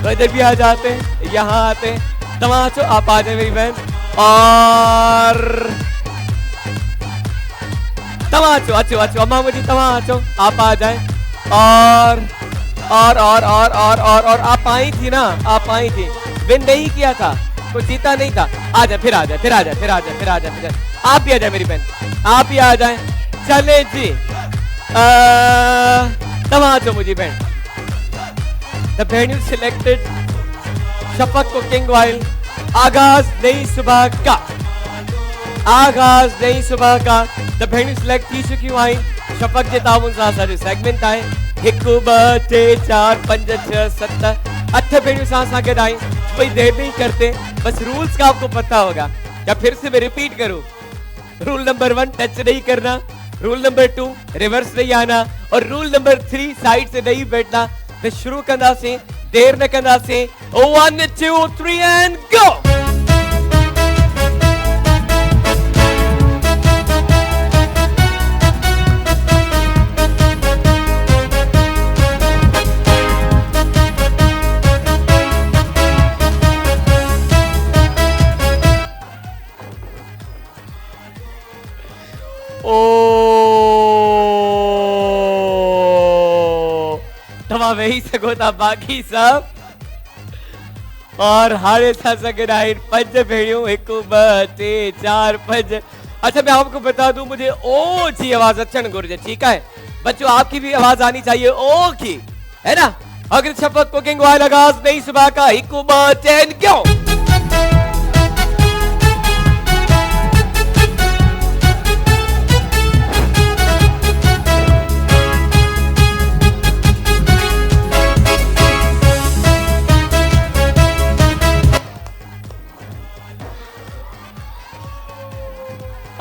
तो इधर भी आ जाते हैं यहाँ आते हैं तमाम से आप आ जाए मेरी बहन और तमाचो अच्छो अम्मा मुझे तमाचो आप आ जाए और आप आई थी ना आप आई थी विन नहीं किया था कुछ जीता नहीं था आ जा फिर आप भी आ जाए मेरी बहन आप ही आ जाए चले जी तमाचो मुझी बहन the venue selected Shafaq cooking oil आगाज नई सुबह का द भेणियूं सिलेक्ट थी चुकियूं आहिनि शफ़क़ जे ताउन सां असांजो सेगमेंट आहे 1 2 3 4 5 6 7 8 भेणियूं सां असां गॾु आहिनि कोई देर नहीं करते बस रूल्स का आपको पता होगा या फिर से मैं रिपीट करूं रूल नंबर 1 टच नहीं करना रूल नंबर 2 रिवर्स नहीं आना और रूल नंबर 3 साइड से नहीं बैठना तो शुरू कंदासीं देर न कंदासीं 1 2 3 एंड गो वेही सको था बाकी सब और हारे था सके नाइन 5 भेड़ियों 1 2 3 4 5 अच्छा मैं आपको बता दूं मुझे ओ जी आवाज अचन गुरजे ठीक है बच्चों आपकी भी आवाज आनी चाहिए ओ की है ना अगर शफ़क़ कुकिंग ऑयल आगाज नई सुबह का 1 2 3 क्यों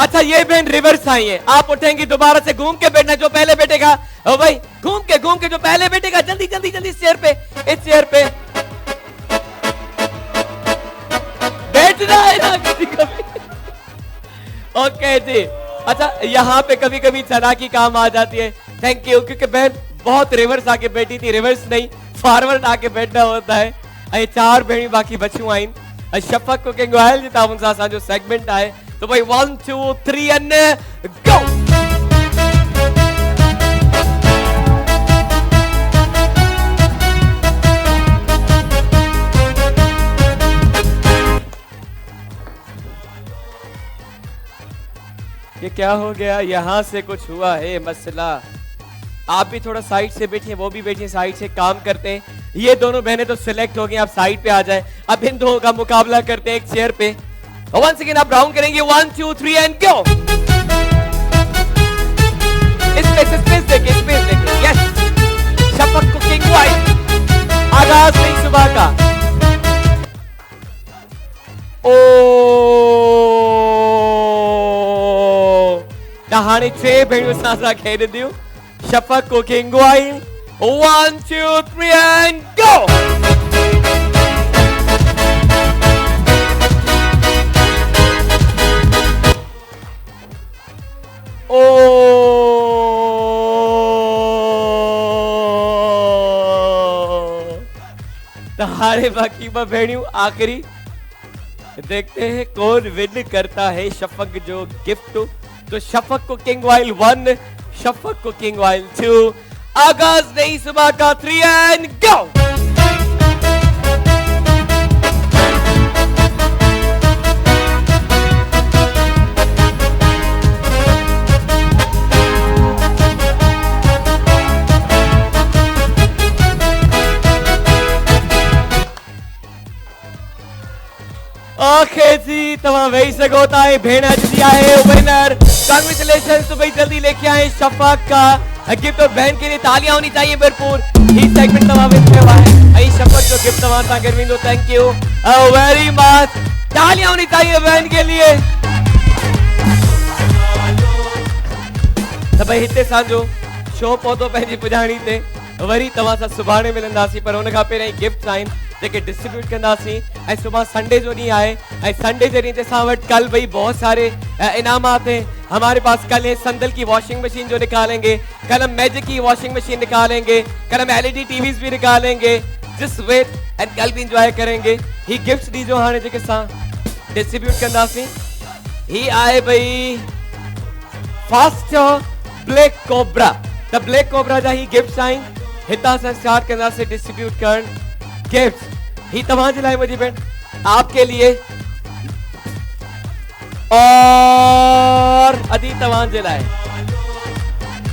अच्छा ये बहन रिवर्स आई है, आप उठेंगी दोबारा से घूम के बैठना, जो पहले बैठेगा ओ भाई घूम के जो पहले बैठेगा जल्दी जल्दी जल्दी इस चेयर पे बैठना है ना कभी। ओके जी, अच्छा यहाँ पे कभी कभी चालाकी काम आ जाती है, थैंक यू, क्योंकि बहन बहुत रिवर्स आके बैठी थी, रिवर्स नहीं फॉरवर्ड आके बैठना होता है। ऐं 4 भेणियूं बाक़ी बचियूं आहिनि। शफ़क़ कुकिंग ऑयल जे ताउन सां असांजो सेगमेंट आहे, तो भाई 1 2 3 एंड गो। ये क्या हो गया, यहाँ से कुछ हुआ है मसला। आप भी थोड़ा साइड से बैठिए, वो भी बैठिए साइड से, काम करते हैं। ये दोनों बहनें तो सिलेक्ट हो गई, आप साइड पे आ जाए। अब इन दो का मुकाबला करते हैं एक चेयर पे। वंस अगेन आप राउंड करेंगे 1 2 3 एंड गो। स्पेस देखिए, यस। शफ़क़ कुकिंग ऑयल, आगाज नहीं सुबह का। हाणे 6 भेणियूं असां सां खेॾंदियूं। शफ़क़ कुकिंग ऑयल 1 2 3 एंड गो। हारे बाकी 2 भेणियूं आखिरी, देखते हैं कौन विन करता है शफ़क़ जो गिफ्ट। तो शफ़क़ कुकिंग ऑयल 1, शफ़क़ कुकिंग ऑयल 2। आगाज नहीं सुबह का 3 एंड गो। ओके जी, तमाम वेही सको था। भेण अॼु आहे विनर, कांग्रेचुलेशन। तो भाई जल्दी लेके आए शफ़क़ का गिफ्ट, और बहन के लिए तालियां होनी चाहिए भरपूर। ही सेगमेंट तमाम विन हुआ है। आई शफ़क़ जो गिफ्ट तमाम सां गॾु वेंदो, थैंक यू वेरी मच। तालियां होनी चाहिए बहन के लिए। तो भाई हिते असांजो शो पहुतो पंहिंजी पुॼाणी ते, वरी तव्हां सां सुभाणे मिलंदासीं, पर हुन खां पहिरियों गिफ्ट आहिनि जेके डिस्ट्रीब्यूट कंदासीं। ऐं सुबह संडे जो ॾींहुं आहे, ऐं संडे जे ॾींहुं ते असां वटि कल भाई बहुत सारे इनामात हैं हमारे पास। कल है संदल की वॉशिंग मशीन जो निकालेंगे, कल हम मैजिक की वॉशिंग मशीन निकालेंगे, कल हम LED टीवीज भी निकालेंगे। जिस वेट एंड कल भी इंजॉय करेंगे। ही गिफ्ट्स दी जो हाणे जेके असां डिस्ट्रीब्यूट कंदासीं, ही आए भाई फास्ट ब्लैक कोबरा। त ब्लैक कोबरा जा ही गिफ्ट्स आहिनि, हितां सां स्टार्ट कंदासीं डिस्ट्रीब्यूट करण गिफ्ट्स। ही तव्हां जे लाइ मुंहिंजी भेण, आपके लिए और अदी तव्हां जे लाइ।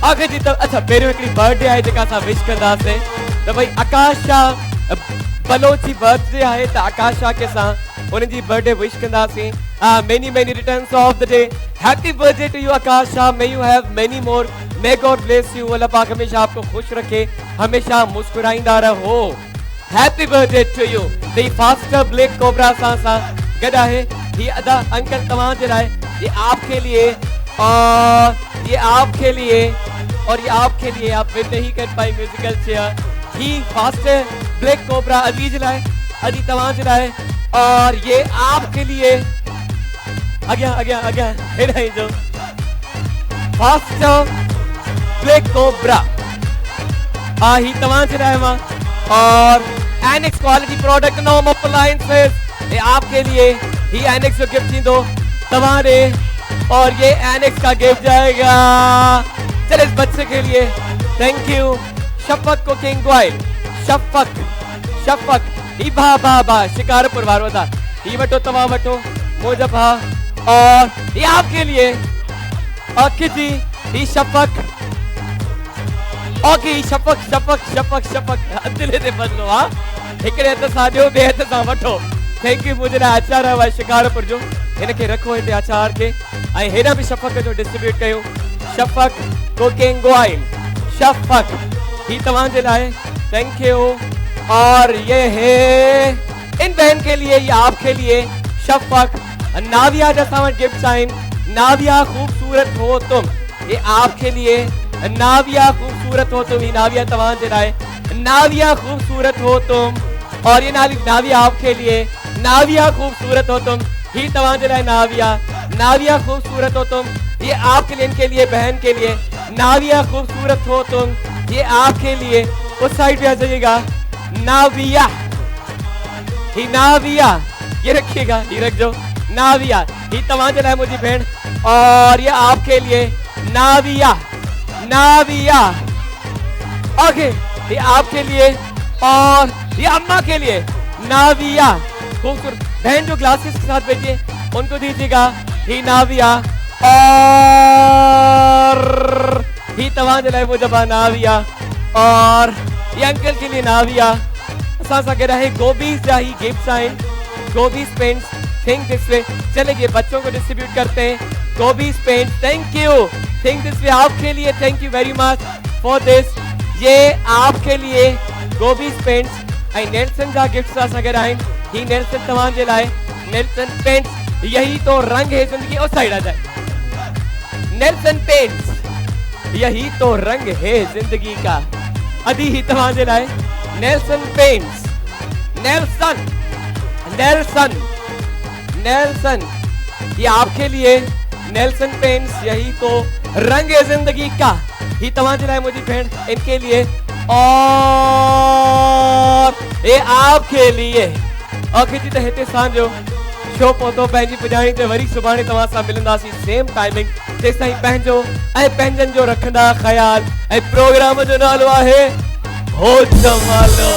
आगे जी तो अच्छा पहिरियों हिकिड़ी बर्थडे आहे जेका असां विश कंदासीं। त भाई आकाशा बलोची बर्थडे आहे, त आकाशा के सां उन्हनि जी बर्थडे विश कंदासीं। Many many returns of the day. Happy birthday to you Akasha, may you have many more, may God bless you. Allah पाक हमेशा आपको खुश रखे, हमेशा मुस्कुराइंदा रहो। Happy birthday to you. The faster black cobra सां गड है। ये अदा अंकल तमाम जे लाए, ये आपके लिए और ये आपके लिए और ये आपके लिए। आप विन नहीं कर पाई म्यूजिकल चेयर। ही फास्टर ब्लैक कोबरा अजीज लाए, अदी तमाम जे लाए, और ये आपके लिए। अगया अगया अगया हेड़ा जो फास्टर ब्लैक कोबरा ही तमाम जे लाए मां। और एनेक्स क्वालिटी प्रोडक्ट नोम अप्लायंसेस, ये आपके लिए ही एनेक्स जो गिफ्ट थी दो तमारे। और ये एनेक्स का गिफ्ट जाएगा चल इस बच्चे के लिए। Thank you Shafaq cooking oil. Shafaq ही भा शिकारपुर वारोदा ही वटो तमाम वटो मुझे भा। और ये आपके लिए ओके जी, ही शफ़क़ ओके शफ़क़ दिले से बदलो। हाँ हिकड़े हथ सां ॾियो, ॿिए हथ सां वठो। Thank you. मुझे लाइ अचार आयो आहे शिकारपुर जो, हिनखे रखो हिते अचार खे। ऐं हेॾा बि शफ़क़ जो डिस्ट्रीब्यूट कयो। शफ़क़ कुकिंग ऑयल, शफ़क़ ही तव्हां जे लाइ, थैंक यू। और ये है इन बहन के लिए, ये आपके लिए शफ़क़। नाविया जा सां वटि गिफ्ट्स आहिनि। नाविया खूबसूरत हो तुम, ये आपके लिए। नाविया खूबसूरत हो तुम, ये नाविया तवां जे लाए। नाविया खूबसूरत हो तुम, और ये नाविया आपके लिए। नाविया खूबसूरत हो तुम, ही तवां जे लाए नाविया। नाविया खूबसूरत हो तुम, ये आपके लिए, इनके लिए, बहन के लिए। नाविया खूबसूरत हो तुम, ये आपके लिए। उस साइड पे आ जाइएगा। नाविया, ही नाविया, ये रखिएगा, ये रख दो। नाविया ही तवां जे लाए मुझी भेण, और ये आपके लिए। नाविया, नाविया, ओके, ये आपके लिए और ये अम्मा के लिए। नाविया खूबसूरत बहन जो ग्लासेस के साथ बैठी है उनको दीजिएगा। ही नाविया, और ही तवां जे लाए मुझबा नाविया, और ये अंकल के लिए नाविया। असां सां गॾु आहे गोबीज़ जा ही गिफ्ट्स आहिनि। Gobi's paints, think this way. चलिए बच्चों को डिस्ट्रीब्यूट करते हैं। Gobi's paint, thank you. Think this way आपके लिए, thank you very much for this. ये आपके लिए गोबीज़ पेंट्स ऐं नेल्सन जा गिफ्ट्स असां गॾु आहिनि। ही नेल्सन तव्हां जे लाइ। नेल्सन पेंट्स, यही तो रंग है जिंदगी। उस साइड आ जाए। नेल्सन पेंट्स, यही तो रंग है जिंदगी का। अदी ही तव्हां जे लाइ Nelson paints. Nelson, Nelson, Nelson, ये आपके लिए। नेल्सन पेंट्स, यही तो रंग है जिंदगी का। ही तव्हां जे लाइ मुझी भेण, इनके लिए, और ये आपके लिए। ओके जी, तो हिते सांजो शो पहुतो पंहिंजी पुॼाणी ते। वरी सुभाणे तव्हां सां मिलंदासीं सेम टाइमिंग। तेसिताईं पंहिंजो ऐं पंहिंजनि जो रखंदा ख़्याल। ऐं प्रोग्राम जो नालो आहे हो जमालो।